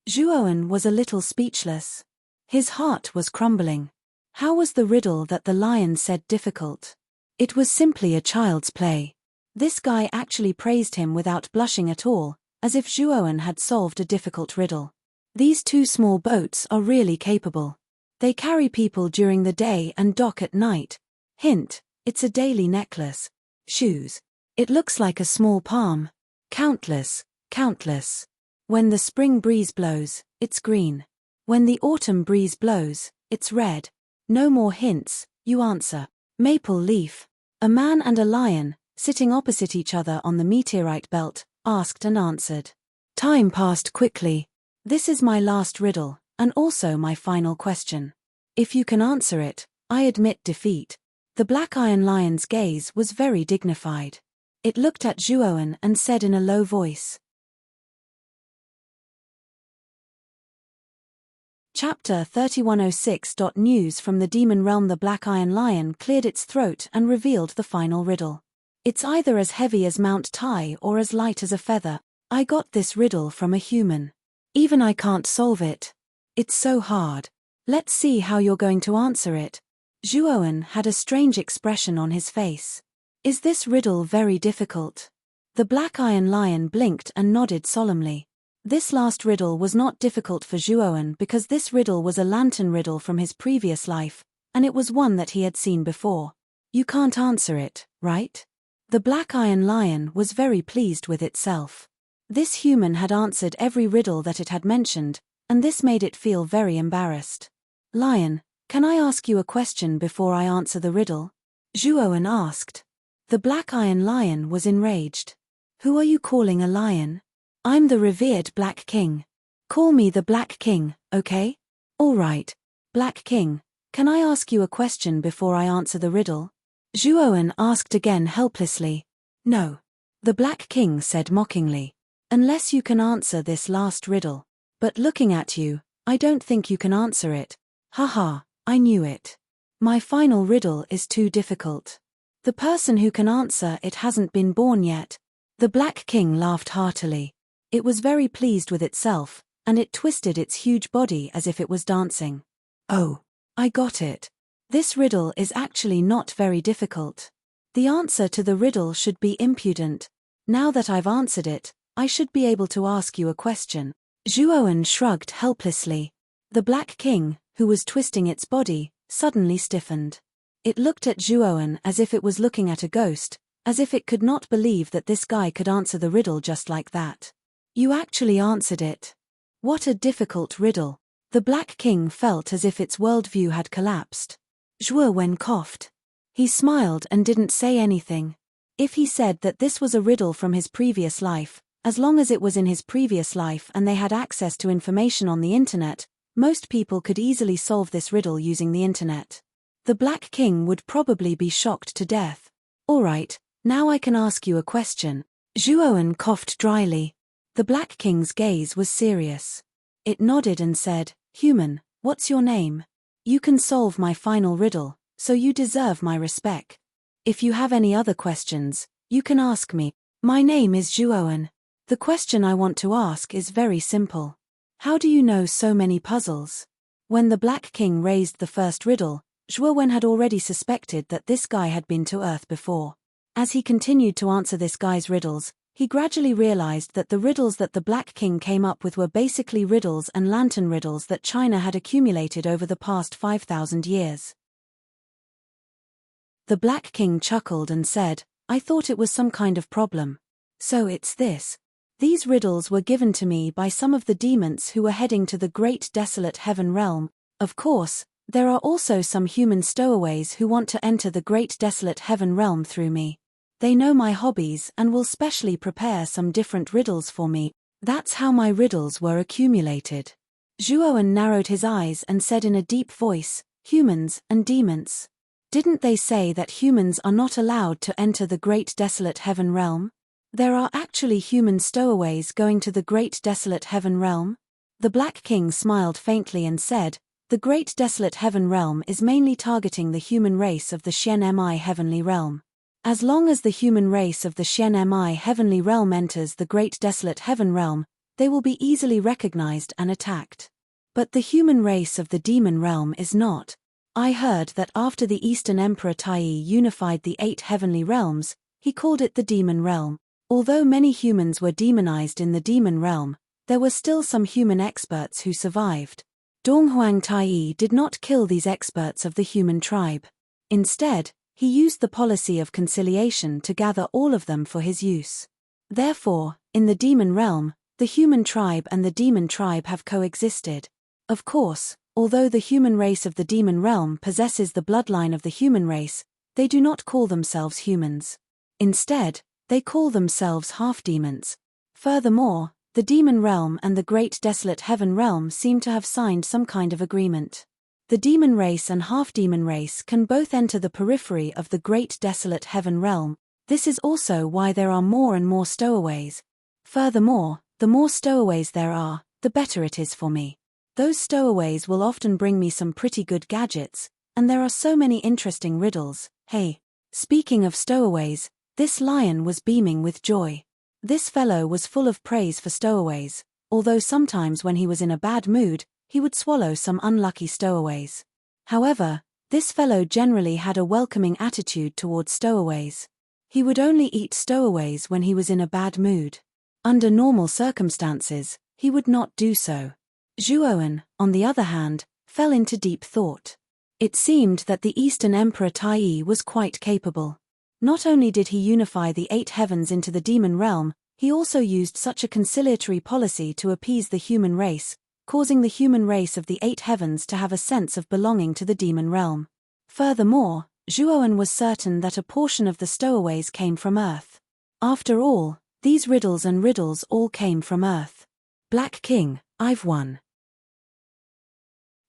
Zhuowen was a little speechless. His heart was crumbling. How was the riddle that the lion said difficult? It was simply a child's play. This guy actually praised him without blushing at all, as if Zhuowen had solved a difficult riddle. These two small boats are really capable. They carry people during the day and dock at night. Hint, it's a daily necklace. Shoes. It looks like a small palm. Countless, countless. When the spring breeze blows, it's green. When the autumn breeze blows, it's red. No more hints, you answer. Maple leaf. A man and a lion, sitting opposite each other on the meteorite belt, asked and answered. Time passed quickly. This is my last riddle, and also my final question. If you can answer it, I admit defeat. The black iron lion's gaze was very dignified. It looked at Zhuowen and said in a low voice. Chapter 3106. News from the demon realm. The black iron lion cleared its throat and revealed the final riddle. It's either as heavy as Mount Tai or as light as a feather. I got this riddle from a human. Even I can't solve it. It's so hard. Let's see how you're going to answer it. Zhuowen had a strange expression on his face. Is this riddle very difficult? The black iron lion blinked and nodded solemnly. This last riddle was not difficult for Zhuowen because this riddle was a lantern riddle from his previous life, and it was one that he had seen before. You can't answer it, right? The black iron lion was very pleased with itself. This human had answered every riddle that it had mentioned, and this made it feel very embarrassed. Lion, can I ask you a question before I answer the riddle? Zhuowen asked. The black iron lion was enraged. Who are you calling a lion? I'm the revered Black King. Call me the Black King, okay? All right. Black King, can I ask you a question before I answer the riddle? Zhuowen asked again helplessly. No. The Black King said mockingly. Unless you can answer this last riddle. But looking at you, I don't think you can answer it. Haha, I knew it. My final riddle is too difficult. The person who can answer it hasn't been born yet. The Black King laughed heartily. It was very pleased with itself, and it twisted its huge body as if it was dancing. Oh, I got it. This riddle is actually not very difficult. The answer to the riddle should be impudent. Now that I've answered it, I should be able to ask you a question. Zhuowen shrugged helplessly. The Black King, who was twisting its body, suddenly stiffened. It looked at Zhuowen as if it was looking at a ghost, as if it could not believe that this guy could answer the riddle just like that. You actually answered it. What a difficult riddle. The Black King felt as if its worldview had collapsed. Zhuowen coughed. He smiled and didn't say anything. If he said that this was a riddle from his previous life, as long as it was in his previous life and they had access to information on the internet, most people could easily solve this riddle using the internet. The Black King would probably be shocked to death. All right, now I can ask you a question. Zhuowen coughed dryly. The Black King's gaze was serious. It nodded and said, Human, what's your name? You can solve my final riddle, so you deserve my respect. If you have any other questions, you can ask me. My name is Zhuowen. The question I want to ask is very simple. How do you know so many puzzles? When the Black King raised the first riddle, Zhuowen had already suspected that this guy had been to Earth before. As he continued to answer this guy's riddles, he gradually realized that the riddles that the Black King came up with were basically riddles and lantern riddles that China had accumulated over the past 5,000 years. The Black King chuckled and said, I thought it was some kind of problem. So it's this. These riddles were given to me by some of the demons who were heading to the great desolate heaven realm. Of course, there are also some human stowaways who want to enter the great desolate heaven realm through me. They know my hobbies and will specially prepare some different riddles for me. That's how my riddles were accumulated. Zhuowen narrowed his eyes and said in a deep voice, humans and demons. Didn't they say that humans are not allowed to enter the great desolate heaven realm? There are actually human stowaways going to the great desolate heaven realm? The Black King smiled faintly and said, the great desolate heaven realm is mainly targeting the human race of the Xian-Mi heavenly realm. As long as the human race of the Xian-Mi heavenly realm enters the great desolate heaven realm, they will be easily recognized and attacked. But the human race of the demon realm is not. I heard that after the Eastern Emperor Tai unified the 8 heavenly realms, he called it the demon realm. Although many humans were demonized in the demon realm, there were still some human experts who survived. Donghuang Tai did not kill these experts of the human tribe. Instead, he used the policy of conciliation to gather all of them for his use. Therefore, in the demon realm, the human tribe and the demon tribe have coexisted. Of course, although the human race of the demon realm possesses the bloodline of the human race, they do not call themselves humans. Instead, they call themselves half-demons. Furthermore, the demon realm and the great desolate heaven realm seem to have signed some kind of agreement. The demon race and half-demon race can both enter the periphery of the great desolate heaven realm. This is also why there are more and more stowaways. Furthermore, the more stowaways there are, the better it is for me. Those stowaways will often bring me some pretty good gadgets, and there are so many interesting riddles. Hey, speaking of stowaways, this lion was beaming with joy. This fellow was full of praise for stowaways, although sometimes when he was in a bad mood, he would swallow some unlucky stowaways. However, this fellow generally had a welcoming attitude towards stowaways. He would only eat stowaways when he was in a bad mood. Under normal circumstances, he would not do so. Zhuowen, on the other hand, fell into deep thought. It seemed that the Eastern Emperor Tai was quite capable. Not only did he unify the 8 heavens into the demon realm, he also used such a conciliatory policy to appease the human race, causing the human race of the 8 heavens to have a sense of belonging to the demon realm. Furthermore, Zhuowen was certain that a portion of the stowaways came from Earth. After all, these riddles and riddles all came from Earth. Black King, I've won.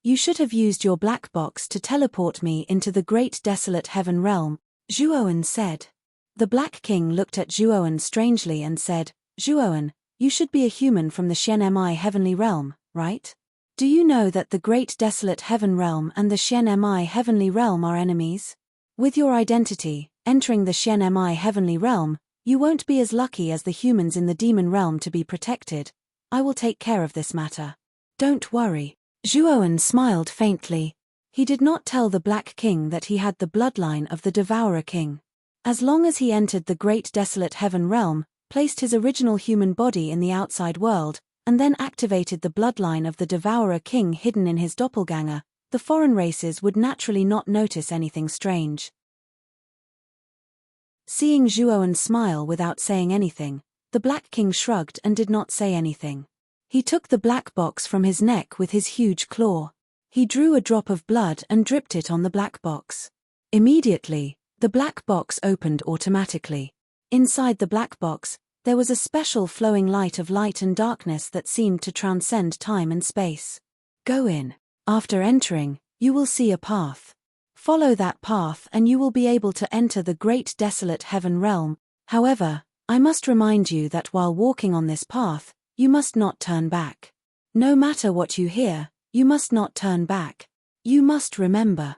You should have used your black box to teleport me into the great desolate heaven realm, Zhuowen said. The Black King looked at Zhuowen strangely and said, Zhuowen, you should be a human from the Xian-Mi heavenly realm, right? Do you know that the great desolate heaven realm and the Xian-Mi heavenly realm are enemies? With your identity, entering the Xian-Mi heavenly realm, you won't be as lucky as the humans in the demon realm to be protected. I will take care of this matter. Don't worry. Zhuowen smiled faintly. He did not tell the Black King that he had the bloodline of the Devourer King. As long as he entered the great desolate heaven realm, placed his original human body in the outside world, and then activated the bloodline of the Devourer King hidden in his doppelganger, the foreign races would naturally not notice anything strange. Seeing Zhuowen smile without saying anything, the Black King shrugged and did not say anything. He took the black box from his neck with his huge claw. He drew a drop of blood and dripped it on the black box. Immediately, the black box opened automatically. Inside the black box, there was a special flowing light of light and darkness that seemed to transcend time and space. Go in. After entering, you will see a path. Follow that path and you will be able to enter the great desolate heaven realm. However, I must remind you that while walking on this path, you must not turn back. No matter what you hear, you must not turn back. You must remember.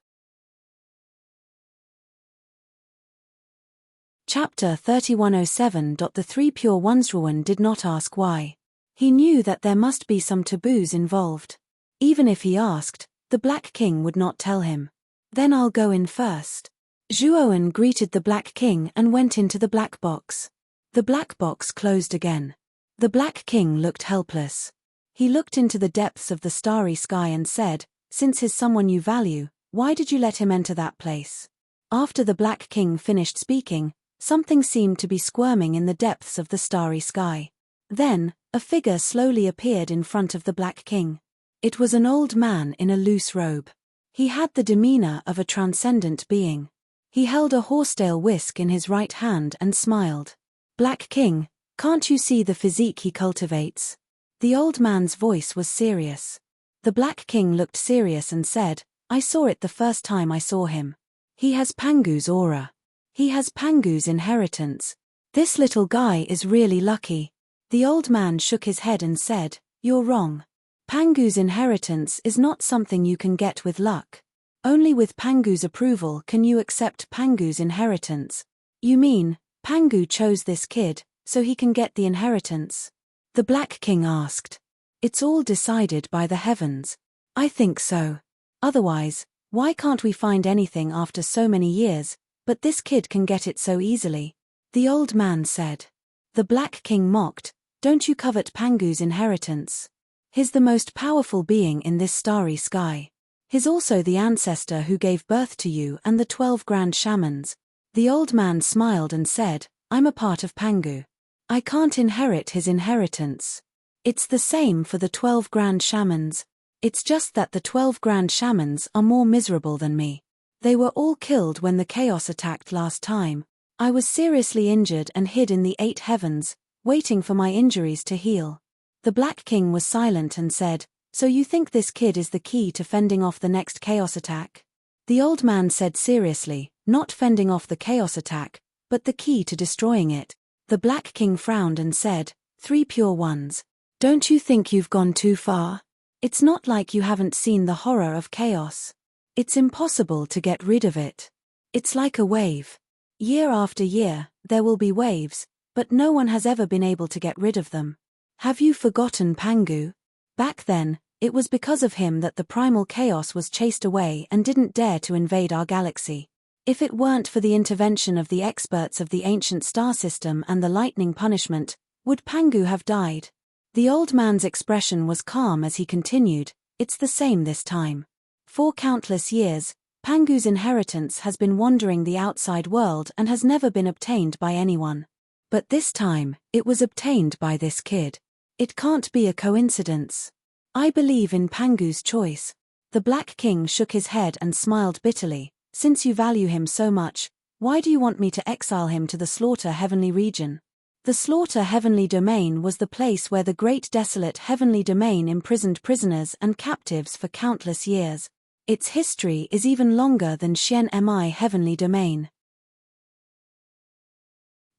Chapter 3107. The 3 Pure Ones. Zhuowen did not ask why. He knew that there must be some taboos involved. Even if he asked, the Black King would not tell him. Then I'll go in first. Zhuowen greeted the Black King and went into the black box. The black box closed again. The Black King looked helpless. He looked into the depths of the starry sky and said, since he's someone you value, why did you let him enter that place? After the Black King finished speaking, something seemed to be squirming in the depths of the starry sky. Then, a figure slowly appeared in front of the Black King. It was an old man in a loose robe. He had the demeanor of a transcendent being. He held a horsetail whisk in his right hand and smiled. "Black King, can't you see the physique he cultivates?" The old man's voice was serious. The Black King looked serious and said, "I saw it the first time I saw him. He has Pangu's aura. He has Pangu's inheritance. This little guy is really lucky." The old man shook his head and said, "You're wrong. Pangu's inheritance is not something you can get with luck. Only with Pangu's approval can you accept Pangu's inheritance." "You mean, Pangu chose this kid, so he can get the inheritance?" The Black King asked. "It's all decided by the heavens." "I think so. Otherwise, why can't we find anything after so many years, but this kid can get it so easily?" The old man said. The Black King mocked, "Don't you covet Pangu's inheritance? He's the most powerful being in this starry sky. He's also the ancestor who gave birth to you and the 12 grand shamans." The old man smiled and said, "I'm a part of Pangu. I can't inherit his inheritance. It's the same for the 12 grand shamans. It's just that the 12 grand shamans are more miserable than me. They were all killed when the chaos attacked last time. I was seriously injured and hid in the 8 heavens, waiting for my injuries to heal." The Black King was silent and said, "So you think this kid is the key to fending off the next chaos attack?" The old man said seriously, "Not fending off the chaos attack, but the key to destroying it." The Black King frowned and said, "3 pure ones. Don't you think you've gone too far? It's not like you haven't seen the horror of chaos. It's impossible to get rid of it. It's like a wave. Year after year, there will be waves, but no one has ever been able to get rid of them. Have you forgotten Pangu? Back then, it was because of him that the primal chaos was chased away and didn't dare to invade our galaxy. If it weren't for the intervention of the experts of the ancient star system and the lightning punishment, would Pangu have died?" The old man's expression was calm as he continued, "It's the same this time. For countless years, Pangu's inheritance has been wandering the outside world and has never been obtained by anyone. But this time, it was obtained by this kid. It can't be a coincidence. I believe in Pangu's choice." The Black King shook his head and smiled bitterly. "Since you value him so much, why do you want me to exile him to the Slaughter Heavenly region?" The Slaughter Heavenly Domain was the place where the great desolate Heavenly Domain imprisoned prisoners and captives for countless years. Its history is even longer than Xian Mi Heavenly Domain.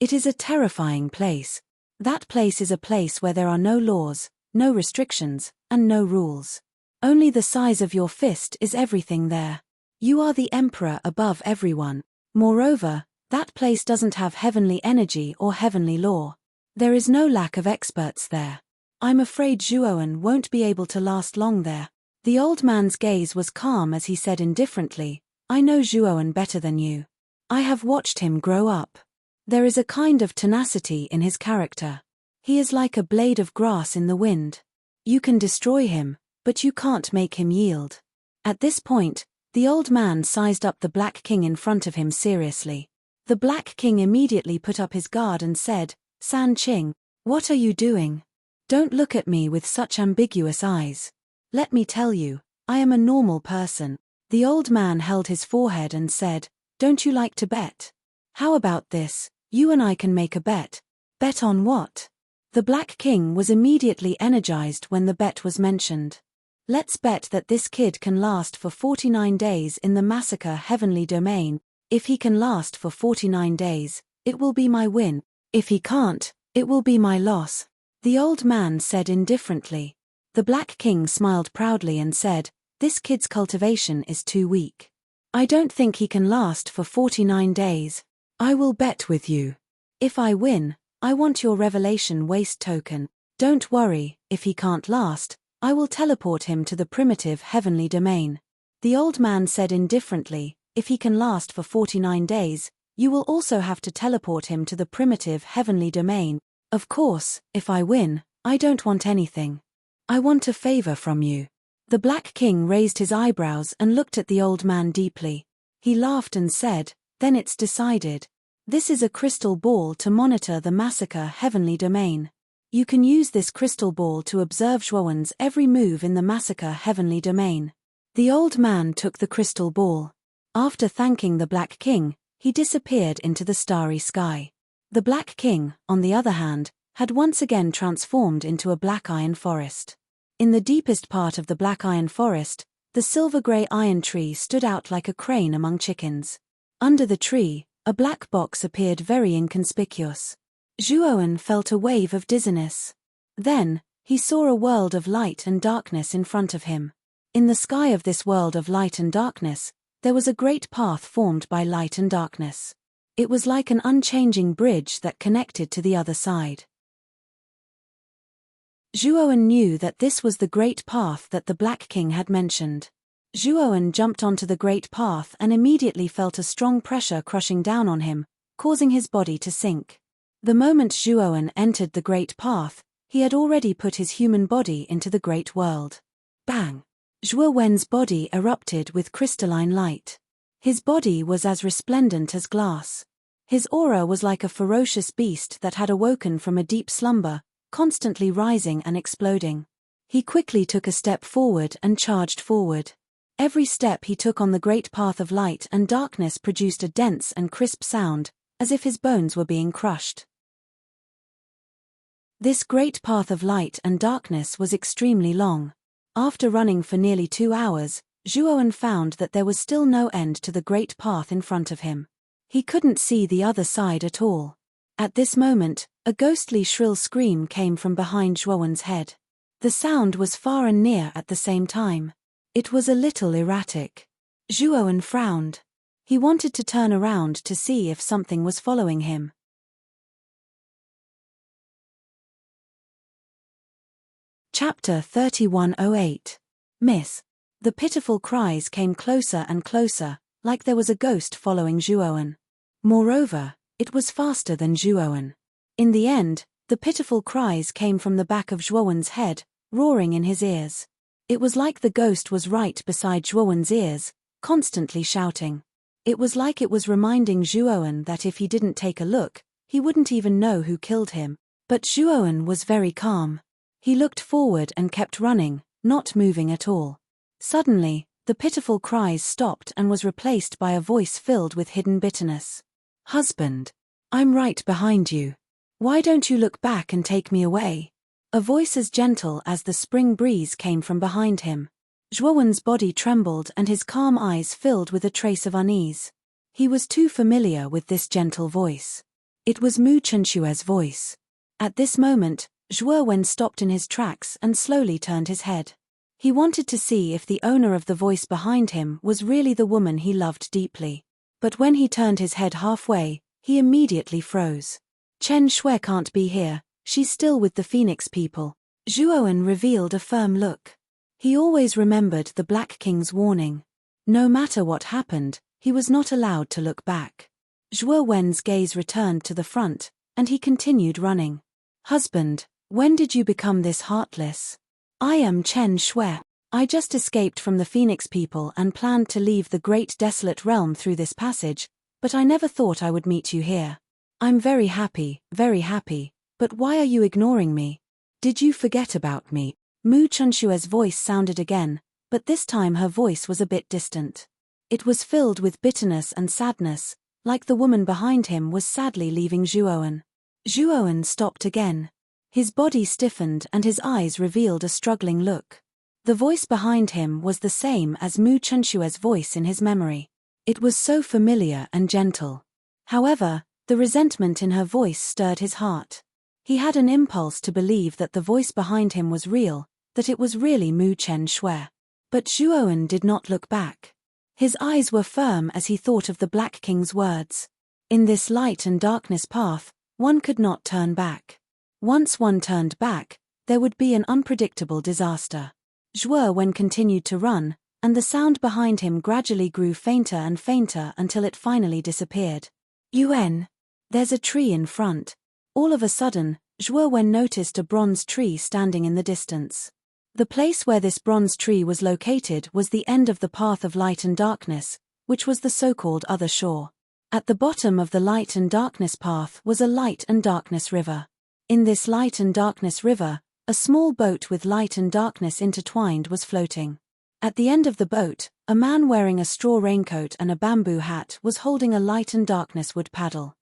It is a terrifying place. That place is a place where there are no laws, no restrictions, and no rules. Only the size of your fist is everything there. You are the emperor above everyone. Moreover, that place doesn't have heavenly energy or heavenly law. There is no lack of experts there. I'm afraid Zhuoan won't be able to last long there." The old man's gaze was calm as he said indifferently, "I know Zhuoan better than you. I have watched him grow up. There is a kind of tenacity in his character. He is like a blade of grass in the wind. You can destroy him, but you can't make him yield." At this point, the old man sized up the Black King in front of him seriously. The Black King immediately put up his guard and said, "San Qing, what are you doing? Don't look at me with such ambiguous eyes. Let me tell you, I am a normal person." The old man held his forehead and said, "Don't you like to bet? How about this, you and I can make a bet." "Bet on what?" The Black King was immediately energized when the bet was mentioned. "Let's bet that this kid can last for 49 days in the Massacre Heavenly Domain. If he can last for 49 days, it will be my win. If he can't, it will be my loss." The old man said indifferently. The Black King smiled proudly and said, "This kid's cultivation is too weak. I don't think he can last for 49 days. I will bet with you. If I win, I want your revelation waste token. Don't worry, if he can't last, I will teleport him to the primitive heavenly domain." The old man said indifferently, "If he can last for 49 days, you will also have to teleport him to the primitive heavenly domain. Of course, if I win, I don't want anything. I want a favor from you." The Black King raised his eyebrows and looked at the old man deeply. He laughed and said, Then it's decided. This is a crystal ball to monitor the massacre heavenly domain. You can use this crystal ball to observe Zhuowen's every move in the massacre heavenly domain. The old man took the crystal ball. After thanking the Black King, he disappeared into the starry sky. The Black King, on the other hand, had once again transformed into a black iron forest. In the deepest part of the black iron forest, the silver-grey iron tree stood out like a crane among chickens. Under the tree, a black box appeared very inconspicuous. Zhuowen felt a wave of dizziness. Then, he saw a world of light and darkness in front of him. In the sky of this world of light and darkness, there was a great path formed by light and darkness. It was like an unchanging bridge that connected to the other side. Zhuowen knew that this was the great path that the Black King had mentioned. Zhuowen jumped onto the great path and immediately felt a strong pressure crushing down on him, causing his body to sink. The moment Zhuowen entered the great path, he had already put his human body into the great world. Bang! Zhuowen's body erupted with crystalline light. His body was as resplendent as glass. His aura was like a ferocious beast that had awoken from a deep slumber, constantly rising and exploding. He quickly took a step forward and charged forward. Every step he took on the great path of light and darkness produced a dense and crisp sound, as if his bones were being crushed. This great path of light and darkness was extremely long. After running for nearly 2 hours, Zhuowen found that there was still no end to the great path in front of him. He couldn't see the other side at all. At this moment, a ghostly shrill scream came from behind Zhuowen's head. The sound was far and near at the same time. It was a little erratic. Zhuowen frowned. He wanted to turn around to see if something was following him. Chapter 3108. Miss. The pitiful cries came closer and closer, like there was a ghost following Zhuowen. Moreover, it was faster than Zhuowen. In the end, the pitiful cries came from the back of Zhuowen's head, roaring in his ears. It was like the ghost was right beside Zhuowen's ears, constantly shouting. It was like it was reminding Zhuowen that if he didn't take a look, he wouldn't even know who killed him. But Zhuowen was very calm. He looked forward and kept running, not moving at all. Suddenly, the pitiful cries stopped and was replaced by a voice filled with hidden bitterness. "Husband, I'm right behind you. Why don't you look back and take me away?" A voice as gentle as the spring breeze came from behind him. Zhuowen's body trembled and his calm eyes filled with a trace of unease. He was too familiar with this gentle voice. It was Mu Chenshue's voice. At this moment, Zhuowen stopped in his tracks and slowly turned his head. He wanted to see if the owner of the voice behind him was really the woman he loved deeply. But when he turned his head halfway, he immediately froze. "Chen Shui can't be here, she's still with the Phoenix people." Zhuowen revealed a firm look. He always remembered the Black King's warning. No matter what happened, he was not allowed to look back. Zhuowen's gaze returned to the front, and he continued running. "Husband, when did you become this heartless? I am Chen Shui. I just escaped from the Phoenix people and planned to leave the great desolate realm through this passage, but I never thought I would meet you here. I'm very happy, but why are you ignoring me? Did you forget about me?" Mu Chunshue's voice sounded again, but this time her voice was a bit distant. It was filled with bitterness and sadness, like the woman behind him was sadly leaving Zhuowen. Zhuowen stopped again. His body stiffened and his eyes revealed a struggling look. The voice behind him was the same as Mu Chunshue's voice in his memory. It was so familiar and gentle. However, the resentment in her voice stirred his heart. He had an impulse to believe that the voice behind him was real, that it was really Mu Chen Shui. But Zhuowen did not look back. His eyes were firm as he thought of the Black King's words. In this light and darkness path, one could not turn back. Once one turned back, there would be an unpredictable disaster. Zhuowen continued to run, and the sound behind him gradually grew fainter and fainter until it finally disappeared. "Yuan, there's a tree in front." All of a sudden, Zhuowen noticed a bronze tree standing in the distance. The place where this bronze tree was located was the end of the path of light and darkness, which was the so-called other shore. At the bottom of the light and darkness path was a light and darkness river. In this light and darkness river, a small boat with light and darkness intertwined was floating. At the end of the boat, a man wearing a straw raincoat and a bamboo hat was holding a light and darkness wood paddle.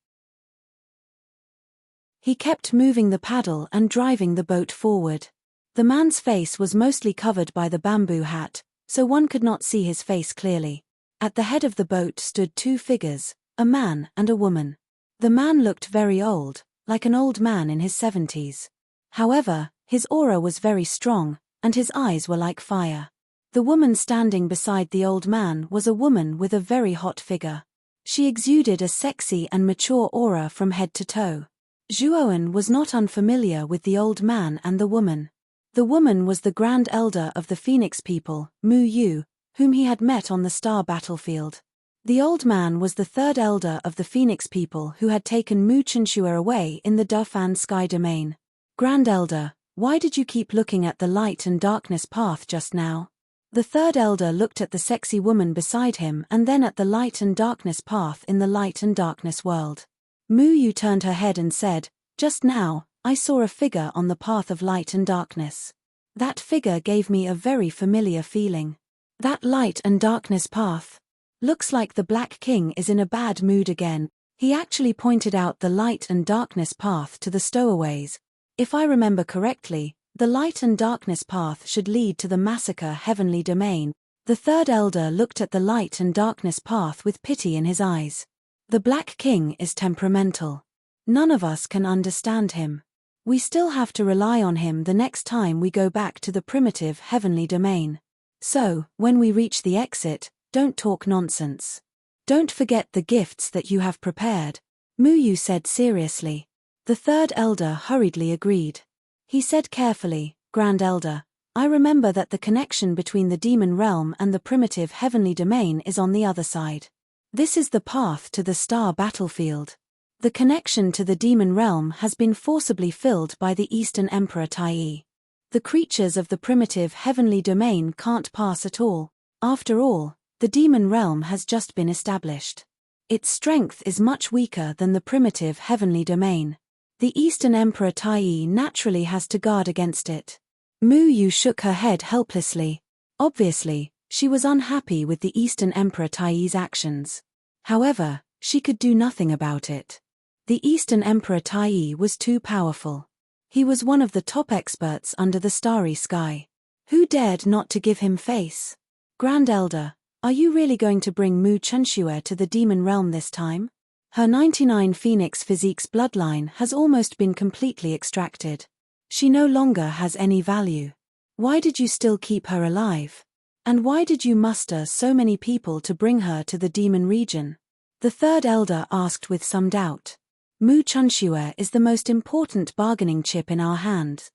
He kept moving the paddle and driving the boat forward. The man's face was mostly covered by the bamboo hat, so one could not see his face clearly. At the head of the boat stood two figures, a man and a woman. The man looked very old, like an old man in his 70s. However, his aura was very strong, and his eyes were like fire. The woman standing beside the old man was a woman with a very hot figure. She exuded a sexy and mature aura from head to toe. Zhuoan was not unfamiliar with the old man and the woman. The woman was the Grand Elder of the Phoenix people, Mu Yu, whom he had met on the star battlefield. The old man was the third elder of the Phoenix people who had taken Mu Chenxue away in the Defan sky domain. Grand Elder, why did you keep looking at the light and darkness path just now? The third elder looked at the sexy woman beside him and then at the light and darkness path in the light and darkness world. Mu Yu turned her head and said, "Just now, I saw a figure on the path of light and darkness. That figure gave me a very familiar feeling. That light and darkness path. Looks like the Black King is in a bad mood again." He actually pointed out the light and darkness path to the stowaways. If I remember correctly, the light and darkness path should lead to the massacre heavenly domain. The third elder looked at the light and darkness path with pity in his eyes. The Black King is temperamental. None of us can understand him. We still have to rely on him the next time we go back to the primitive heavenly domain. So, when we reach the exit, don't talk nonsense. Don't forget the gifts that you have prepared, Mu Yu said seriously. The third elder hurriedly agreed. He said carefully, "Grand Elder, I remember that the connection between the demon realm and the primitive heavenly domain is on the other side. This is the path to the star battlefield. The connection to the demon realm has been forcibly filled by the Eastern Emperor Tai. The creatures of the primitive heavenly domain can't pass at all. After all, the demon realm has just been established. Its strength is much weaker than the primitive heavenly domain. The Eastern Emperor Tai naturally has to guard against it." Mu Yu shook her head helplessly. Obviously, she was unhappy with the Eastern Emperor Tai's actions. However, she could do nothing about it. The Eastern Emperor Tai was too powerful. He was one of the top experts under the starry sky. Who dared not to give him face? "Grand Elder, are you really going to bring Mu Chenxue to the demon realm this time? Her 99 Phoenix Physique's bloodline has almost been completely extracted. She no longer has any value. Why did you still keep her alive? And why did you muster so many people to bring her to the demon region?" The third elder asked with some doubt. "Mu Chenxue is the most important bargaining chip in our hand."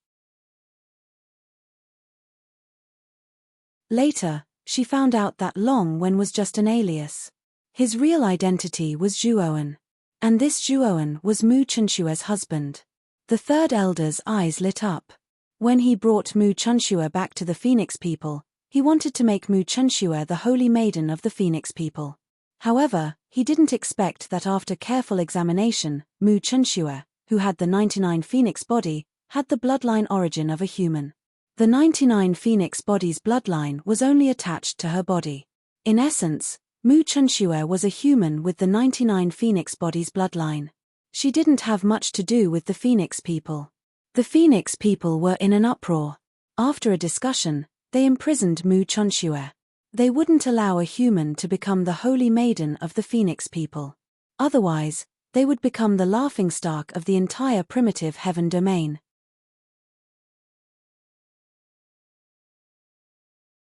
Later, she found out that Long Wen was just an alias. His real identity was Zhuoan. And this Zhuoan was Mu Chenxue's husband. The third elder's eyes lit up. When he brought Mu Chenxue back to the Phoenix people, he wanted to make Mu Chenxue the holy maiden of the Phoenix people. However, he didn't expect that after careful examination, Mu Chenxue, who had the 99 Phoenix body, had the bloodline origin of a human. The 99 Phoenix body's bloodline was only attached to her body. In essence, Mu Chenxue was a human with the 99 Phoenix body's bloodline. She didn't have much to do with the Phoenix people. The Phoenix people were in an uproar. After a discussion, they imprisoned Mu Chenxue. They wouldn't allow a human to become the holy maiden of the Phoenix people. Otherwise, they would become the laughingstock of the entire primitive heaven domain.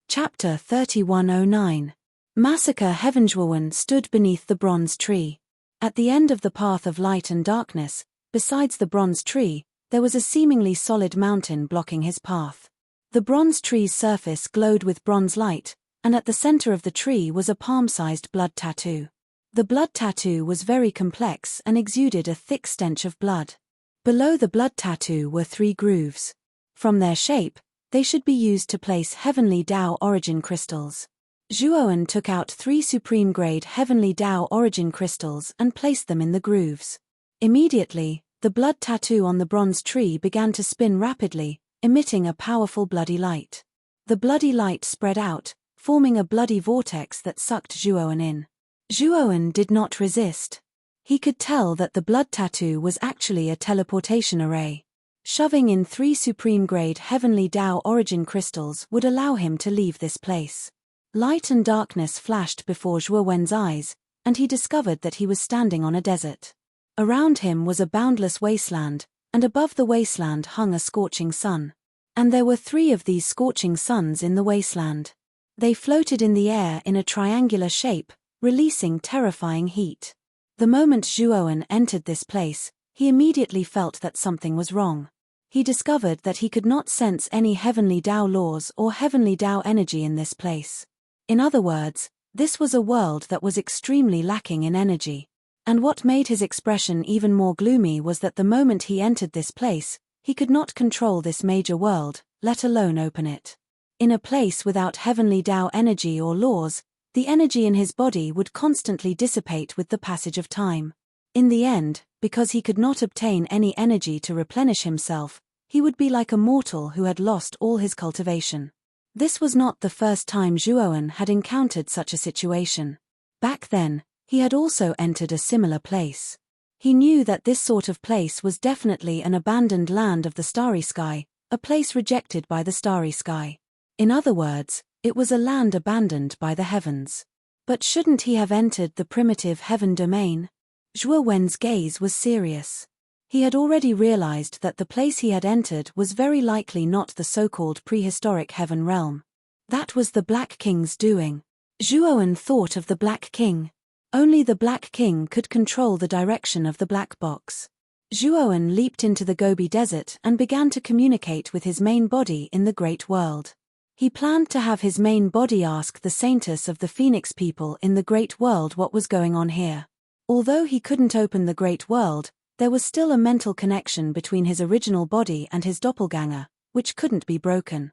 Chapter 3109. Massacre. Heavenjuan stood beneath the bronze tree. At the end of the path of light and darkness, besides the bronze tree, there was a seemingly solid mountain blocking his path. The bronze tree's surface glowed with bronze light, and at the center of the tree was a palm-sized blood tattoo. The blood tattoo was very complex and exuded a thick stench of blood. Below the blood tattoo were 3 grooves. From their shape, they should be used to place heavenly Tao origin crystals. Zhuowen took out 3 supreme-grade heavenly Dao origin crystals and placed them in the grooves. Immediately, the blood tattoo on the bronze tree began to spin rapidly, emitting a powerful bloody light. The bloody light spread out, forming a bloody vortex that sucked Zhuowen in. Zhuowen did not resist. He could tell that the blood tattoo was actually a teleportation array. Shoving in 3 supreme-grade heavenly Dao origin crystals would allow him to leave this place. Light and darkness flashed before Zhuowen's eyes, and he discovered that he was standing on a desert. Around him was a boundless wasteland, and above the wasteland hung a scorching sun. And there were 3 of these scorching suns in the wasteland. They floated in the air in a triangular shape, releasing terrifying heat. The moment Zhuowen entered this place, he immediately felt that something was wrong. He discovered that he could not sense any heavenly Dao laws or heavenly Dao energy in this place. In other words, this was a world that was extremely lacking in energy. And what made his expression even more gloomy was that the moment he entered this place, he could not control this major world, let alone open it. In a place without heavenly Dao energy or laws, the energy in his body would constantly dissipate with the passage of time. In the end, because he could not obtain any energy to replenish himself, he would be like a mortal who had lost all his cultivation. This was not the first time Zhuowen had encountered such a situation. Back then, he had also entered a similar place. He knew that this sort of place was definitely an abandoned land of the starry sky, a place rejected by the starry sky. In other words, it was a land abandoned by the heavens. But shouldn't he have entered the primitive heaven domain? Zhuowen's gaze was serious. He had already realized that the place he had entered was very likely not the so-called prehistoric heaven realm. That was the Black King's doing. Zhuowen thought of the Black King. Only the Black King could control the direction of the black box. Zhuowen leaped into the Gobi Desert and began to communicate with his main body in the Great World. He planned to have his main body ask the saintess of the Phoenix people in the Great World what was going on here. Although he couldn't open the Great World, there was still a mental connection between his original body and his doppelganger, which couldn't be broken.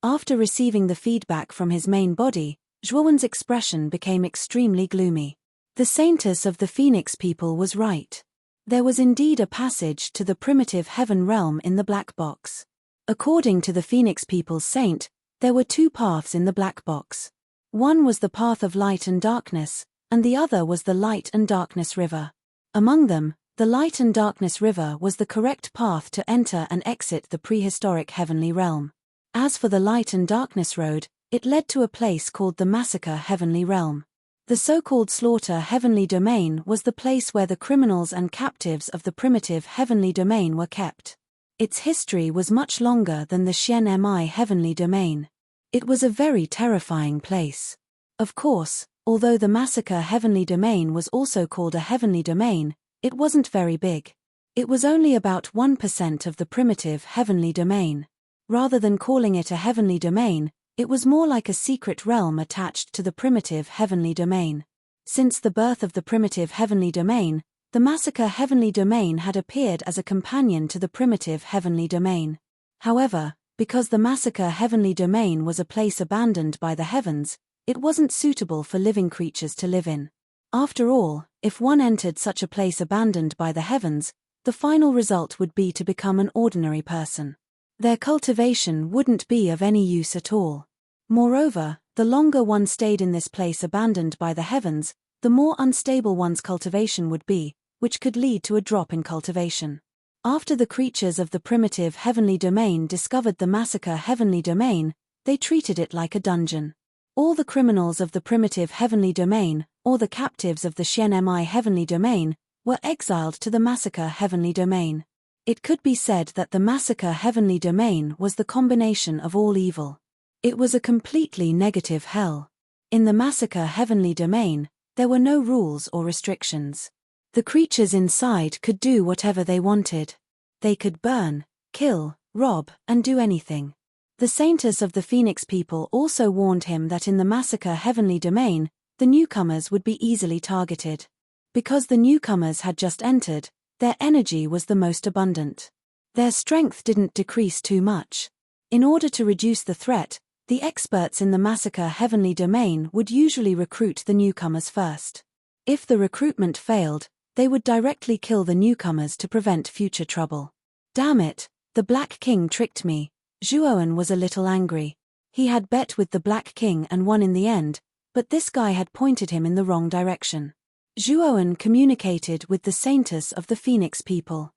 After receiving the feedback from his main body, Zhuowen's expression became extremely gloomy. The saintess of the Phoenix people was right. There was indeed a passage to the primitive heaven realm in the black box. According to the Phoenix people's saint, there were 2 paths in the black box. One was the path of light and darkness, and the other was the light and darkness river. Among them, the light and darkness river was the correct path to enter and exit the prehistoric heavenly realm. As for the light and darkness road, it led to a place called the Massacre Heavenly Realm. The so-called Slaughter Heavenly Domain was the place where the criminals and captives of the primitive Heavenly Domain were kept. Its history was much longer than the Xian Mi Heavenly Domain. It was a very terrifying place. Of course, although the Massacre Heavenly Domain was also called a Heavenly Domain, it wasn't very big. It was only about 1% of the primitive Heavenly Domain. Rather than calling it a Heavenly Domain, it was more like a secret realm attached to the primitive heavenly domain. Since the birth of the primitive heavenly domain, the Massacre Heavenly Domain had appeared as a companion to the primitive heavenly domain. However, because the Massacre Heavenly Domain was a place abandoned by the heavens, it wasn't suitable for living creatures to live in. After all, if one entered such a place abandoned by the heavens, the final result would be to become an ordinary person. Their cultivation wouldn't be of any use at all. Moreover, the longer one stayed in this place abandoned by the heavens, the more unstable one's cultivation would be, which could lead to a drop in cultivation. After the creatures of the primitive heavenly domain discovered the Massacre Heavenly Domain, they treated it like a dungeon. All the criminals of the primitive heavenly domain, or the captives of the Xian Mi Heavenly Domain, were exiled to the Massacre Heavenly Domain. It could be said that the Massacre Heavenly Domain was the combination of all evil. It was a completely negative hell. In the Massacre Heavenly Domain, there were no rules or restrictions. The creatures inside could do whatever they wanted. They could burn, kill, rob, and do anything. The saintess of the Phoenix people also warned him that in the Massacre Heavenly Domain, the newcomers would be easily targeted. Because the newcomers had just entered, their energy was the most abundant. Their strength didn't decrease too much. In order to reduce the threat, The experts in the massacre heavenly domain would usually recruit the newcomers first. If the recruitment failed, they would directly kill the newcomers to prevent future trouble. Damn it, the Black King tricked me. Zhuoan was a little angry. He had bet with the Black King and won in the end, but this guy had pointed him in the wrong direction. Zhuoan communicated with the Saintess of the Phoenix people.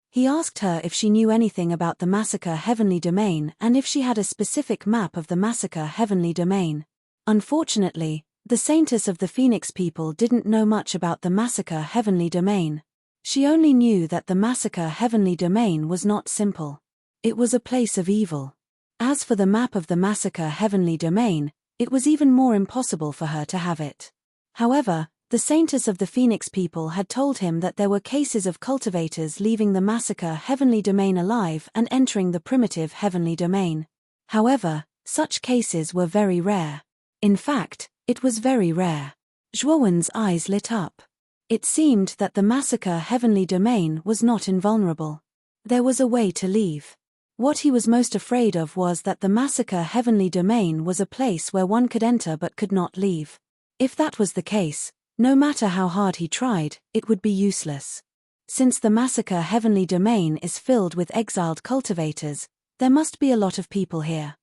He asked her if she knew anything about the massacre heavenly domain and if she had a specific map of the massacre heavenly domain. Unfortunately, the Saintess of the Phoenix people didn't know much about the massacre heavenly domain. She only knew that the massacre heavenly domain was not simple. It was a place of evil. As for the map of the massacre heavenly domain, it was even more impossible for her to have it. However, the Saintess of the Phoenix people had told him that there were cases of cultivators leaving the massacre heavenly domain alive and entering the primitive heavenly domain. However, such cases were very rare. In fact, it was very rare. Zhuoan's eyes lit up. It seemed that the massacre heavenly domain was not invulnerable. There was a way to leave. What he was most afraid of was that the massacre heavenly domain was a place where one could enter but could not leave. If that was the case, no matter how hard he tried, it would be useless. Since the massacre heavenly domain is filled with exiled cultivators, there must be a lot of people here.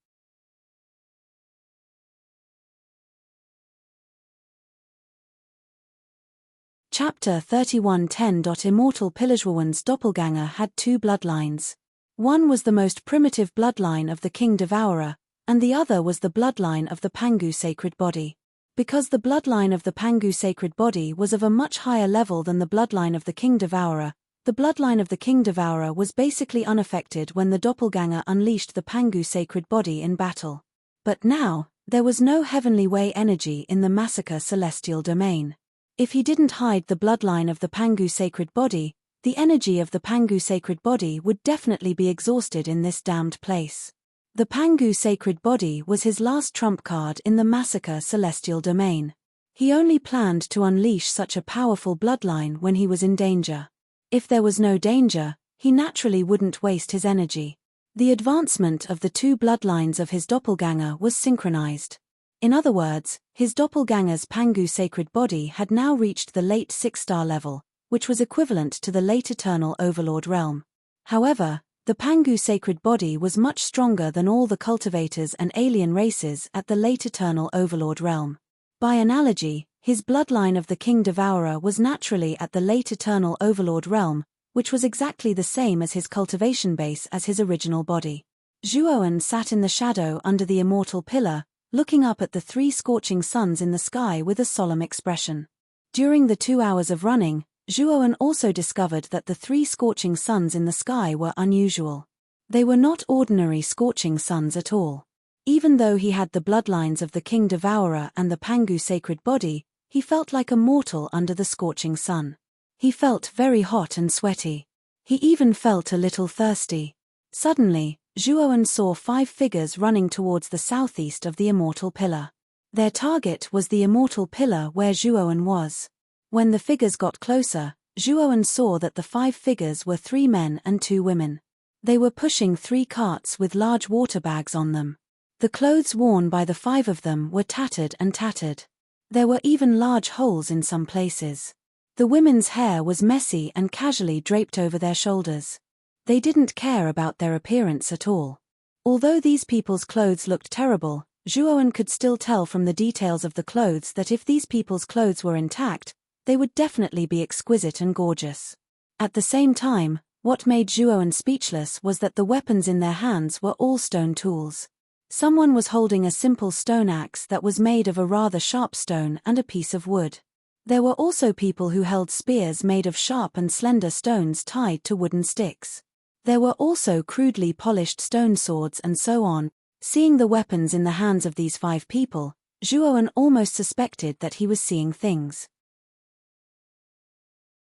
Chapter 31:10. Immortal Pillar. Zhuoan's doppelganger had two bloodlines. One was the most primitive bloodline of the King Devourer, and the other was the bloodline of the Pangu sacred body. Because the bloodline of the Pangu sacred body was of a much higher level than the bloodline of the King Devourer, the bloodline of the King Devourer was basically unaffected when the doppelganger unleashed the Pangu sacred body in battle. But now, there was no heavenly way energy in the massacre celestial domain. If he didn't hide the bloodline of the Pangu sacred body, the energy of the Pangu sacred body would definitely be exhausted in this damned place. The Pangu sacred body was his last trump card in the massacre celestial domain. He only planned to unleash such a powerful bloodline when he was in danger. If there was no danger, he naturally wouldn't waste his energy. The advancement of the two bloodlines of his doppelganger was synchronized. In other words, his doppelganger's Pangu sacred body had now reached the late 6-star level, which was equivalent to the late eternal overlord realm. However, the Pangu sacred body was much stronger than all the cultivators and alien races at the late eternal overlord realm. By analogy, his bloodline of the King Devourer was naturally at the late eternal overlord realm, which was exactly the same as his cultivation base as his original body. Zhuoan sat in the shadow under the immortal pillar, looking up at the 3 scorching suns in the sky with a solemn expression. During the 2 hours of running, Zhuoan also discovered that the 3 scorching suns in the sky were unusual. They were not ordinary scorching suns at all. Even though he had the bloodlines of the King Devourer and the Pangu sacred body, he felt like a mortal under the scorching sun. He felt very hot and sweaty. He even felt a little thirsty. Suddenly, Zhuoan saw 5 figures running towards the southeast of the immortal pillar. Their target was the immortal pillar where Zhuoan was. When the figures got closer, Zhuoan saw that the 5 figures were 3 men and 2 women. They were pushing 3 carts with large water bags on them. The clothes worn by the 5 of them were tattered and tattered. There were even large holes in some places. The women's hair was messy and casually draped over their shoulders. They didn't care about their appearance at all. Although these people's clothes looked terrible, Zhuoan could still tell from the details of the clothes that if these people's clothes were intact, they would definitely be exquisite and gorgeous. At the same time, what made Zhuoan speechless was that the weapons in their hands were all stone tools. Someone was holding a simple stone axe that was made of a rather sharp stone and a piece of wood. There were also people who held spears made of sharp and slender stones tied to wooden sticks. There were also crudely polished stone swords and so on. Seeing the weapons in the hands of these 5 people, Zhuoan almost suspected that he was seeing things.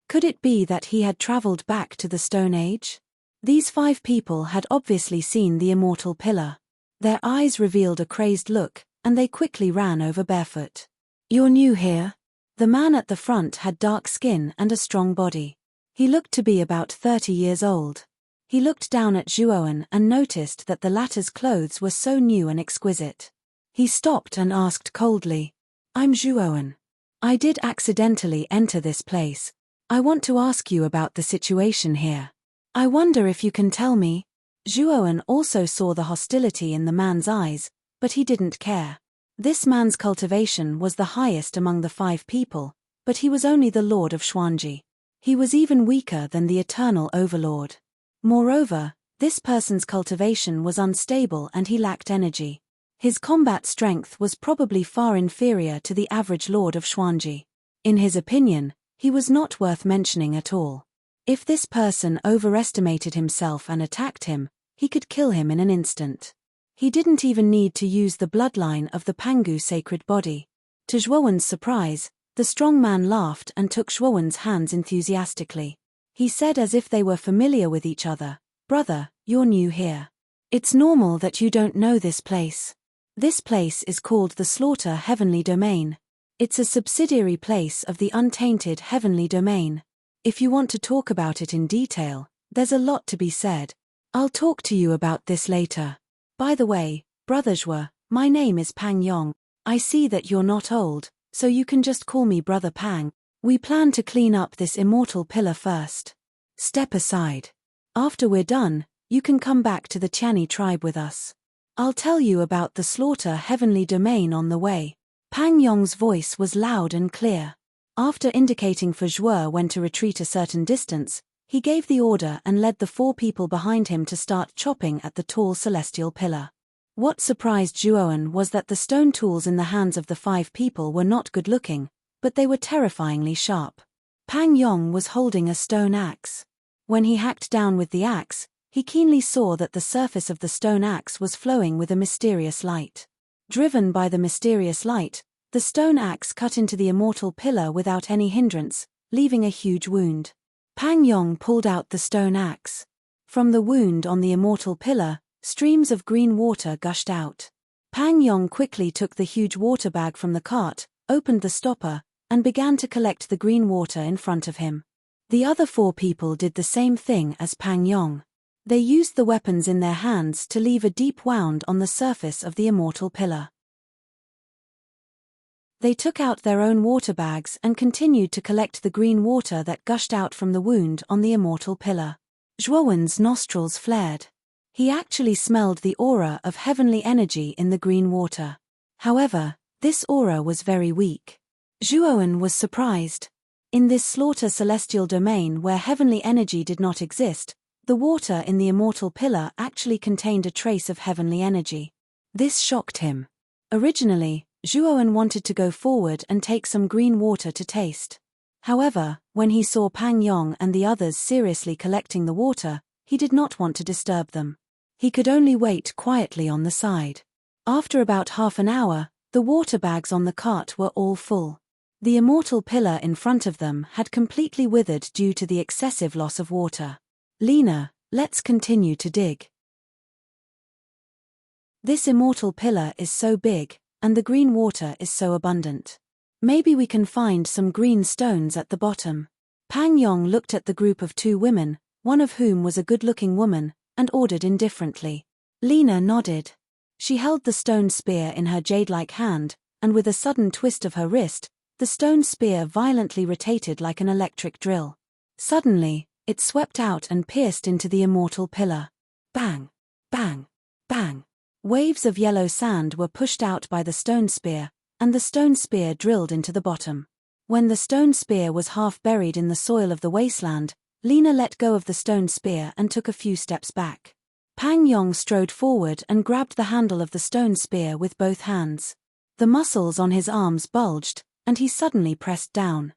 Could it be that he had traveled back to the Stone Age? These 5 people had obviously seen the immortal pillar. Their eyes revealed a crazed look, and they quickly ran over barefoot. "You're new here?" The man at the front had dark skin and a strong body. He looked to be about 30 years old. He looked down at Zhuowen and noticed that the latter's clothes were so new and exquisite. He stopped and asked coldly, "I'm Zhuowen. I did accidentally enter this place. I want to ask you about the situation here. I wonder if you can tell me." Zhuowen also saw the hostility in the man's eyes, but he didn't care. This man's cultivation was the highest among the 5 people, but he was only the Lord of Xuanji. He was even weaker than the Eternal Overlord. Moreover, this person's cultivation was unstable and he lacked energy. His combat strength was probably far inferior to the average Lord of Xuanji. In his opinion, he was not worth mentioning at all. If this person overestimated himself and attacked him, he could kill him in an instant. He didn't even need to use the bloodline of the Pangu sacred body. To Zhuowen's surprise, the strong man laughed and took Zhuowen's hands enthusiastically. He said as if they were familiar with each other, "Brother, you're new here. It's normal that you don't know this place. This place is called the Slaughter Heavenly Domain. It's a subsidiary place of the untainted Heavenly Domain. If you want to talk about it in detail, there's a lot to be said. I'll talk to you about this later. By the way, Brother Zhuo, my name is Pang Yong. I see that you're not old, so you can just call me Brother Pang. We plan to clean up this immortal pillar first. Step aside. After we're done, you can come back to the Tiani tribe with us. I'll tell you about the Slaughter Heavenly Domain on the way." Pang Yong's voice was loud and clear. After indicating for Zhuo when to retreat a certain distance, he gave the order and led the 4 people behind him to start chopping at the tall celestial pillar. What surprised Zhuowen was that the stone tools in the hands of the 5 people were not good-looking, but they were terrifyingly sharp. Pang Yong was holding a stone axe. When he hacked down with the axe, he keenly saw that the surface of the stone axe was flowing with a mysterious light. Driven by the mysterious light, the stone axe cut into the immortal pillar without any hindrance, leaving a huge wound. Pang Yong pulled out the stone axe. From the wound on the immortal pillar, streams of green water gushed out. Pang Yong quickly took the huge water bag from the cart, opened the stopper, and began to collect the green water in front of him. The other 4 people did the same thing as Pang Yong. They used the weapons in their hands to leave a deep wound on the surface of the immortal pillar. They took out their own water bags and continued to collect the green water that gushed out from the wound on the immortal pillar. Zhuowen's nostrils flared. He actually smelled the aura of heavenly energy in the green water. However, this aura was very weak. Zhuowen was surprised. In this slaughter celestial domain where heavenly energy did not exist, the water in the immortal pillar actually contained a trace of heavenly energy. This shocked him. Originally, Zhuowen wanted to go forward and take some green water to taste. However, when he saw Pang Yong and the others seriously collecting the water, he did not want to disturb them. He could only wait quietly on the side. After about half an hour, the water bags on the cart were all full. The immortal pillar in front of them had completely withered due to the excessive loss of water. "Lena, let's continue to dig. This immortal pillar is so big, and the green water is so abundant. Maybe we can find some green stones at the bottom." Pang Yong looked at the group of 2 women, one of whom was a good-looking woman, and ordered indifferently. Lena nodded. She held the stone spear in her jade-like hand, and with a sudden twist of her wrist, the stone spear violently rotated like an electric drill. Suddenly, it swept out and pierced into the immortal pillar. Bang! Bang! Bang! Waves of yellow sand were pushed out by the stone spear, and the stone spear drilled into the bottom. When the stone spear was half buried in the soil of the wasteland, Lena let go of the stone spear and took a few steps back. Pang Yong strode forward and grabbed the handle of the stone spear with both hands. The muscles on his arms bulged, and he suddenly pressed down.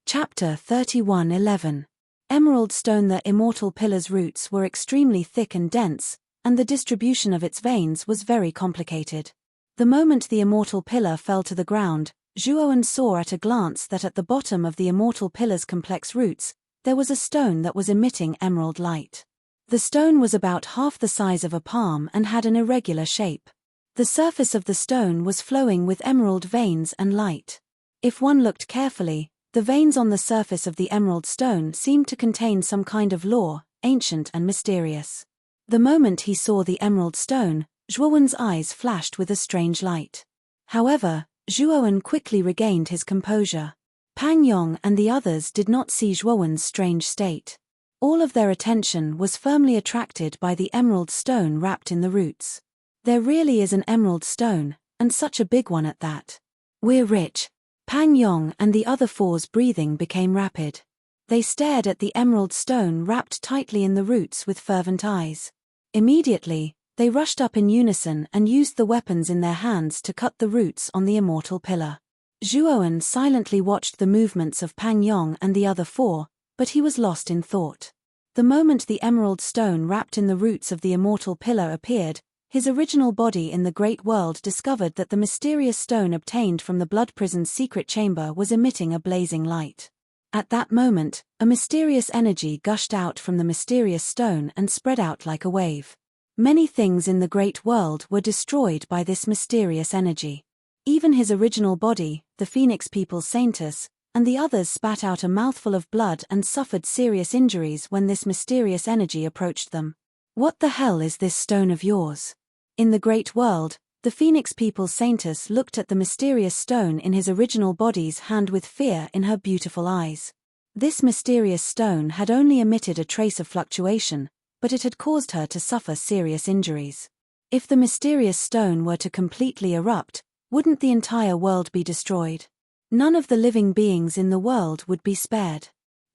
Chapter 31:11. Emerald stone. The immortal pillar's roots were extremely thick and dense, and the distribution of its veins was very complicated. The moment the immortal pillar fell to the ground, Zhuowen saw at a glance that at the bottom of the immortal pillar's complex roots, there was a stone that was emitting emerald light. The stone was about half the size of a palm and had an irregular shape. The surface of the stone was flowing with emerald veins and light. If one looked carefully, The veins on the surface of the emerald stone seemed to contain some kind of lore, ancient and mysterious. The moment he saw the emerald stone, Zhuowen's eyes flashed with a strange light. However, Zhuowen quickly regained his composure. Pan Yong and the others did not see Zhuowen's strange state. All of their attention was firmly attracted by the emerald stone wrapped in the roots. There really is an emerald stone, and such a big one at that. We're rich. Pan Yong and the other four's breathing became rapid. They stared at the emerald stone wrapped tightly in the roots with fervent eyes. Immediately, they rushed up in unison and used the weapons in their hands to cut the roots on the immortal pillar. Zhuowen silently watched the movements of Pan Yong and the other four, but he was lost in thought. The moment the emerald stone wrapped in the roots of the immortal pillar appeared, his original body in the great world discovered that the mysterious stone obtained from the blood prison's secret chamber was emitting a blazing light. At that moment, a mysterious energy gushed out from the mysterious stone and spread out like a wave. Many things in the great world were destroyed by this mysterious energy. Even his original body, the Phoenix People's Saintess, and the others spat out a mouthful of blood and suffered serious injuries when this mysterious energy approached them. What the hell is this stone of yours? In the great world, the Phoenix People's Saintess looked at the mysterious stone in his original body's hand with fear in her beautiful eyes. This mysterious stone had only emitted a trace of fluctuation, but it had caused her to suffer serious injuries. If the mysterious stone were to completely erupt, wouldn't the entire world be destroyed? None of the living beings in the world would be spared.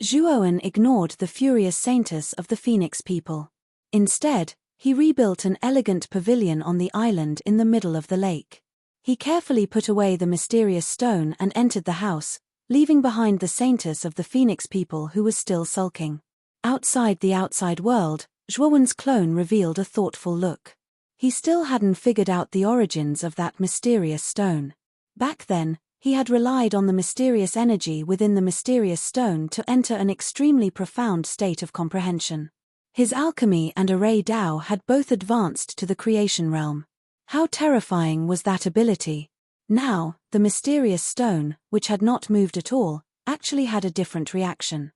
Zhuowen ignored the furious saintess of the Phoenix people. Instead, he rebuilt an elegant pavilion on the island in the middle of the lake. He carefully put away the mysterious stone and entered the house, leaving behind the saintess of the Phoenix people who was still sulking. Outside the outside world, Zhuowen's clone revealed a thoughtful look. He still hadn't figured out the origins of that mysterious stone. Back then, he had relied on the mysterious energy within the mysterious stone to enter an extremely profound state of comprehension. His alchemy and array Dao had both advanced to the creation realm. How terrifying was that ability! Now, the mysterious stone, which had not moved at all, actually had a different reaction.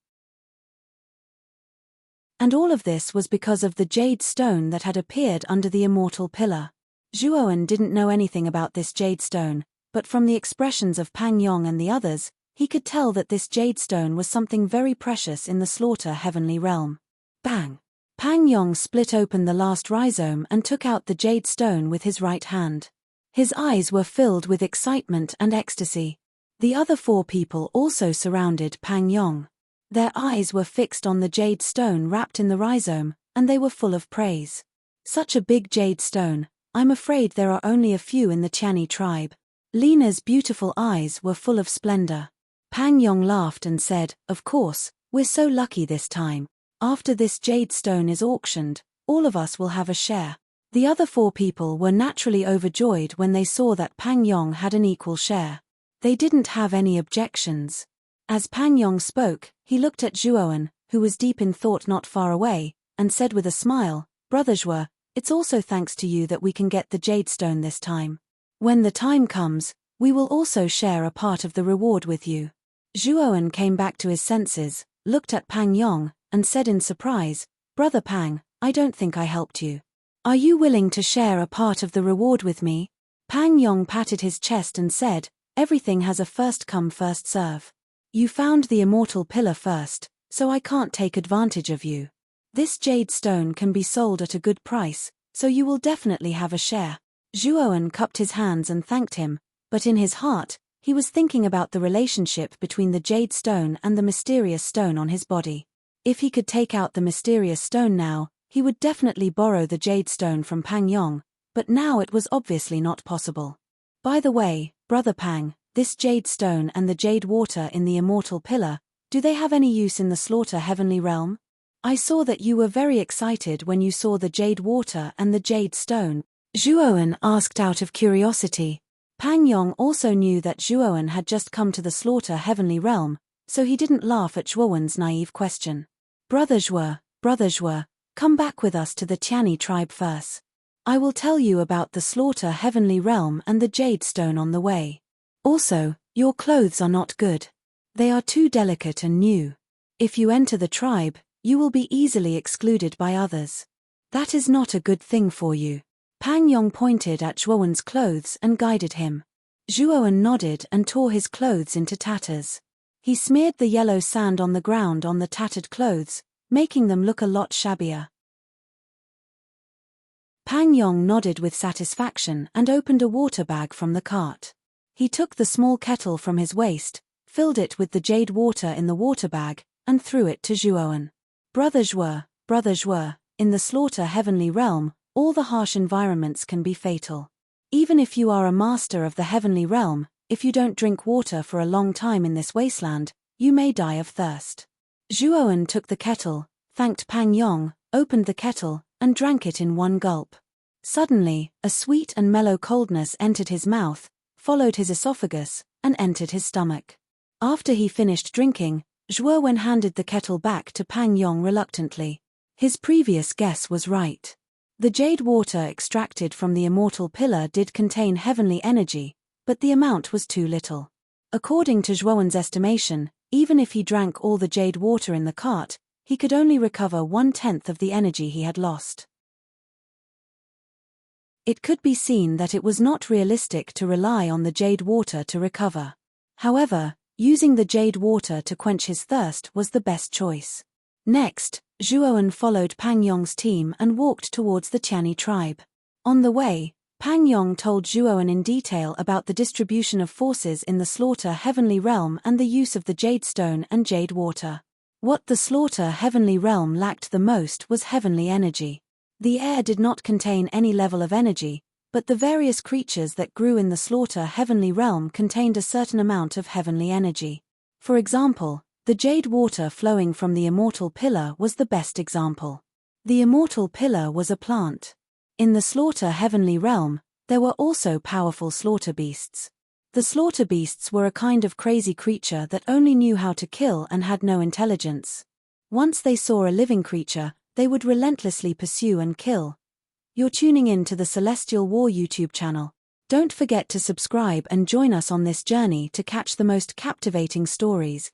And all of this was because of the jade stone that had appeared under the immortal pillar. Zhuowen didn't know anything about this jade stone, but from the expressions of Pan Yong and the others, he could tell that this jade stone was something very precious in the slaughter heavenly realm. Bang! Pan Yong split open the last rhizome and took out the jade stone with his right hand. His eyes were filled with excitement and ecstasy. The other four people also surrounded Pan Yong. Their eyes were fixed on the jade stone wrapped in the rhizome, and they were full of praise. Such a big jade stone, I'm afraid there are only a few in the Tiani tribe. Lena's beautiful eyes were full of splendor. Pan Yong laughed and said, "Of course, we're so lucky this time. After this jade stone is auctioned, all of us will have a share." The other four people were naturally overjoyed when they saw that Pan Yong had an equal share. They didn't have any objections. As Pan Yong spoke, he looked at Zhuowen, who was deep in thought not far away, and said with a smile, "Brother Zhuo, it's also thanks to you that we can get the jade stone this time. When the time comes, we will also share a part of the reward with you." Zhuowen came back to his senses, looked at Pan Yong, and said in surprise, "Brother Pang, I don't think I helped you. Are you willing to share a part of the reward with me?" Pan Yong patted his chest and said, "Everything has a first come first serve. You found the immortal pillar first, so I can't take advantage of you. This jade stone can be sold at a good price, so you will definitely have a share." Zhuowen cupped his hands and thanked him, but in his heart, he was thinking about the relationship between the jade stone and the mysterious stone on his body. If he could take out the mysterious stone now, he would definitely borrow the jade stone from Pan Yong, but now it was obviously not possible. "By the way, Brother Pang, this jade stone and the jade water in the immortal pillar, do they have any use in the slaughter heavenly realm? I saw that you were very excited when you saw the jade water and the jade stone," Zhuowen asked out of curiosity. Pan Yong also knew that Zhuowen had just come to the slaughter heavenly realm, so he didn't laugh at Zhuowen's naive question. Brother Zhuo, come back with us to the Tiani tribe first. I will tell you about the slaughter heavenly realm and the jade stone on the way. Also, your clothes are not good. They are too delicate and new. If you enter the tribe, you will be easily excluded by others. That is not a good thing for you. Pang Yong pointed at Zhuowen's clothes and guided him. Zhuowen nodded and tore his clothes into tatters. He smeared the yellow sand on the ground on the tattered clothes, making them look a lot shabbier. Pang Yong nodded with satisfaction and opened a water bag from the cart. He took the small kettle from his waist, filled it with the jade water in the water bag, and threw it to Zhuowen. Brother Zhuo, in the slaughter heavenly realm, all the harsh environments can be fatal. Even if you are a master of the heavenly realm, if you don't drink water for a long time in this wasteland, you may die of thirst. Zhuowen took the kettle, thanked Pang Yong, opened the kettle, and drank it in one gulp. Suddenly, a sweet and mellow coldness entered his mouth, followed his esophagus, and entered his stomach. After he finished drinking, Zhuowen handed the kettle back to Pang Yong reluctantly. His previous guess was right. The jade water extracted from the immortal pillar did contain heavenly energy, but the amount was too little. According to Zhuowen's estimation, even if he drank all the jade water in the cart, he could only recover 1/10 of the energy he had lost. It could be seen that it was not realistic to rely on the jade water to recover. However, using the jade water to quench his thirst was the best choice. Next, Zhuowen followed Pang Yong's team and walked towards the Tiani tribe. On the way, Pang Yong told Zhuowen in detail about the distribution of forces in the slaughter heavenly realm and the use of the jade stone and jade water. What the slaughter heavenly realm lacked the most was heavenly energy. The air did not contain any level of energy, but the various creatures that grew in the slaughter heavenly realm contained a certain amount of heavenly energy. For example, the jade water flowing from the immortal pillar was the best example. The immortal pillar was a plant. In the slaughter heavenly realm, there were also powerful slaughter beasts. The slaughter beasts were a kind of crazy creature that only knew how to kill and had no intelligence. Once they saw a living creature, they would relentlessly pursue and kill. You're tuning in to the Celestial War YouTube channel. Don't forget to subscribe and join us on this journey to catch the most captivating stories.